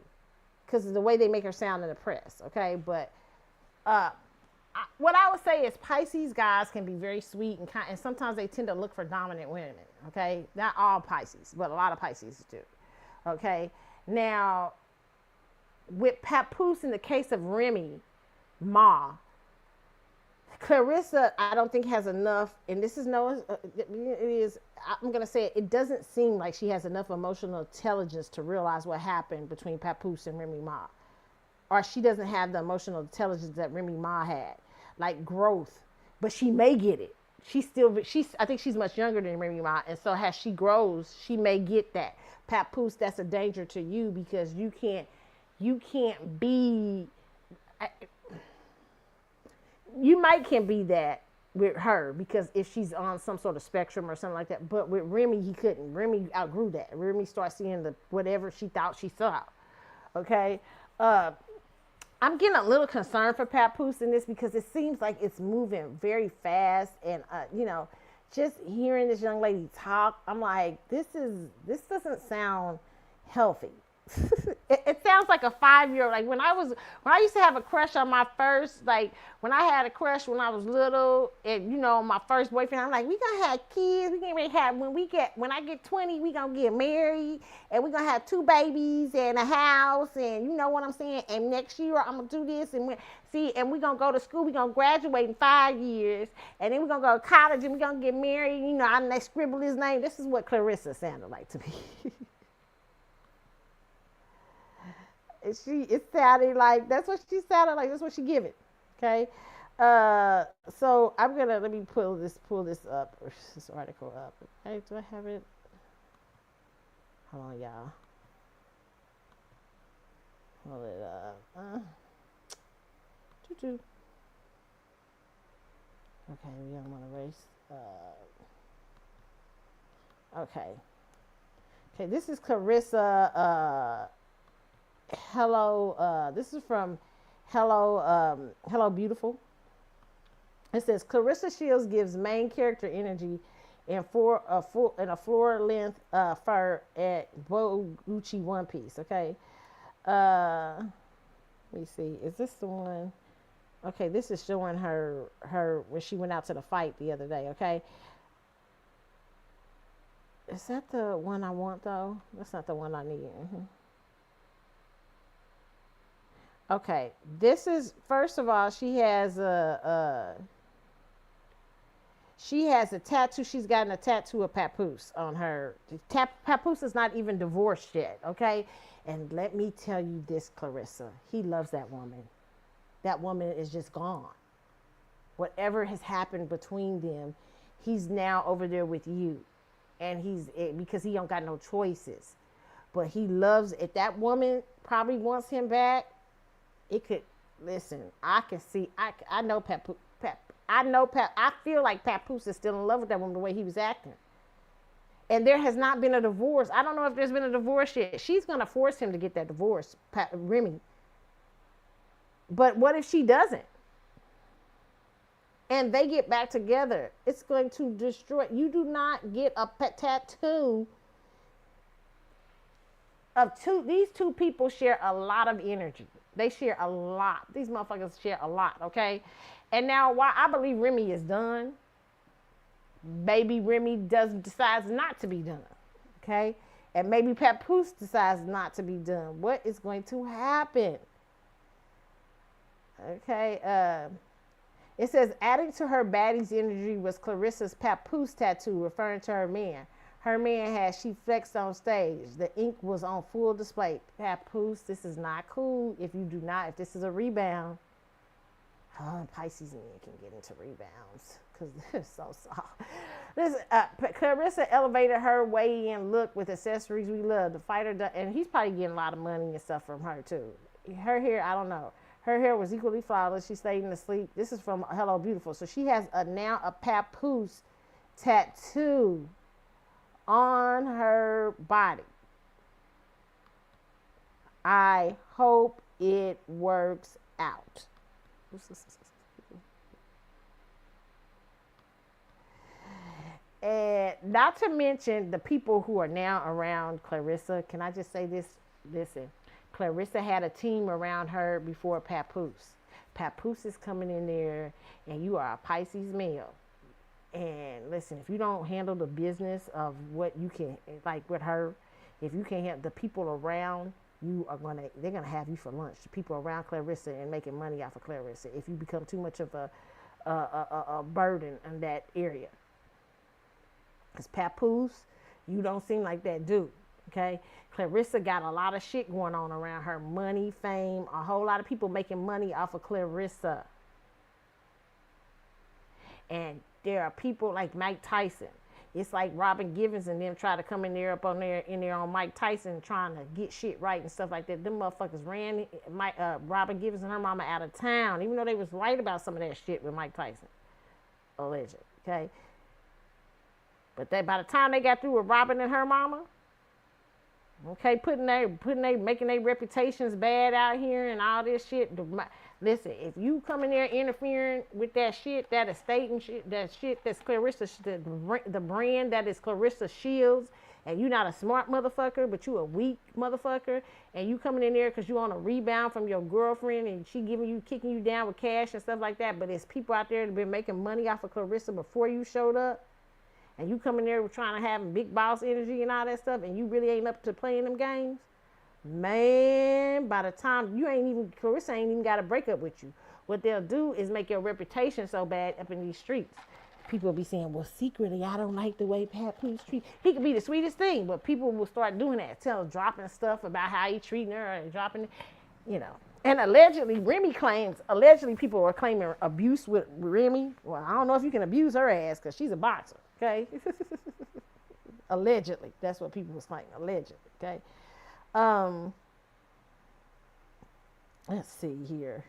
because of the way they make her sound in the press, okay? But what I would say is Pisces guys can be very sweet and kind, and sometimes they tend to look for dominant women, okay? Not all Pisces, but a lot of Pisces do, okay? Now, with Papoose, in the case of Remy Ma, Clarissa, I don't think has enough, and this is I'm going to say it doesn't seem like she has enough emotional intelligence to realize what happened between Papoose and Remy Ma. Or she doesn't have the emotional intelligence that Remy Ma had, like growth, but she may get it. I think she's much younger than Remy Ma, and so as she grows, she may get that. Papoose, that's a danger to you because you can't be, you can be that with her because if she's on some sort of spectrum or something like that, but with Remy, he couldn't. Remy outgrew that. Remy started seeing whatever she thought she saw, okay? I'm getting a little concerned for Papoose in this because it seems like it's moving very fast. And, just hearing this young lady talk, I'm like, this doesn't sound healthy. It sounds like a 5-year-old. Like when I used to have a crush on my first, like when I had a crush when I was little, and my first boyfriend, I'm like, we gonna have kids. We gonna have when I get 20, we gonna get married, and we gonna have 2 babies and a house, and you know what I'm saying. And next year I'm gonna do this, and we gonna go to school. We gonna graduate in 5 years, and then we gonna go to college, and we gonna get married. I scribble his name. This is what Clarissa sounded like to me. It sounded like that's what she sounded like. That's what she give it. Okay. So let me pull this up, this article up. Okay, do I have it? Hold on, y'all. Hold it up. Okay, we don't want to erase. Okay, this is Clarissa. Hello, this is from Hello Beautiful. It says Clarissa Shields gives main character energy in a floor length fur at Gucci one piece. Okay, let me see. Is this the one? Okay, this is showing her when she went out to the fight the other day. Okay, is that the one I want though? That's not the one I need. Mm-hmm. Okay, this is, first of all, she has a tattoo. She's gotten a tattoo of Papoose on her. Papoose is not even divorced yet, okay? And let me tell you this, Clarissa. He loves that woman. That woman is just gone. Whatever has happened between them, he's now over there with you. And because he don't got no choices. But he loves, if that woman probably wants him back, it could, listen, I can see, I know I know I feel like Papoose is still in love with that woman the way he was acting. And there has not been a divorce. I don't know if there's been a divorce yet. She's going to force him to get that divorce, Remy. But what if she doesn't? And they get back together. It's going to destroy. You do not get a tattoo of two. These two people share a lot of energy. They share a lot. These motherfuckers share a lot, okay? And now, why I believe Remy is done, maybe Remy decides not to be done, okay? And maybe Papoose decides not to be done. What is going to happen? Okay, it says, adding to her baddie's energy was Clarissa's Papoose tattoo, referring to her man. Her man had she flexed on stage. The ink was on full display. Papoose, this is not cool if you do not, if this is a rebound. Oh, Pisces men can get into rebounds because they're so soft. Clarissa elevated her weigh-in look with accessories we love. The fighter, and he's probably getting a lot of money and stuff from her too. Her hair, I don't know. Her hair was equally flawless. She stayed in the sleep. This is from Hello Beautiful. So she has now a Papoose tattoo on her body. I hope it works out. And not to mention the people who are now around Clarissa. Can I just say this? Listen, Clarissa had a team around her before Papoose. Papoose is coming in there, and you are a Pisces male. And listen, if you don't handle the business of what you can, like with her, if you can't have the people around, they're gonna have you for lunch. The people around Clarissa and making money off of Clarissa. If you become too much of a burden in that area, because Papoose, you don't seem like that dude. Okay, Clarissa got a lot of shit going on around her, money, fame, a whole lot of people making money off of Clarissa. And there are people like Mike Tyson. It's like Robin Givens and them try to come in there on Mike Tyson trying to get shit right and stuff like that. Them motherfuckers ran Robin Givens and her mama out of town, even though they was right about some of that shit with Mike Tyson, alleged. Okay, but by the time they got through with Robin and her mama, okay, making their reputations bad out here and all this shit. Listen, if you come in there interfering with that shit, that estate and shit, that shit that's Clarissa, the brand that is Clarissa Shields, and you not a smart motherfucker, but you a weak motherfucker, and you coming in there because you on a rebound from your girlfriend and she kicking you down with cash and stuff like that, but there's people out there that have been making money off of Clarissa before you showed up, and you come in there trying to have big boss energy and all that stuff, and you really ain't up to playing them games, man, by the time Clarissa ain't even got to break up with you. What they'll do is make your reputation so bad up in these streets. People will be saying, well, secretly, I don't like the way Papoose treats. He could be the sweetest thing, but people will start doing that, dropping stuff about how he treating her and dropping, And allegedly, people are claiming abuse with Remy. Well, I don't know if you can abuse her ass because she's a boxer, okay? Allegedly. That's what people was claiming, allegedly, okay? Let's see here.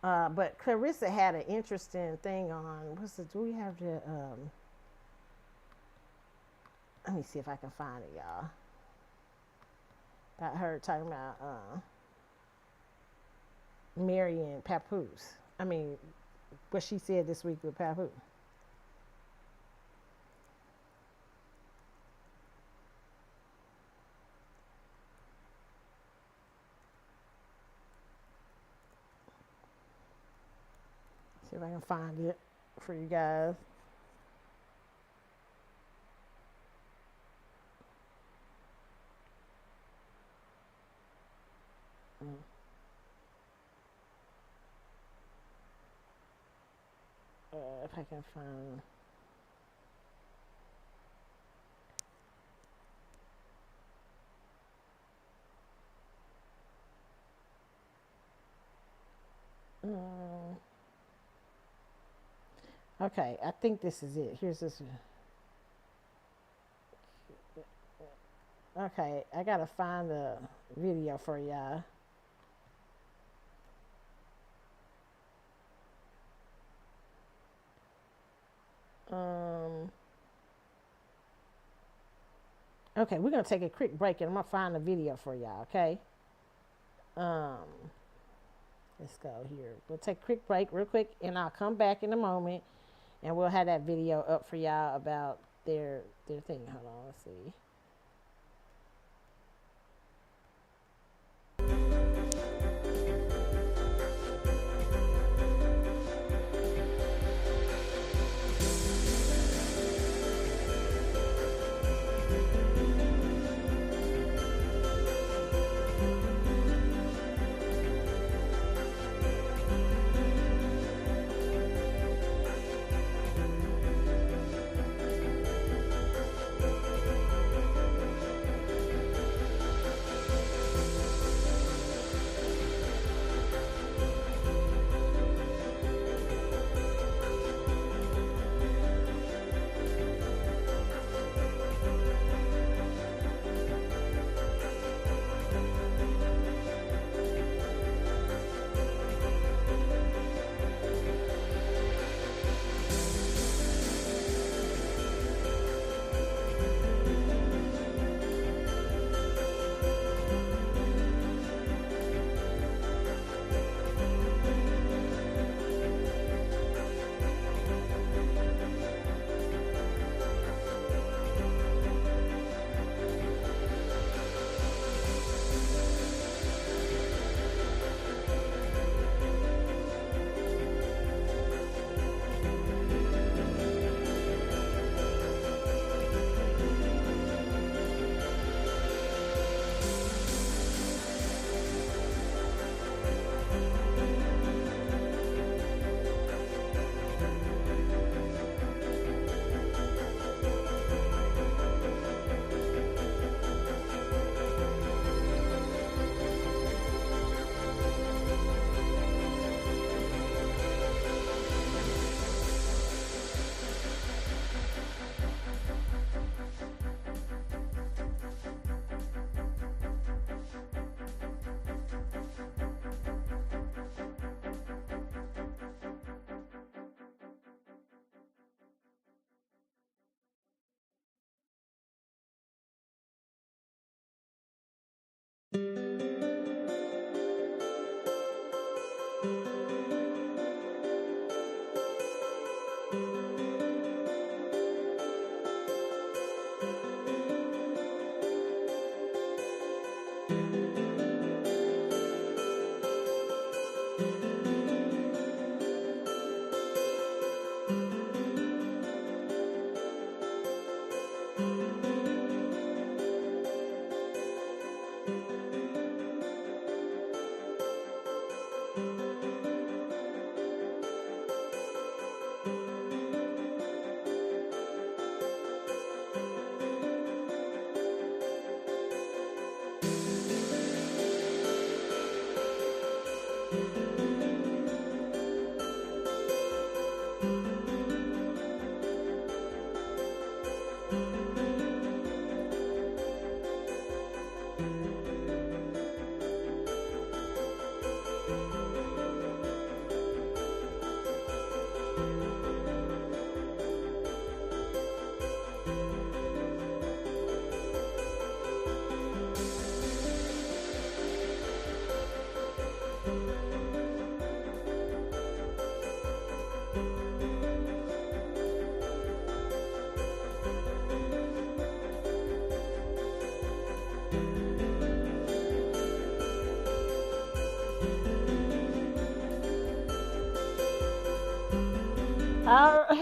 But Clarissa had an interesting thing on. Do we have the? Let me see if I can find it, y'all. About her talking about marrying Papoose. I mean, what she said this week with Papoose. See if I can find it for you guys. If I can find. Okay, I think this is it. Here's this. Okay, I gotta find the video for y'all. Okay, we're gonna take a quick break and I'm gonna find a video for y'all, okay? Um, let's go here. We'll take a quick break real quick and I'll come back in a moment and we'll have that video up for y'all about their thing. Hold on, let's see.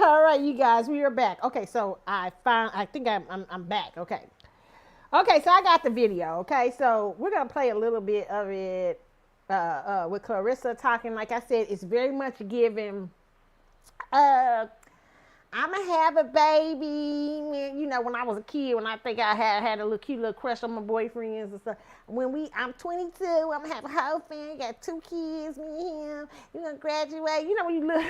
All right, you guys, we are back. Okay, so I think I'm back. Okay. Okay, so I got the video. Okay, so we're gonna play a little bit of it with Clarissa talking. Like I said, it's very much given. Uh, I'ma have a baby. You know, when I was a kid, when I think I had a little cute little crush on my boyfriends and stuff. I'm 22, I'm gonna have a whole family, got 2 kids, me and him. We're gonna graduate. You know when you look.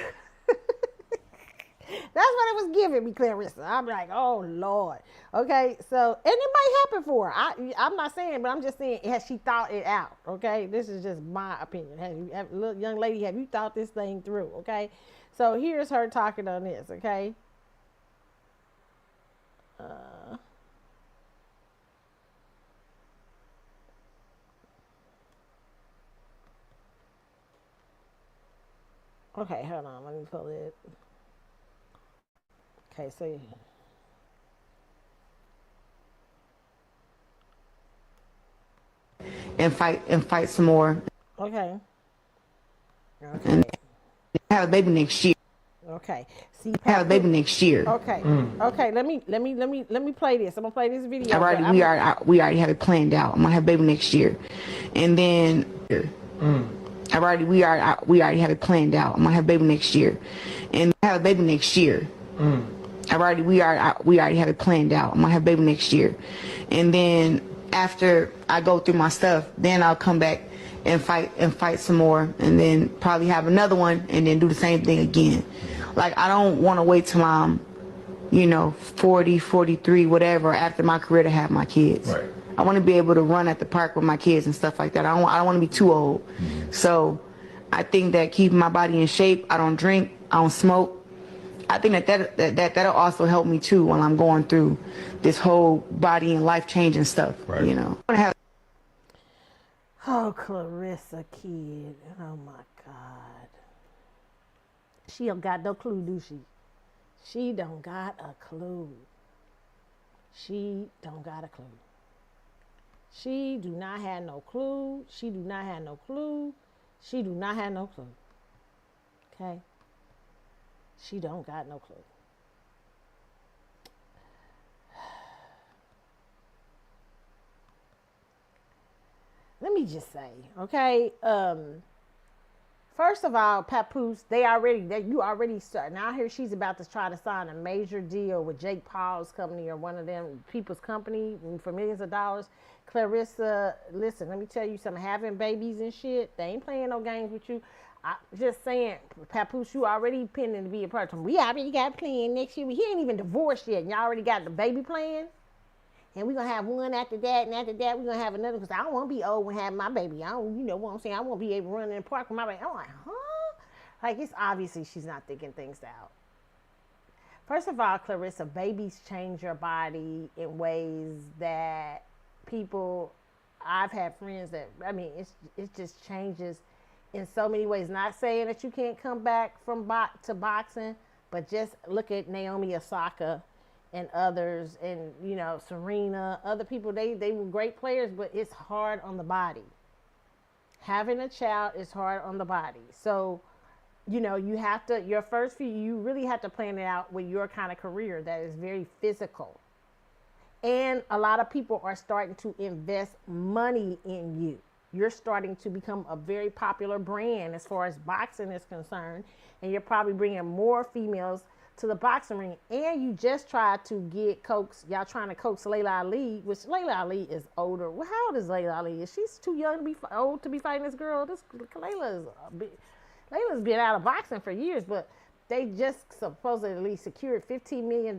That's what it was giving me, Clarissa. I'm like, oh Lord. Okay, so and it might happen for her. I'm not saying, but I'm just saying, has she thought it out? Okay, this is just my opinion. Little young lady, have you thought this thing through? Okay, so here's her talking on this. Okay. Okay, hold on. Let me pull it. Okay, so and fight some more. okay, And okay, have a baby next year. okay. See, Have a Papoose. baby next year. Okay, okay. Let me play this. I'm gonna play this video. But We already have it planned out. I'm gonna have a baby next year, and then we already have it planned out. I'm gonna have a baby next year, and have a baby next year. We already have it planned out. I'm gonna have a baby next year, and then after I go through my stuff, then I'll come back and fight some more, and then probably have another one, and then do the same thing again. Like, I don't want to wait till I'm 40, 43, whatever, after my career to have my kids. Right. I want to be able to run at the park with my kids and stuff like that. I don't want to be too old. So I think that keeping my body in shape, I don't drink, I don't smoke. I think that'll also help me too when I'm going through this whole body and life changing stuff. Right. I want to have. oh, Clarissa Kid. Oh my God. She don't got no clue, do she? She don't got a clue. She don't got a clue. She do not have no clue. She do not have no clue. She do not have no clue. Okay? She don't got no clue. Let me just say, okay? First of all, Papoose, you already start. Now I hear she's about to try to sign a major deal with Jake Paul's company or one of them people's company for millions of dollars. Clarissa, listen, let me tell you something. Having babies and shit, they ain't playing no games with you. I just saying, Papoose, you already pending to be a part of them. We already got planned next year. He ain't even divorced yet, and y'all already got the baby plan. And we're going to have one after that, and after that, we're going to have another, because I don't want to be old when having my baby. I don't, you know what I'm saying? I want to be able to run in the park with my baby. I'm like, huh? Like, it's obviously she's not thinking things out. First of all, Clarissa, babies change your body in ways that I've had friends that, it just changes in so many ways. Not saying that you can't come back to boxing, but just look at Naomi Osaka and others, and Serena, other people, they were great players, but it's hard on the body. Having a child is hard on the body. So, you have to, your first few, you really have to plan it out with your kind of career that is very physical. And a lot of people are starting to invest money in you. You're starting to become a very popular brand as far as boxing is concerned, and you're probably bringing more females to the boxing ring. And you just tried to get y'all trying to coax Layla Ali, which Layla Ali is older. Well, how old is Layla Ali? She's too young to be old to be fighting this girl. Layla's been out of boxing for years, but they just supposedly secured $15 million,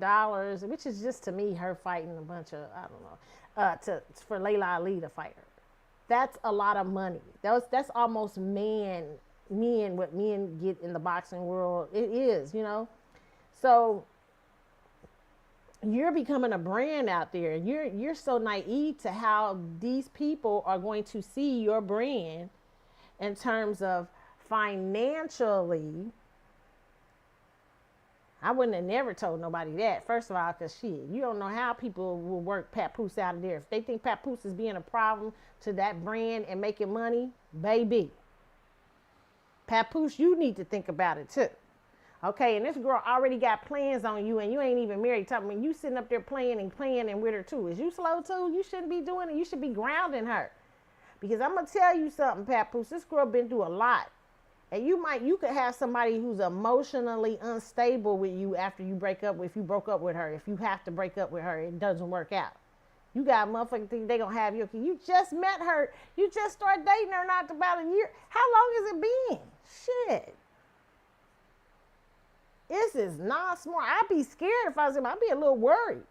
which is just, to me, her fighting a bunch of, I don't know, for Layla Ali to fight her. That's a lot of money. That's almost what men get in the boxing world. It is, So you're becoming a brand out there. You're so naive to how these people are going to see your brand in terms of financially. I wouldn't have never told nobody that. First of all, because you don't know how people will work Papoose out of there. If they think Papoose is being a problem to that brand and making money, baby, Papoose, you need to think about it too. Okay, and this girl already got plans on you, and you ain't even married. Talking, you sitting up there playing and with her too. Is you slow too? You shouldn't be doing it. You should be grounding her. Because I'm gonna tell you something, Papoose. This girl been through a lot. And you could have somebody who's emotionally unstable with you after you break up. If you broke up with her, if you have to break up with her, it doesn't work out. You got a motherfucker think they gonna have you. You just met her. You just started dating her not about a year. How long has it been? Shit. This is not smart. I'd be scared if I was him. I'd be a little worried.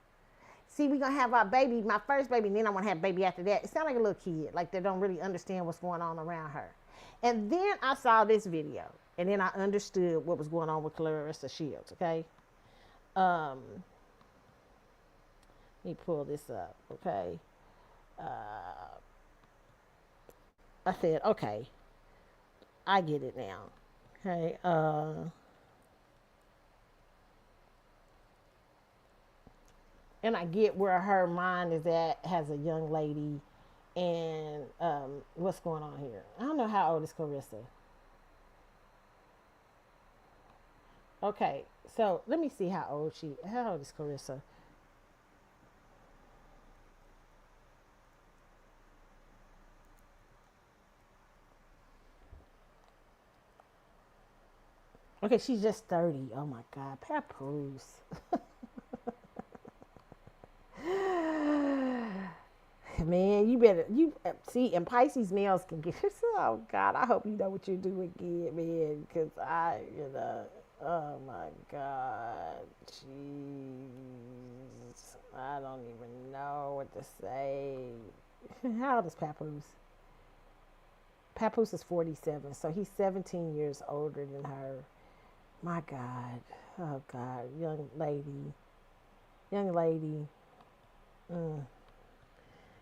See, we're gonna have our baby, my first baby, and then I want to have a baby after that. It sounds like a little kid, like they don't really understand what's going on around her. And then I saw this video, and then I understood what was going on with Clarissa Shields, okay? Let me pull this up, okay? I said, okay, I get it now. Okay. And I get where her mind is at, has a young lady, and what's going on here. I don't know how old is Clarissa. Okay, so let me see how old is Clarissa. Okay, she's just 30. Oh my God, Papoose. Man, you see, and Pisces nails can get. Oh God, I hope you know what you're doing again, man. Because oh my God, jeez, I don't even know what to say. How old is Papoose? Papoose is 47, so he's 17 years older than her. My God, oh God, young lady. Mm.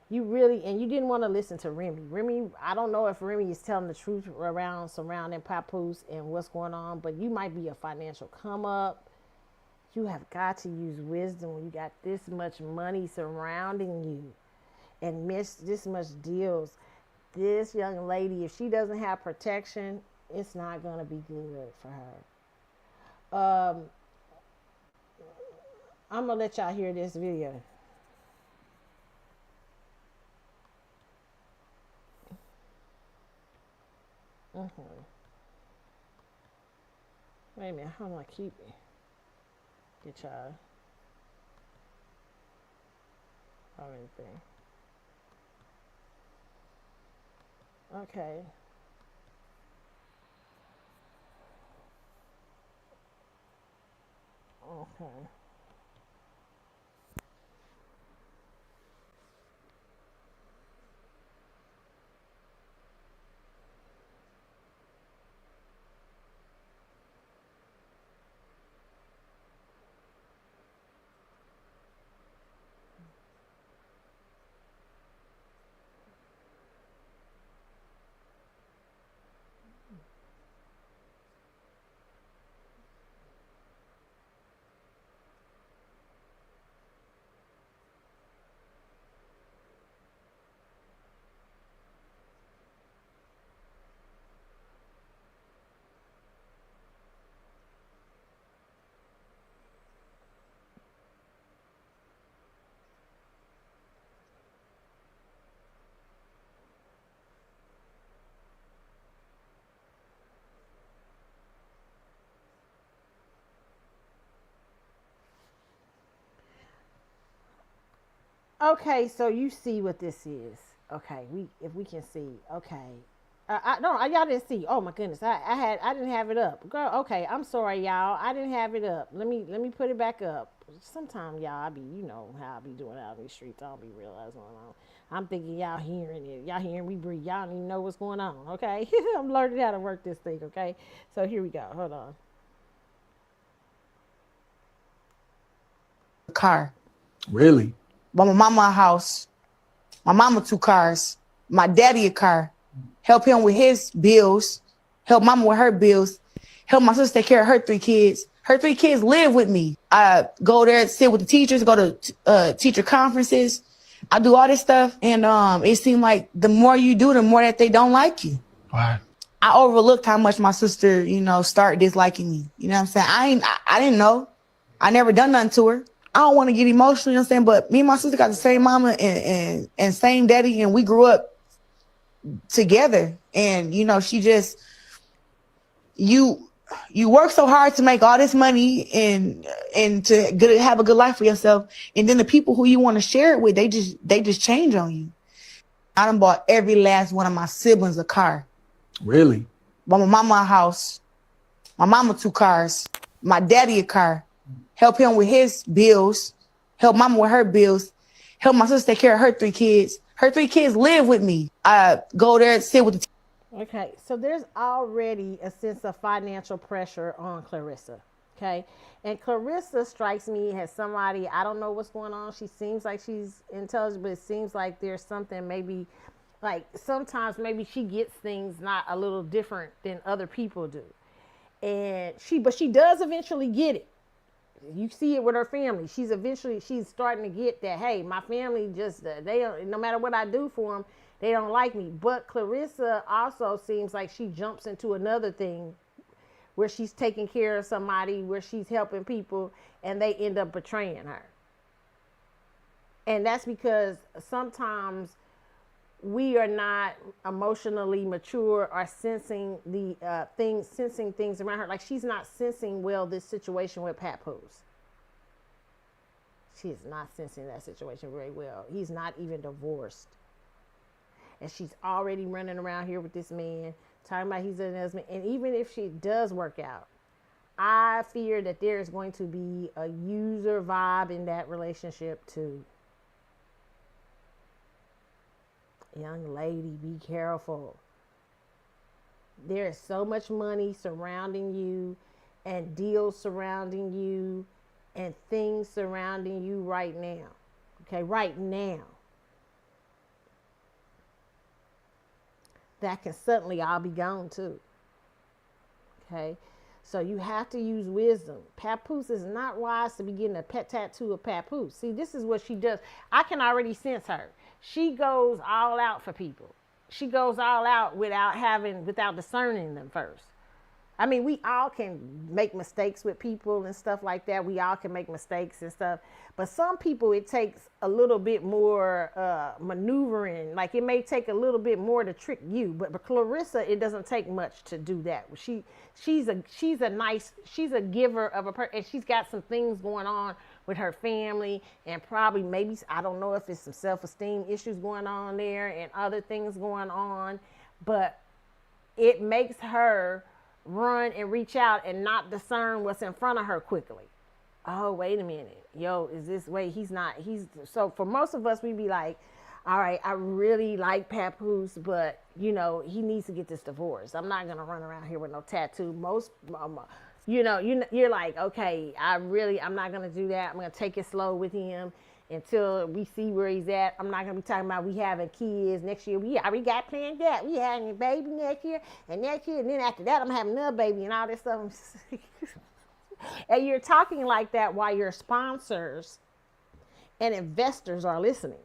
You really, and you didn't want to listen to Remy. Remy, I don't know if Remy is telling the truth around surrounding Papoose and what's going on, but you might be a financial come up. You have got to use wisdom when you got this much money surrounding you and miss this much deals. This young lady, if she doesn't have protection, it's not going to be good for her. I'm going to let y'all hear this video. Mm-hmm. Wait a minute, how do I keep it? Get y'all. Oh, anything. Okay. Okay. Okay, so you see what this is. Okay, if we can see. Okay. No, y'all didn't see. Oh my goodness, I didn't have it up. Girl, okay, I'm sorry, y'all. I didn't have it up. Let me put it back up. Sometimes y'all, I be, you know how I be doing out in these streets. I don't be realizing what's going on. I'm thinking y'all hearing it. Y'all hearing me breathe. Y'all don't even know what's going on. Okay, I'm learning how to work this thing. Okay, so here we go. Hold on. Car. Really? Bought my mama a house. My mama 2 cars. My daddy a car. Help him with his bills. Help mama with her bills. Help my sister take care of her 3 kids. Her 3 kids live with me. I go there, sit with the teachers, go to teacher conferences. I do all this stuff, and it seemed like the more you do, the more that they don't like you. Why? I overlooked how much my sister, started disliking me. You know what I'm saying? I didn't know. I never done nothing to her. I don't want to get emotional, you know what I'm saying? But me and my sister got the same mama and same daddy, and we grew up together. And, she just, you work so hard to make all this money and to have a good life for yourself. And then the people who you want to share it with, they just change on you. I done bought every last one of my siblings a car. Really? Bought my mama a house. My mama 2 cars. My daddy a car. Help him with his bills. Help mama with her bills. Help my sister take care of her 3 kids. Her 3 kids live with me. I go there and sit with the Okay, so there's already a sense of financial pressure on Clarissa. Okay, and Clarissa strikes me as somebody, I don't know what's going on. She seems like she's intelligent, but it seems like there's something maybe, like sometimes maybe she gets things not a little different than other people do. but she does eventually get it. You see it with her family. She's starting to get that, hey, my family just, they don't, no matter what I do for them, they don't like me. But Clarissa also seems like she jumps into another thing where she's taking care of somebody, where she's helping people, and they end up betraying her. And that's because sometimes we are not emotionally mature or sensing things around her. Like, she's not sensing well this situation with Papoose. She is not sensing that situation very well. He's not even divorced. And she's already running around here with this man, talking about he's an husband. And even if she does work out, I fear that there is going to be a user vibe in that relationship too. Young lady, be careful. There is so much money surrounding you, and deals surrounding you, and things surrounding you right now. Okay, right now. That can suddenly all be gone too. Okay, so you have to use wisdom. Papoose is not wise to be getting a pet tattoo of Papoose. See, this is what she does. I can already sense her. She goes all out for people. She goes all out without discerning them first. I mean, we all can make mistakes with people and stuff like that. We all can make mistakes and stuff. But some people, it takes a little bit more maneuvering. Like, it may take a little bit more to trick you. But Clarissa, it doesn't take much to do that. She's a giver of a person. And she's got some things going on with her family. And probably maybe, I don't know if it's some self-esteem issues going on there and other things going on. But it makes her run and reach out and not discern what's in front of her quickly. Oh, wait a minute. Yo, is this way? So for most of us, we'd be like, all right, I really like Papoose, but he needs to get this divorce. I'm not going to run around here with no tattoo. You're like, okay, I'm not going to do that. I'm going to take it slow with him until we see where he's at. I'm not going to be talking about we having kids next year. We already got planned that. We having a baby next year, and then after that, I'm having another baby and all this stuff. And you're talking like that while your sponsors and investors are listening.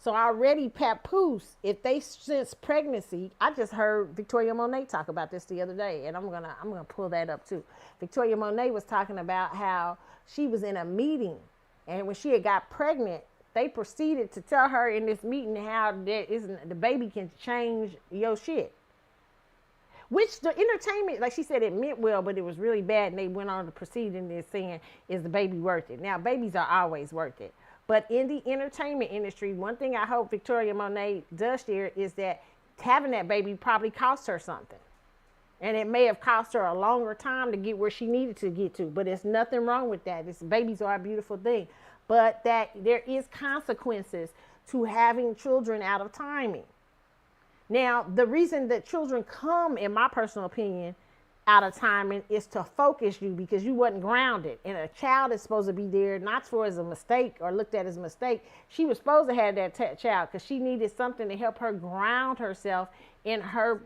So already Papoose, if they sense pregnancy, I just heard Victoria Monet talk about this the other day, and I'm gonna pull that up too. Victoria Monet was talking about how she was in a meeting, and when she had got pregnant, they proceeded to tell her in this meeting how the baby can change your shit. Which the entertainment, like she said, it meant well, but it was really bad, and they went on to proceed in this saying, is the baby worth it? Now, babies are always worth it. But in the entertainment industry, one thing I hope Victoria Monet does share is that having that baby probably cost her something. And it may have cost her a longer time to get where she needed to get to. But there's nothing wrong with that. Babies are a beautiful thing. But that there is consequences to having children out of timing. Now, the reason that children come, in my personal opinion, out of timing is to focus you because you wasn't grounded. And a child is supposed to be there not for as a mistake or looked at as a mistake. She was supposed to have that child because she needed something to help her ground herself in her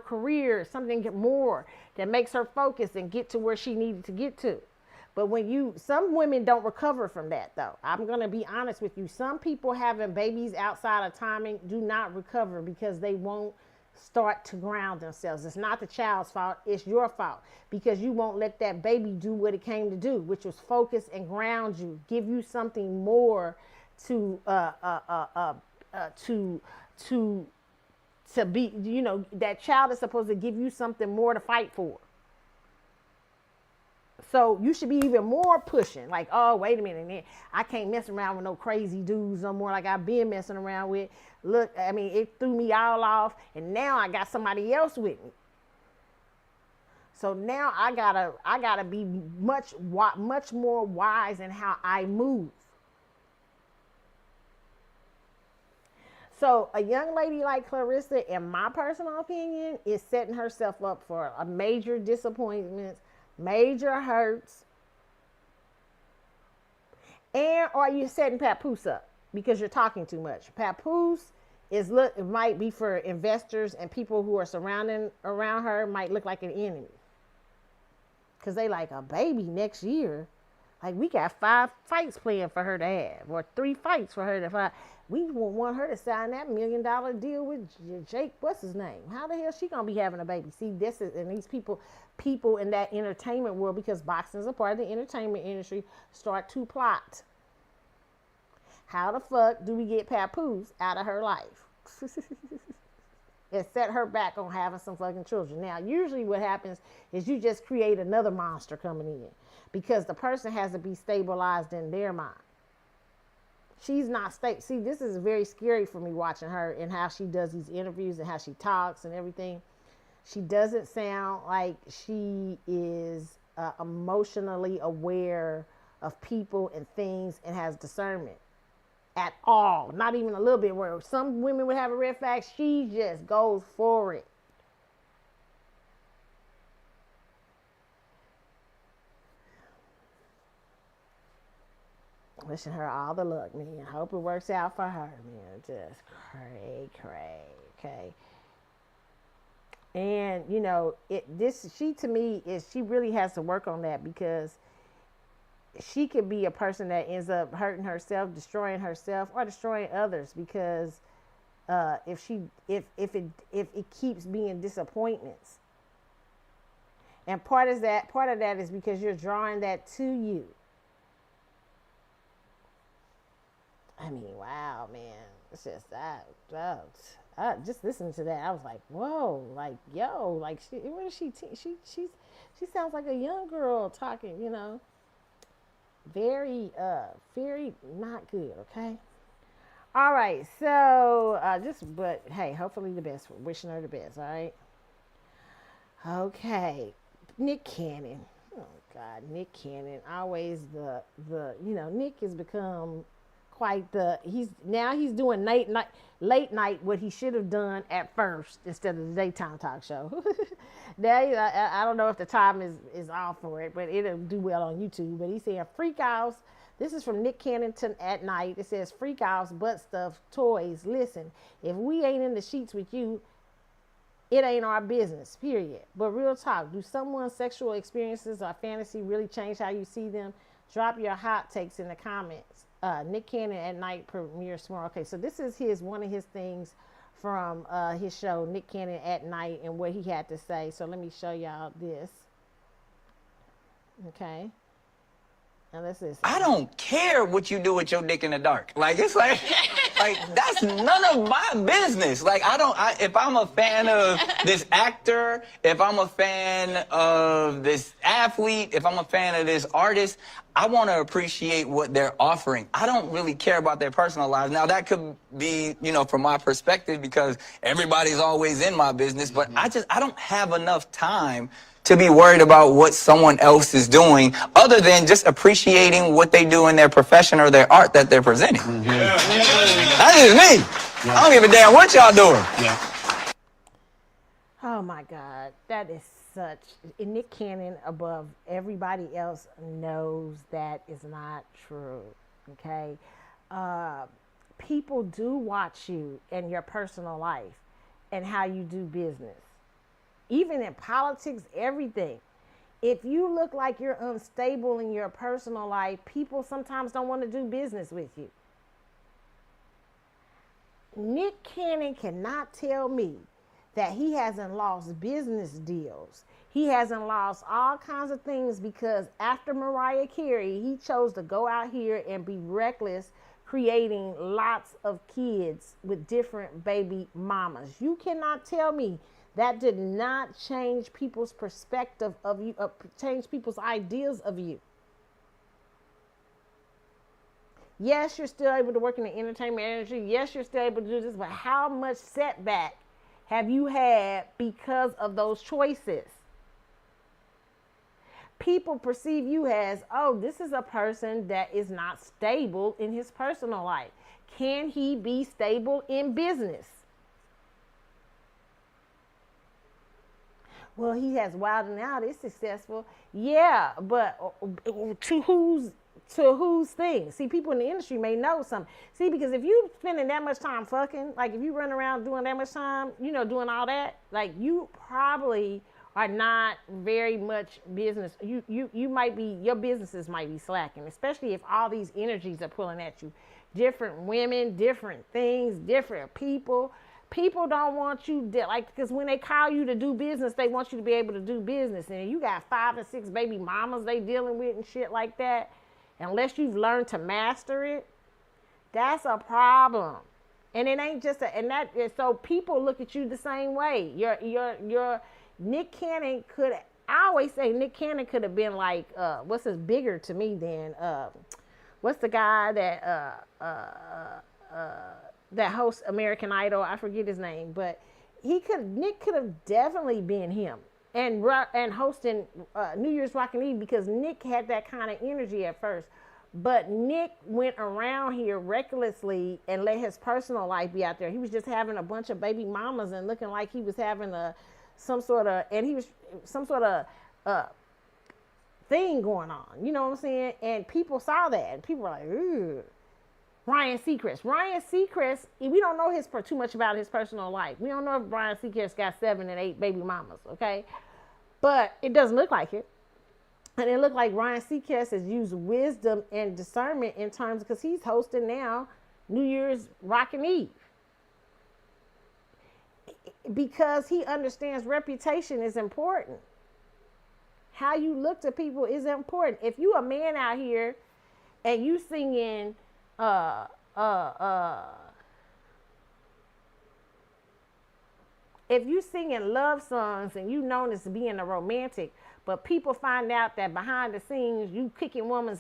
career, something more that makes her focus and get to where she needed to get to. But some women don't recover from that though. I'm going to be honest with you. Some people having babies outside of timing do not recover because they won't start to ground themselves. It's not the child's fault. It's your fault because you won't let that baby do what it came to do, which was focus and ground you, give you something more to be, that child is supposed to give you something more to fight for. So you should be even more pushing. Like, oh, wait a minute. I can't mess around with no crazy dudes no more like I've been messing around with. Look, I mean, it threw me all off. And now I got somebody else with me. So now I gotta be much more wise in how I move. So a young lady like Clarissa, in my personal opinion, is setting herself up for a major disappointment, major hurts. And are you setting Papoose up because you're talking too much? Papoose it might be for investors and people who are surrounding around her, might look like an enemy. because they like a baby next year. Like, we got 5 fights planned for her to have, or 3 fights for her to fight. We want her to sign that $1 million deal with Jake. What's his name? How the hell she gonna be having a baby? See, this is, and these people in that entertainment world, because boxing is a part of the entertainment industry, start to plot. How the fuck do we get Papoose out of her life? And set her back on having some fucking children. Now, usually what happens is you just create another monster coming in, because the person has to be stabilized in their mind. She's not stable. See, this is very scary for me, watching her and how she does these interviews and how she talks and everything. She doesn't sound like she is emotionally aware of people and things and has discernment at all. Not even a little bit. Where some women would have a red flag, she just goes for it. Wishing her all the luck, man. Hope it works out for her, man. Just cray, okay. And you know, she to me is, she really has to work on that, because she could be a person that ends up hurting herself, destroying herself, or destroying others, because if it keeps being disappointments. And part of that is because you're drawing that to you. I mean, wow, man. It's just just listening to that, I was like, whoa, like, yo, like, what is she? She sounds like a young girl talking, you know. Very not good. Okay. All right. So but hey, hopefully the best. Wishing her the best. All right. Okay. Nick Cannon. Oh God, Nick Cannon. Always the Nick has become quite he's doing late night what he should have done at first instead of the daytime talk show. Now I don't know if the time is off for it, but it'll do well on YouTube. But he's saying freak outs. This is from Nick Cannon at night. It says freak outs, butt stuff, toys. Listen, if we ain't in the sheets with you, it ain't our business, period. But real talk, do someone's sexual experiences or fantasy really change how you see them? Drop your hot takes in the comments. Nick Cannon at night premieres tomorrow. Okay, so this is one of his things from his show, Nick Cannon at night, and what he had to say. So let me show y'all this. Okay. Now this is. I don't care what you do with your dick in the dark. Like, it's like that's none of my business. Like, if I'm a fan of this actor, if I'm a fan of this athlete, if I'm a fan of this artist, I want to appreciate what they're offering. I don't really care about their personal lives. Now, that could be, from my perspective, because everybody's always in my business, but I don't have enough time to be worried about what someone else is doing, other than just appreciating what they do in their profession or their art that they're presenting. That's just me. I don't give a damn what y'all doing. Oh my God, that is such. Nick Cannon, above everybody else, knows that is not true. Okay, people do watch you and your personal life and how you do business. Even in politics, everything. If you look like you're unstable in your personal life, people sometimes don't want to do business with you. Nick Cannon cannot tell me that he hasn't lost business deals. He hasn't lost all kinds of things because after Mariah Carey, he chose to go out here and be reckless, creating lots of kids with different baby mamas. You cannot tell me that did not change people's perspective of you, change people's ideas of you. Yes, you're still able to work in the entertainment industry. Yes, you're still able to do this, but how much setback have you had because of those choices? People perceive you as, oh, this is a person that is not stable in his personal life. Can he be stable in business? Well, he has wilding out, is successful. Yeah, but to whose thing? See, people in the industry may know something. See, because if you spending that much time fucking, like if you run around doing that much time, doing all that, like you probably are not very much business. You might be, your businesses might be slacking, especially if all these energies are pulling at you. Different women, different things, different people. People don't want you like, because when they call you to do business, they want you to be able to do business. And you got 5 or 6 baby mamas they dealing with and shit like that. Unless you've learned to master it, that's a problem. And it ain't just so people look at you the same way. Your Nick Cannon I always say Nick Cannon could have been like, what's this bigger to me than, what's the guy that hosts American Idol? I forget his name, but Nick could have definitely been him and hosting New Year's Rockin' Eve, because Nick had that kind of energy at first. But Nick went around here recklessly and let his personal life be out there. He was just having a bunch of baby mamas and looking like he was having some sort of thing going on. You know what I'm saying? And people saw that, and people were like, ooh. Ryan Seacrest, we don't know too much about his personal life. We don't know if Ryan Seacrest got 7 and 8 baby mamas, okay? But it doesn't look like it. And it looked like Ryan Seacrest has used wisdom and discernment in terms, because he's hosting now New Year's Rockin' Eve. Because he understands reputation is important. How you look to people is important. If you a man out here and you singing if you singing love songs and you known as being a romantic, but people find out that behind the scenes you kicking women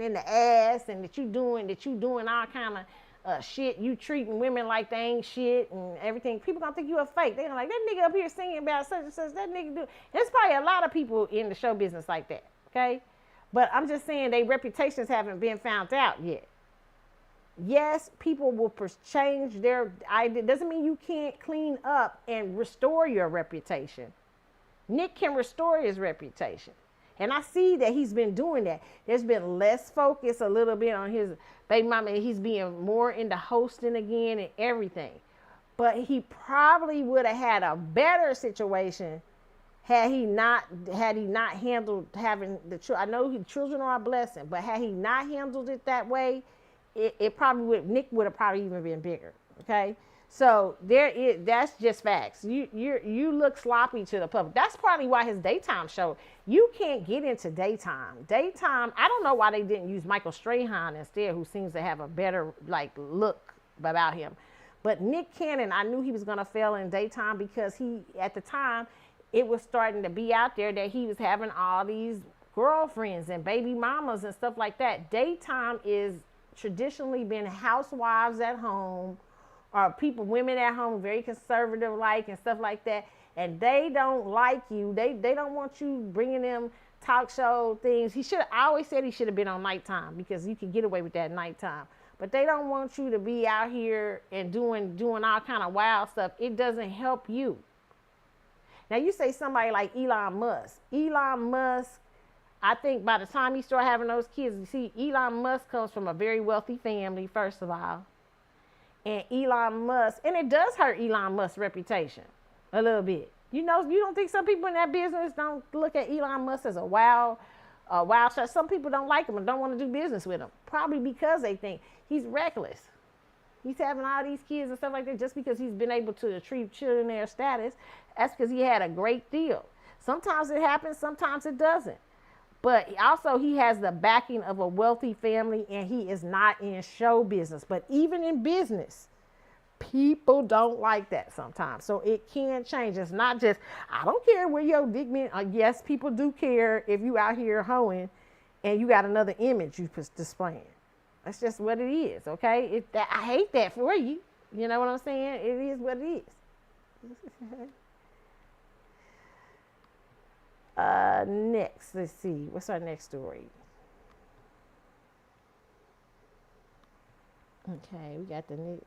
in the ass, and that you doing all kind of shit, you treating women like they ain't shit and everything, people gonna think you a fake. They're like, that nigga up here singing about such and such, that nigga do. There's probably a lot of people in the show business like that, okay? But I'm just saying their reputations haven't been found out yet. Yes, people will change their idea. Doesn't mean you can't clean up and restore your reputation. Nick can restore his reputation. And I see that he's been doing that. There's been less focus a little bit on his baby mama. He's being more into hosting again and everything. But he probably would have had a better situation had he not handled having the children. I know children are a blessing, but had he not handled it that way, it probably would. Nick would have probably even been bigger. Okay, so that's just facts. You look sloppy to the public. That's probably why his daytime show. You can't get into daytime. I don't know why they didn't use Michael Strahan instead, who seems to have a better look about him. But Nick Cannon, I knew he was gonna fail in daytime, because at the time it was starting to be out there that he was having all these girlfriends and baby mamas and stuff like that. Daytime is traditionally been housewives at home, or women at home, very conservative and stuff like that. And they don't like you. They don't want you bringing them talk show things. I always said he should have been on nighttime, because you can get away with that nighttime. But they don't want you to be out here and doing all kind of wild stuff. It doesn't help you. Now you say somebody like Elon Musk. Elon Musk, I think by the time he start having those kids, you see, Elon Musk comes from a very wealthy family, first of all. And Elon Musk, and it does hurt Elon Musk's reputation a little bit. You don't think some people in that business don't look at Elon Musk as a wild shot? Some people don't like him and don't want to do business with him, probably because they think he's reckless. He's having all these kids and stuff like that just because he's been able to achieve trillionaire status. That's because he had a great deal. Sometimes it happens, sometimes it doesn't. But also he has the backing of a wealthy family, and he is not in show business. But even in business, people don't like that sometimes. So it can change. It's not just, I don't care where your big men are. Yes, people do care if you out here hoeing and you got another image you displaying. That's just what it is, okay? I hate that for you. You know what I'm saying? It is what it is. Next, let's see. What's our next story? Okay, we got the new.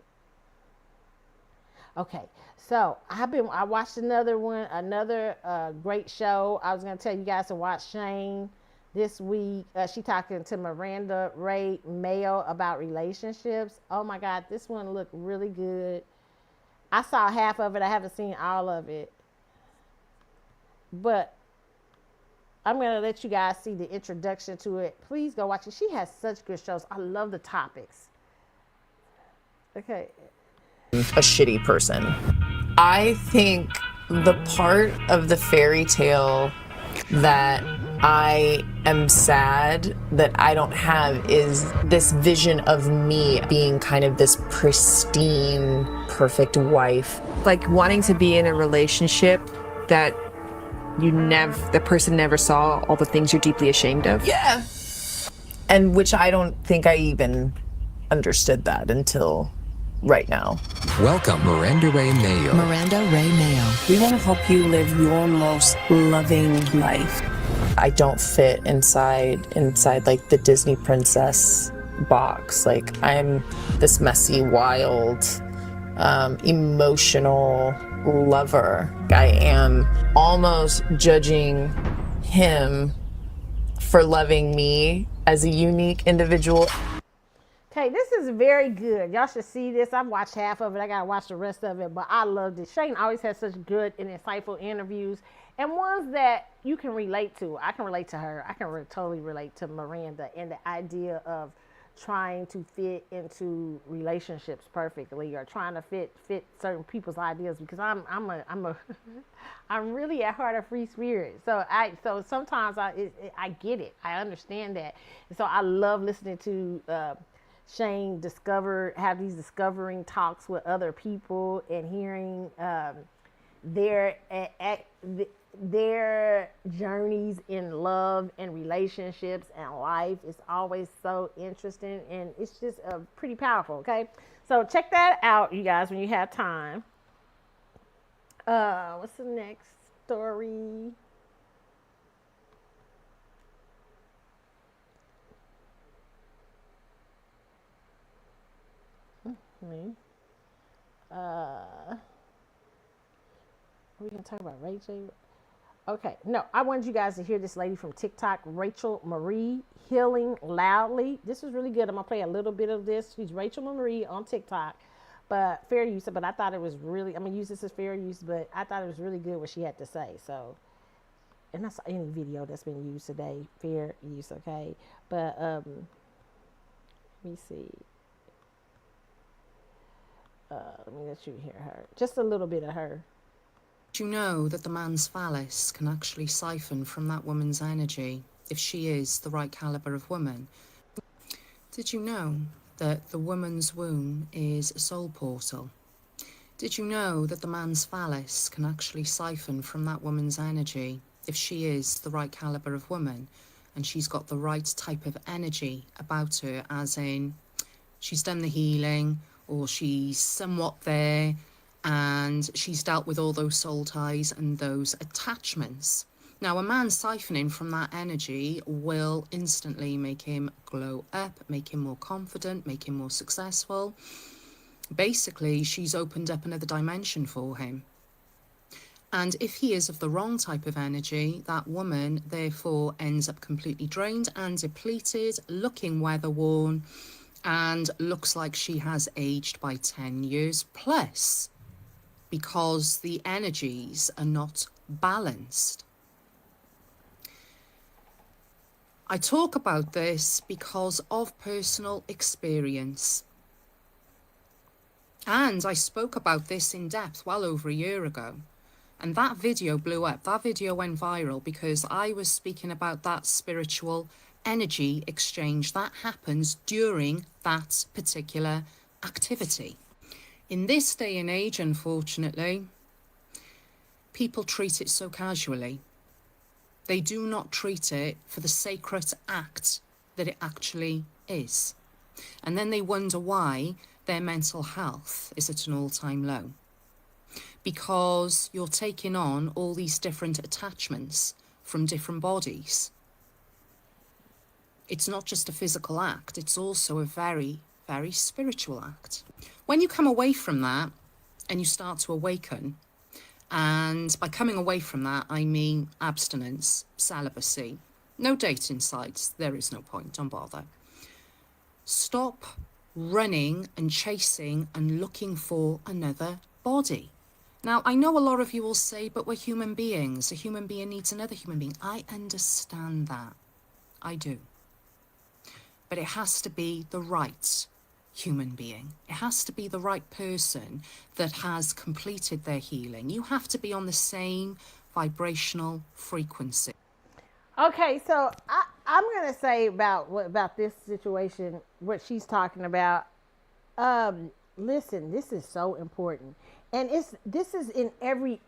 Okay, so I watched another great show. I was gonna tell you guys to watch Shane this week. She talking to Miranda Ray Mayo about relationships. Oh my God, this one looked really good. I saw half of it. I haven't seen all of it. but I'm going to let you guys see the introduction to it. Please go watch it. She has such good shows. I love the topics. Okay. A shitty person. I think the part of the fairy tale that I am sad that I don't have is this vision of me being kind of this pristine, perfect wife. Like wanting to be in a relationship that the person never saw all the things you're deeply ashamed of. Yeah. And which I don't think I even understood that until right now. Welcome, Miranda Ray Mayo. Miranda Ray Mayo. We want to help you live your most loving life. I don't fit inside like the Disney princess box. Like I'm this messy, wild, emotional lover. I am almost judging him for loving me as a unique individual. Okay, this is very good. Y'all should see this. I've watched half of it. I gotta watch the rest of it, but I loved it. Shane always has such good and insightful interviews, and ones that you can relate to. I can relate to her. I can totally relate to Miranda and the idea of trying to fit into relationships perfectly, or trying to fit certain people's ideas. Because I'm I'm really at heart a free spirit. So sometimes I get it. I understand that, and so I love listening to Shane have these discovering talks with other people and hearing their journeys in love and relationships and life. Is always so interesting, and it's just pretty powerful. Okay, so check that out, you guys, when you have time. What's the next story? We can talk about Rachel. Okay, no, I wanted you guys to hear this lady from TikTok, Rachel Marie, Healing Loudly. This is really good. I'm gonna play a little bit of this. She's Rachel Marie on TikTok, but fair use. But I thought it was really, I'm gonna use this as fair use, but I thought it was really good what she had to say. So, and that's any video that's been used today, fair use, okay? But let me see. Let me let you hear her. Just a little bit of her. Do you know that the man's phallus can actually siphon from that woman's energy if she is the right caliber of woman? Did you know that the woman's womb is a soul portal? Did you know that the man's phallus can actually siphon from that woman's energy if she is the right caliber of woman and she's got the right type of energy about her, as in she's done the healing, or she's somewhat there, and she's dealt with all those soul ties and those attachments. Now, a man siphoning from that energy will instantly make him glow up, make him more confident, make him more successful. Basically, she's opened up another dimension for him. And if he is of the wrong type of energy, that woman therefore ends up completely drained and depleted, looking weather-worn, and looks like she has aged by 10 years plus, because the energies are not balanced. I talk about this because of personal experience. And I spoke about this in depth well over a year ago. And that video blew up. That video went viral because I was speaking about that spiritual energy exchange that happens during that particular activity. In this day and age, unfortunately, people treat it so casually. They do not treat it for the sacred act that it actually is. And then they wonder why their mental health is at an all-time low. Because you're taking on all these different attachments from different bodies. It's not just a physical act, it's also a very, very spiritual act. When you come away from that and you start to awaken, and by coming away from that, I mean abstinence, celibacy, no dating sites, there is no point, don't bother. Stop running and chasing and looking for another body. Now, I know a lot of you will say, but we're human beings. A human being needs another human being. I understand that. I do. But it has to be the right human being. It has to be the right person that has completed their healing. You have to be on the same vibrational frequency. Okay, so I'm gonna say about this situation, what she's talking about. Listen, this is so important, and this is in every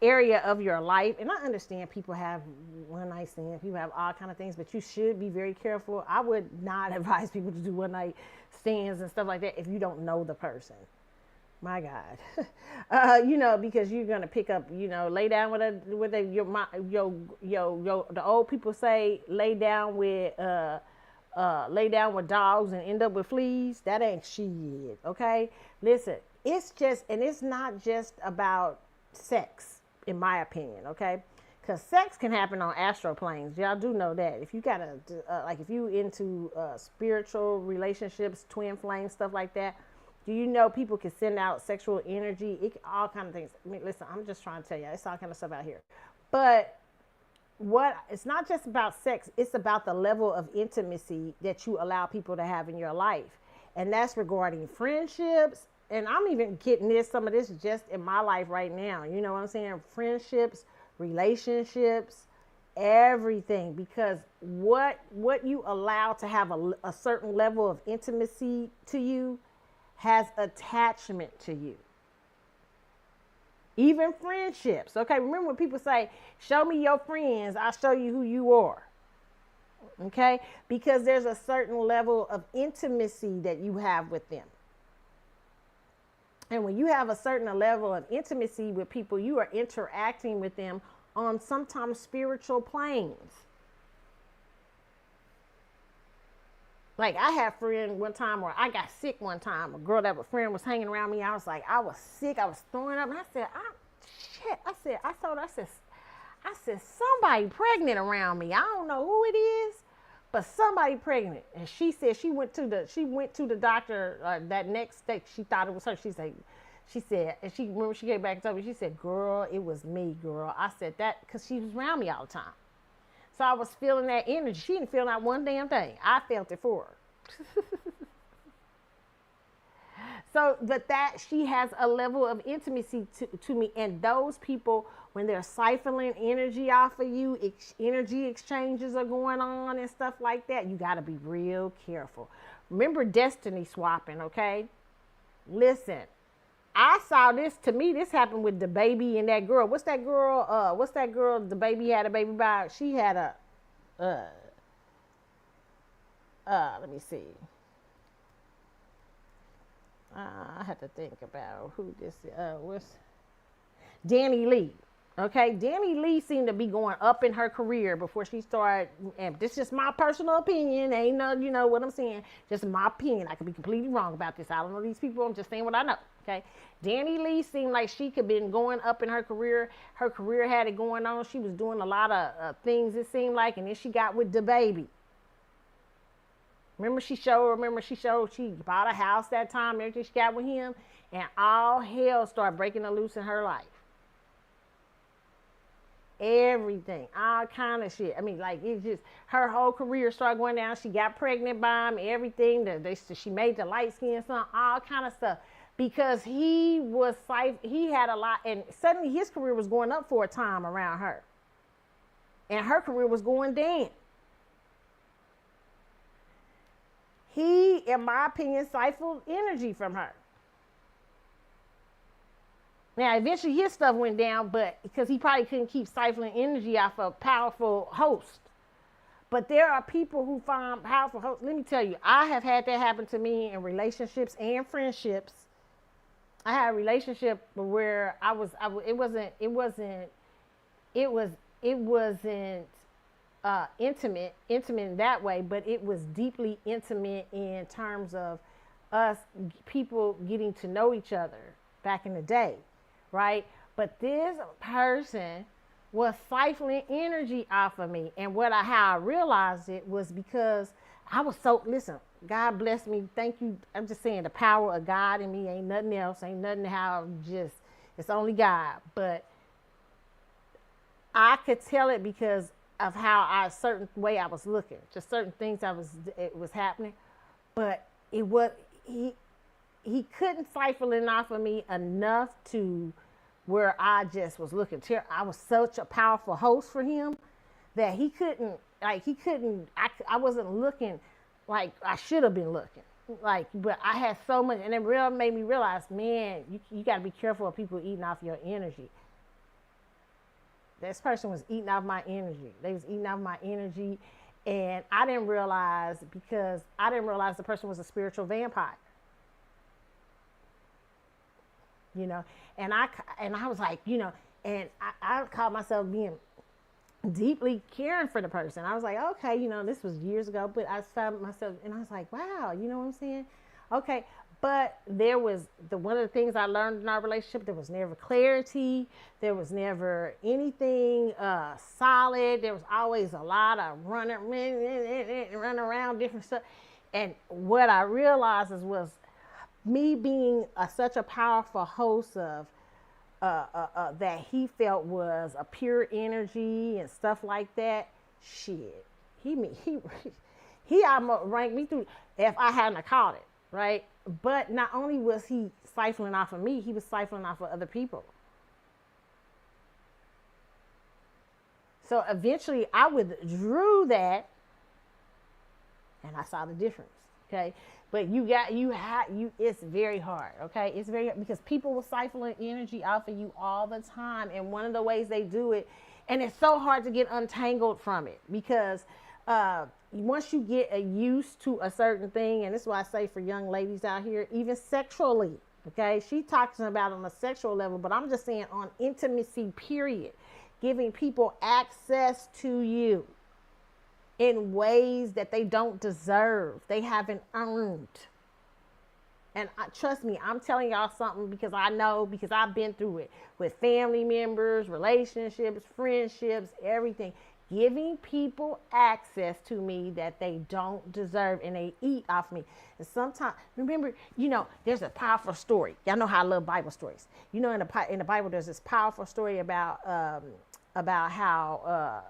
area of your life. And I understand people have one night stands, people have all kind of things, but you should be very careful. I would not advise people to do one night stands and stuff like that if you don't know the person. My God, because you're gonna pick up, lay down with the old people say, lay down with dogs and end up with fleas. That ain't shit. Okay, listen, it's not just about sex, in my opinion. Okay, because sex can happen on astral planes. Y'all do know that. If you gotta if you into spiritual relationships, twin flame stuff like that. Do you know people can send out sexual energy? All kind of things. I mean, listen, I'm just trying to tell you, it's all kind of stuff out here. But it's not just about sex, it's about the level of intimacy that you allow people to have in your life. And that's regarding friendships. And I'm even getting some of this just in my life right now. You know what I'm saying? Friendships, relationships, everything. Because what you allow to have a certain level of intimacy to you has attachment to you. Even friendships. Okay, remember when people say, show me your friends, I'll show you who you are. Okay, because there's a certain level of intimacy that you have with them. And when you have a certain level of intimacy with people, you are interacting with them on sometimes spiritual planes. Like I had a friend one time where I got sick one time. A girl that was friend was hanging around me. I was like, I was sick. I was throwing up. And I said, I told her, I said, somebody pregnant around me. I don't know who it is, but somebody pregnant. And she said she went to the doctor that next day. She thought it was her. She said, and she came back and told me, she said, girl, it was me, girl. I said that because she was around me all the time. So I was feeling that energy. She didn't feel not one damn thing. I felt it for her. So, but that she has a level of intimacy to me. And those people, when they're siphoning energy off of you, energy exchanges are going on and stuff like that. You got to be real careful. Remember destiny swapping, okay? Listen, I saw this. To me, this happened with the baby and that girl. What's that girl? The baby had a baby by. She had a. Let me see. I have to think about who this was. Danny Lee. Okay, Danny Lee seemed to be going up in her career before she started, and this is just my personal opinion. Ain't no, you know what I'm saying? Just my opinion. I could be completely wrong about this. I don't know these people. I'm just saying what I know. Okay, Danny Lee seemed like she could been going up in her career. Her career had it going on. She was doing a lot of things, it seemed like, and then she got with the baby. Remember she bought a house that time, everything she got with him, and all hell started breaking loose in her life. Everything, all kind of shit. I mean, like, it's just, her whole career started going down. She got pregnant by him, everything. She made the light skin son, all kind of stuff. Because he had a lot, and suddenly his career was going up for a time around her. And her career was going down. He, in my opinion, siphoned energy from her. Now, eventually his stuff went down, but because he probably couldn't keep siphoning energy off a powerful host. But there are people who find powerful hosts. Let me tell you, I have had that happen to me in relationships and friendships. I had a relationship where it wasn't intimate in that way, but it was deeply intimate in terms of us people getting to know each other back in the day, right? But this person was siphoning energy off of me, and how I realized it was because I was listen, God bless me, thank you. I'm just saying the power of God in me, ain't nothing else, ain't nothing how It's only God. But I could tell it because of how certain way I was looking, just certain things it was happening. But it was, he couldn't siphon it off of me enough to where I just was looking. I was such a powerful host for him that he couldn't, I wasn't looking like I should have been looking. But I had so much, and it really made me realize, man, you got to be careful of people eating off your energy. This person was eating off my energy. They was eating off my energy, and I didn't realize, because I didn't realize the person was a spiritual vampire. You know, and I was like, you know, and I caught myself being deeply caring for the person. I was like, okay, you know, this was years ago, but I found myself, and I was like, wow, you know what I'm saying? Okay, but there was one of the things I learned in our relationship, there was never clarity. There was never anything solid. There was always a lot of running around different stuff. And what I realized was me being such a powerful host of that he felt was a pure energy and stuff like that. Shit, he almost ranked me through if I hadn't caught it, right? But not only was he siphoning off of me, he was siphoning off of other people. So eventually I withdrew that, and I saw the difference. Okay, but it's very hard. Okay, it's very hard because people will siphon energy off of you all the time, and one of the ways they do it, and it's so hard to get untangled from it because once you get used to a certain thing, and this is why I say for young ladies out here, even sexually. Okay, she talking about on a sexual level, but I'm just saying on intimacy, period, giving people access to you in ways that they don't deserve, they haven't earned. And trust me, I'm telling y'all something because I know, because I've been through it with family members, relationships, friendships, everything. Giving people access to me that they don't deserve, and they eat off me. And sometimes, remember, you know, there's a powerful story. Y'all know how I love Bible stories. You know, in the Bible, there's this powerful story about how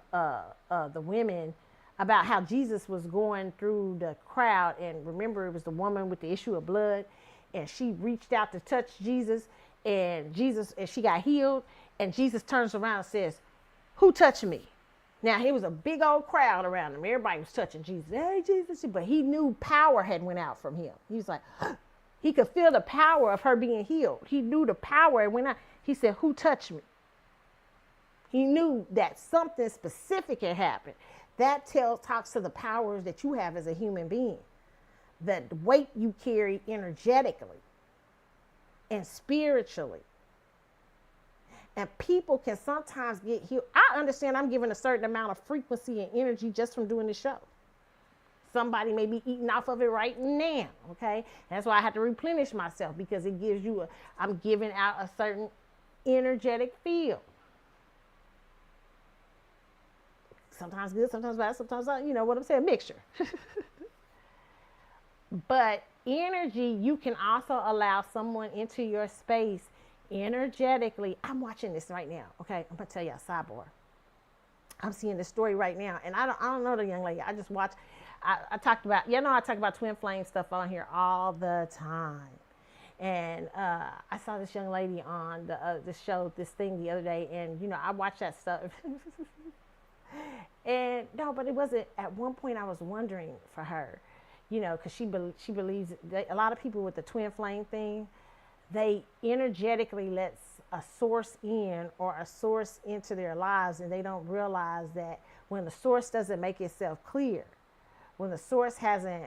the women, about how Jesus was going through the crowd, and remember, it was the woman with the issue of blood, and she reached out to touch Jesus, and she got healed, and Jesus turns around and says, "Who touched me?" Now, he was a big old crowd around him. Everybody was touching Jesus. Hey, Jesus. But he knew power had went out from him. He was like, he could feel the power of her being healed. He knew the power had went out. He said, "Who touched me?" He knew that something specific had happened. That talks to the powers that you have as a human being. The weight you carry energetically and spiritually. And people can sometimes get healed. I understand I'm giving a certain amount of frequency and energy just from doing this show. Somebody may be eating off of it right now, okay? That's why I have to replenish myself, because it gives you I'm giving out a certain energetic field. Sometimes good, sometimes bad, sometimes, you know what I'm saying, mixture. But energy, you can also allow someone into your space energetically. I'm watching this right now, okay? I'm gonna tell you a sidebar. I'm seeing this story right now, and I don't know the young lady. I just watch. I talked about, I talk about twin flame stuff on here all the time. And I saw this young lady on the show, this thing the other day, and I watched that stuff. And no, but it wasn't. At one point, I was wondering for her, because she believes that a lot of people with the twin flame thing, they energetically let a source in or a source into their lives, and they don't realize that when the source doesn't make itself clear, when the source hasn't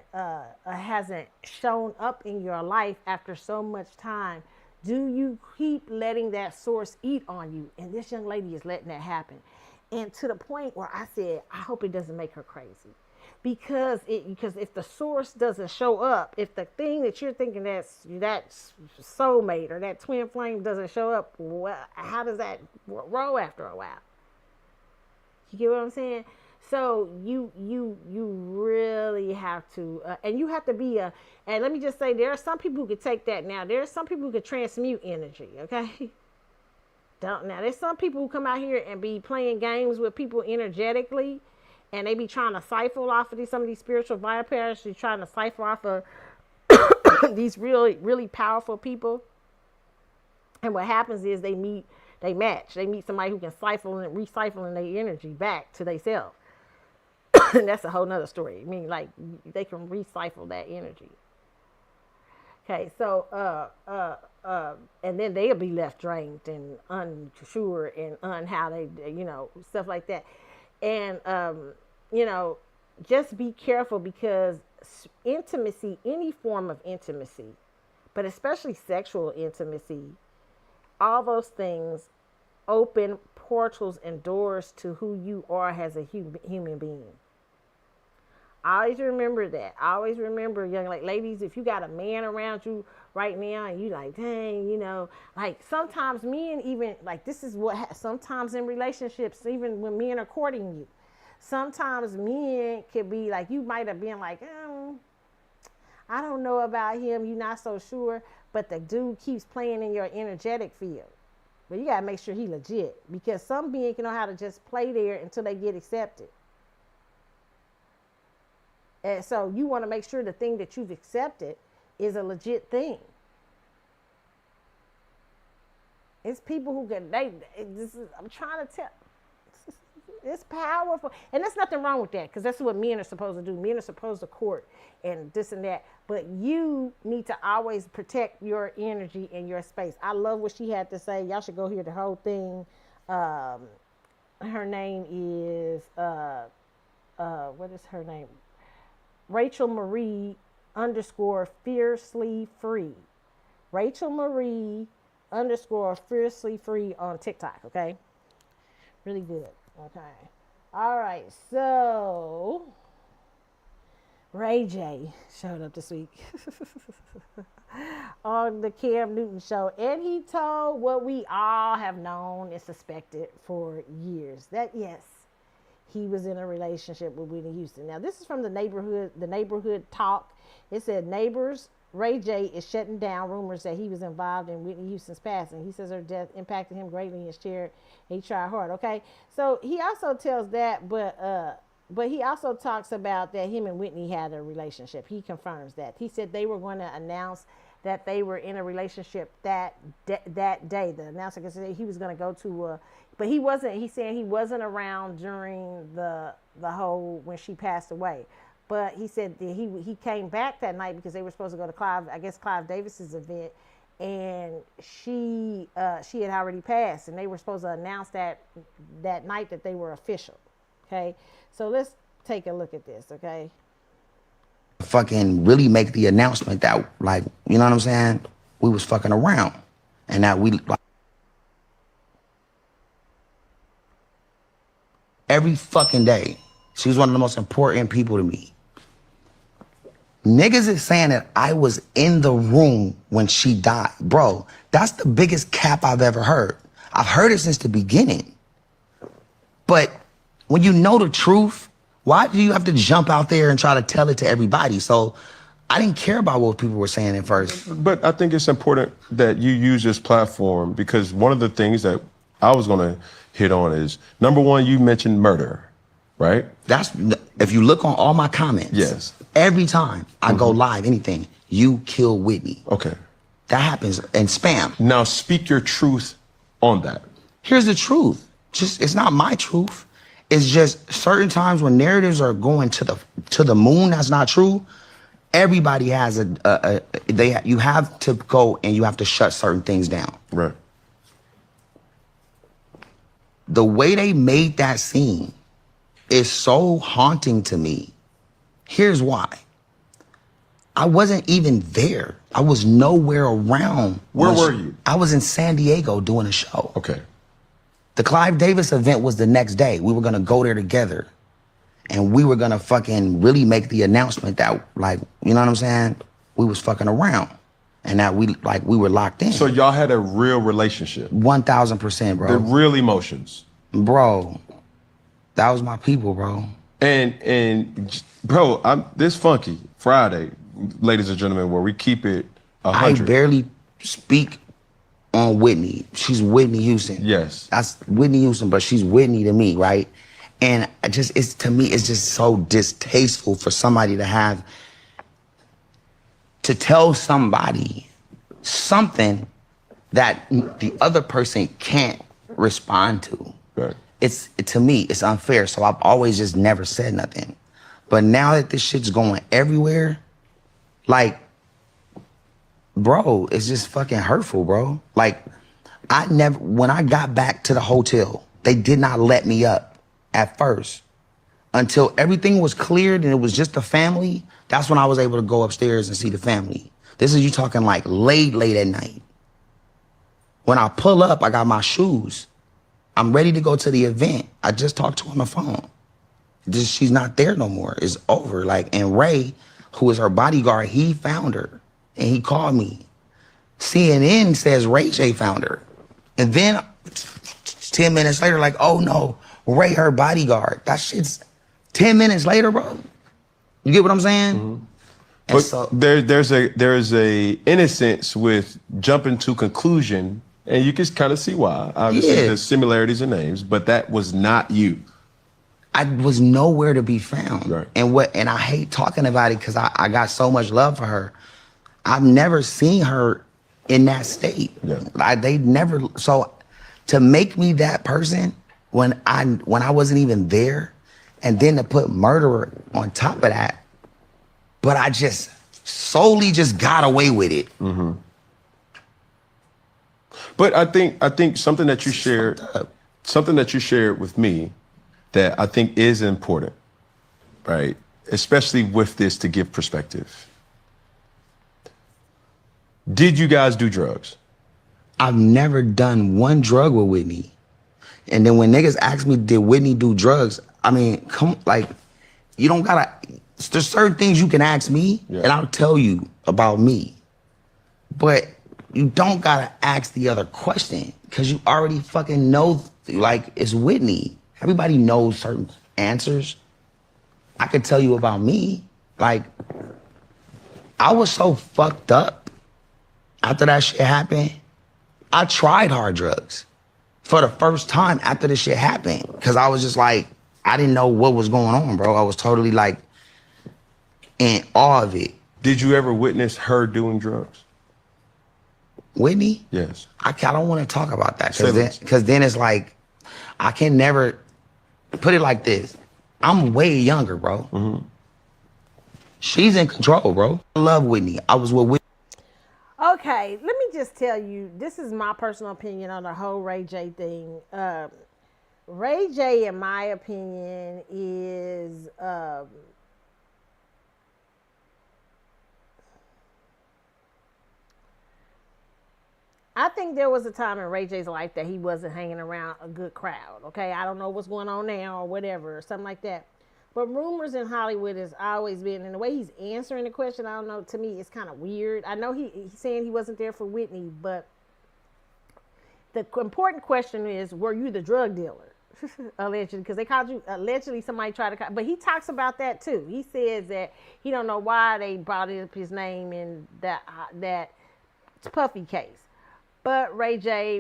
shown up in your life after so much time, do you keep letting that source eat on you? And this young lady is letting that happen. And to the point where I said, I hope it doesn't make her crazy. Because if the source doesn't show up, if the thing that you're thinking that's soulmate or that twin flame doesn't show up, well, how does that roll after a while? You get what I'm saying? So you really have to, and you have to be and let me just say, there are some people who could take that now. There are some people who could transmute energy, okay? Don't. Now, there's some people who come out here and be playing games with people energetically, and they be trying to siphon off of some of these spiritual vampires. They're trying to siphon off of these really, really powerful people. And what happens is they match. They meet somebody who can recycle their energy back to themselves. And that's a whole nother story. I mean, like, they can recycle that energy. Okay, so and then they'll be left drained and unsure and how they, stuff like that. And just be careful, because intimacy, any form of intimacy, but especially sexual intimacy, all those things open portals and doors to who you are as a human being. I always remember that. I always remember, young ladies, if you got a man around you right now and you like, dang, like sometimes men even, like, this is what sometimes in relationships, even when men are courting you, sometimes men can be like, you might have been like, I don't know about him, you're not so sure, but the dude keeps playing in your energetic field. But you got to make sure he legit, because some men can know how to just play there until they get accepted. And so you want to make sure the thing that you've accepted is a legit thing. It's people who can, I'm trying to tell, it's powerful. And there's nothing wrong with that, because that's what men are supposed to do. Men are supposed to court and this and that. But you need to always protect your energy and your space. I love what she had to say. Y'all should go hear the whole thing. Her name is, what is her name? Rachel Marie _fiercely free. Rachel Marie _fiercely free on TikTok. Okay. Really good. Okay. All right. So Ray J showed up this week on the Cam Newton show, and he told what we all have known and suspected for years, that yes, he was in a relationship with Whitney Houston. Now, this is from the neighborhood talk. It said, neighbors, Ray J is shutting down rumors that he was involved in Whitney Houston's passing. He says her death impacted him greatly in his chair. He tried hard. Okay, so he also tells that, but he also talks about that him and Whitney had a relationship. He confirms that. He said they were going to announce that they were in a relationship that day. The announcer said he was going to go to but he wasn't. He's saying he wasn't around during the whole when she passed away. But he said that he came back that night because they were supposed to go to Clive Davis's event, and she had already passed, and they were supposed to announce that night that they were official. Okay, so let's take a look at this. Okay. Fucking really make the announcement that, like, you know what I'm saying, we was fucking around, and that we, like, every fucking day, she was one of the most important people to me. Niggas is saying that I was in the room when she died. Bro, that's the biggest cap I've ever heard. I've heard it since the beginning. But when you know the truth, why do you have to jump out there and try to tell it to everybody? So I didn't care about what people were saying at first. But I think it's important that you use this platform, because one of the things that I was going to hit on is, number one, you mentioned murder, right? That's, if you look on all my comments, yes, every time I go live, anything, you kill Whitney. Okay. That happens, and spam. Now speak your truth on that. Here's the truth. It's not my truth. It's just certain times when narratives are going to the moon, that's not true. Everybody has you have to go and you have to shut certain things down. Right. The way they made that scene is so haunting to me. Here's why. I wasn't even there. I was nowhere around. Where were you? I was in San Diego doing a show. Okay. The Clive Davis event was the next day. We were gonna go there together, and we were gonna fucking really make the announcement that, like, you know what I'm saying, we was fucking around, and that we were locked in. So y'all had a real relationship. 1000%, bro. The real emotions. Bro, that was my people, bro. And bro, I'm this funky Friday, ladies and gentlemen, where we keep it 100. I barely speak on Whitney. She's Whitney Houston. Yes. That's Whitney Houston, but she's Whitney to me, right? And to me, it's just so distasteful for somebody to tell somebody something that the other person can't respond to. Right. To me, it's unfair. So I've always just never said nothing. But now that this shit's going everywhere, like, bro, it's just fucking hurtful, bro. Like, when I got back to the hotel, they did not let me up at first. Until everything was cleared and it was just the family, that's when I was able to go upstairs and see the family. This is you talking like late at night. When I pull up, I got my shoes. I'm ready to go to the event. I just talked to her on the phone. She's not there no more. It's over. Like, and Ray, who is her bodyguard, he found her. And he called me. CNN says Ray J found her. And then 10 minutes later, like, oh no, Ray, her bodyguard. That shit's 10 minutes later, bro. You get what I'm saying? Mm-hmm. But so, there's a innocence with jumping to conclusion, and you can kind of see why. Obviously, there's similarities in names, but that was not you. I was nowhere to be found. Right. And I hate talking about it because I got so much love for her. I've never seen her in that state. Yeah. They never. So to make me that person when I wasn't even there, and then to put murderer on top of that, but I just solely just got away with it. Mm-hmm. But I think something that you shared with me that I think is important, right? Especially with this, to give perspective. Did you guys do drugs? I've never done one drug with Whitney. And then when niggas ask me, did Whitney do drugs? I mean, you don't gotta, there's certain things you can ask me and I'll tell you about me. But you don't gotta ask the other question because you already fucking know, like, it's Whitney. Everybody knows certain answers. I could tell you about me. Like, I was so fucked up after that shit happened. I tried hard drugs for the first time after this shit happened because I was just like, I didn't know what was going on, bro. I was totally like in awe of it. Did you ever witness her doing drugs? Whitney? Yes. I don't want to talk about that because then it's like, I can never put it like this. I'm way younger, bro. Mm-hmm. She's in control, bro. I love Whitney. I was with Whitney. Okay, let me just tell you, this is my personal opinion on the whole Ray J thing. Ray J, in my opinion, is I think there was a time in Ray J's life that he wasn't hanging around a good crowd, okay? I don't know what's going on now or whatever, or something like that. But rumors in Hollywood has always been, and the way he's answering the question, I don't know, to me, it's kind of weird. I know he's saying he wasn't there for Whitney, but the important question is, were you the drug dealer? Allegedly, because they called you, allegedly somebody tried to call, but he talks about that too. He says that he don't know why they brought up his name in that Puffy case. But Ray J,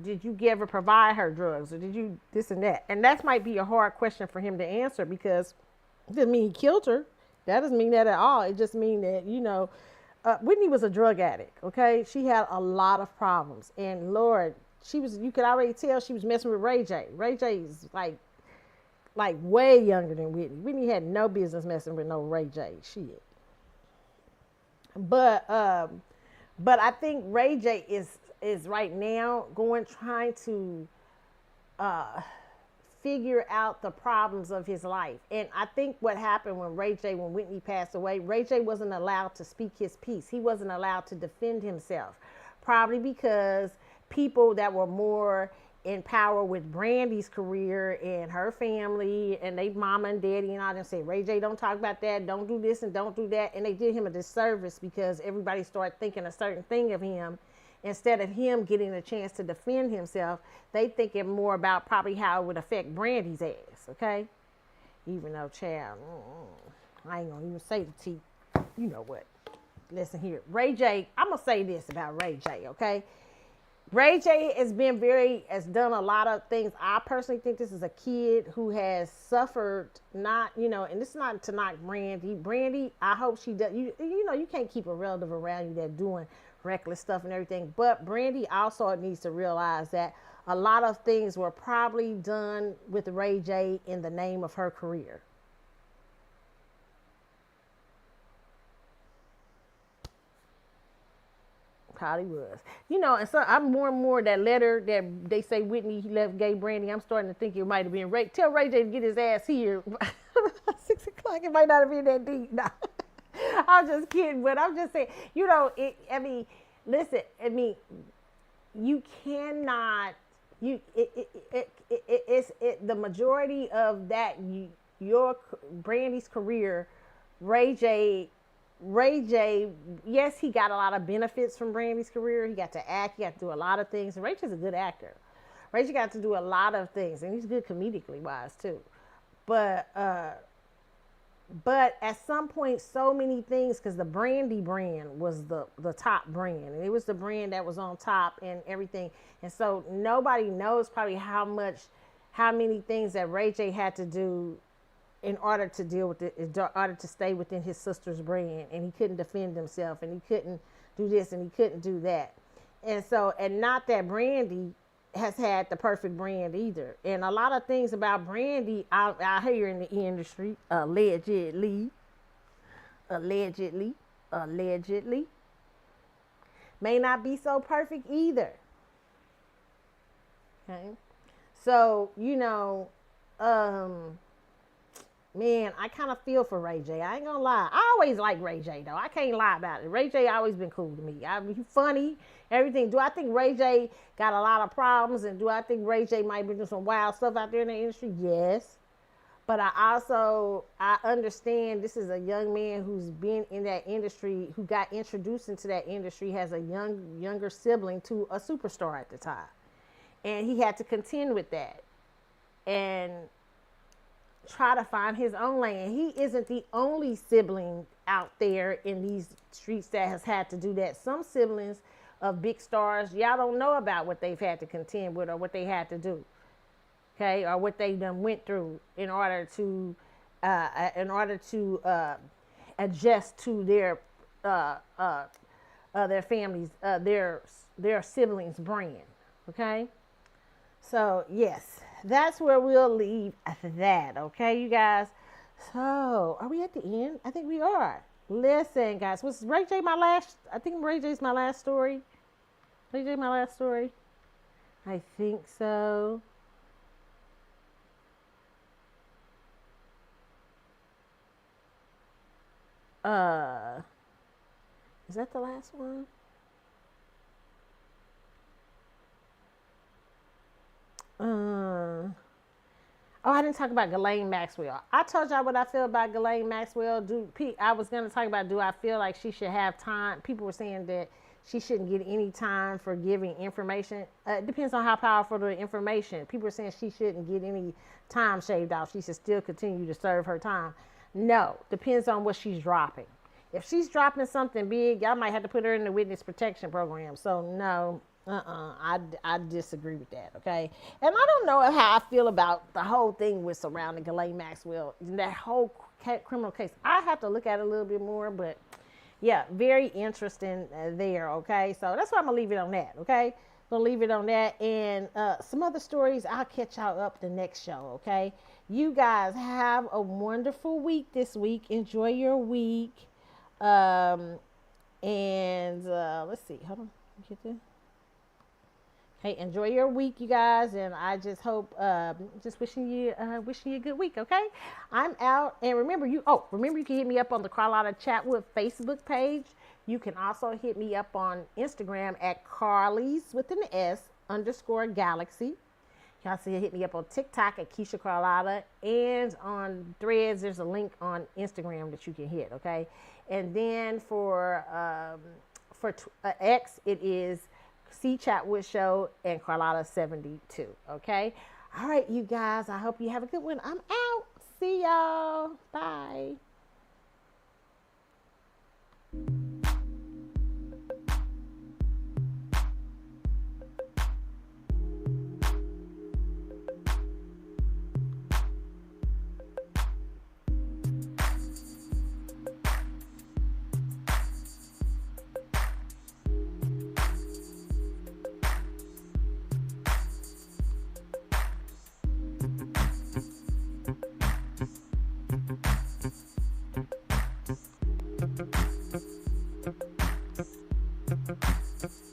did you ever provide her drugs, or did you this and that? And that might be a hard question for him to answer because it doesn't mean he killed her. That doesn't mean that at all. It just means that, Whitney was a drug addict, okay? She had a lot of problems. And Lord, you could already tell she was messing with Ray J. Ray J is like way younger than Whitney. Whitney had no business messing with no Ray J. Shit. But I think Ray J is right now trying to figure out the problems of his life. And I think what happened when Whitney passed away, Ray J wasn't allowed to speak his piece. He wasn't allowed to defend himself, probably because people that were more in power with Brandy's career and her family and they mama and daddy and all them say, Ray J, don't talk about that, don't do this and don't do that. And they did him a disservice because everybody started thinking a certain thing of him. Instead of him getting a chance to defend himself, they thinking more about probably how it would affect Brandy's ass, okay? Even though, child, I ain't gonna even say the T. You know what? Listen here. Ray J, I'm gonna say this about Ray J, okay? Ray J has done a lot of things. I personally think this is a kid who has suffered, not, and this is not to knock Brandy. Brandy, I hope she does. You can't keep a relative around you that's doing reckless stuff and everything. But Brandy also needs to realize that a lot of things were probably done with Ray J in the name of her career. Probably was. And so I'm more and more that letter that they say Whitney left gay Brandy. I'm starting to think it might have been Ray. Tell Ray J to get his ass here. 6 o'clock. It might not have been that deep. No. I'm just kidding, but I'm just saying, listen, you cannot, the majority of that, your Brandy's career, Ray J, yes, he got a lot of benefits from Brandy's career. He got to act. He got to do a lot of things. Ray J's a good actor. Ray J got to do a lot of things, and he's good comedically wise too. But at some point, so many things, because the Brandy brand was the top brand, and it was the brand that was on top and everything. And so nobody knows probably how many things that Ray J had to do in order to deal with it, in order to stay within his sister's brand, and he couldn't defend himself, and he couldn't do this, and he couldn't do that. And so, and not that Brandy has had the perfect brand either. And a lot of things about Brandy out here in the industry, allegedly, may not be so perfect either. Okay? So, man, I kind of feel for Ray J. I ain't gonna lie. I always like Ray J, though. I can't lie about it. Ray J always been cool to me. He's funny, everything. Do I think Ray J got a lot of problems? And do I think Ray J might be doing some wild stuff out there in the industry? Yes. But I understand this is a young man who's been in that industry, who got introduced into that industry, has a younger sibling to a superstar at the time. And he had to contend with that. And try to find his own lane. He isn't the only sibling out there in these streets that has had to do that. Some siblings of big stars, y'all don't know about what they've had to contend with or what they had to do, okay, or what they done went through in order to adjust to their families, their siblings' brand, okay. So yes. That's where we'll leave that, okay, you guys? So, are we at the end? I think we are. Listen, guys, was Ray J my last? I think Ray J's my last story. Ray J my last story? I think so. Is that the last one? I didn't talk about Ghislaine Maxwell. I told y'all what I feel about Ghislaine Maxwell. I was going to talk about, do I feel like she should have time? People were saying that she shouldn't get any time for giving information. It depends on how powerful the information. People are saying she shouldn't get any time shaved off. She should still continue to serve her time. No, depends on what she's dropping. If she's dropping something big, y'all might have to put her in the witness protection program. So no. I disagree with that, okay? And I don't know how I feel about the whole thing with surrounding Ghislaine Maxwell, that whole criminal case. I have to look at it a little bit more, but yeah, very interesting there, okay? So that's why I'm going to leave it on that, okay? Going to leave it on that. And some other stories, I'll catch y'all up the next show, okay? You guys have a wonderful week this week. Enjoy your week. And let's see. Hold on. Get this. Hey, enjoy your week, you guys, and I just hope, just wishing you a good week, okay? I'm out, and remember you can hit me up on the Carlotta Chatwood Facebook page. You can also hit me up on Instagram at Carly's with an S _Galaxy. You can also hit me up on TikTok at Keisha Carlotta, and on Threads, there's a link on Instagram that you can hit, okay? And then for X, it is CChatwood Show and Carlotta 72. Okay. All right, you guys. I hope you have a good one. I'm out. See y'all. Bye.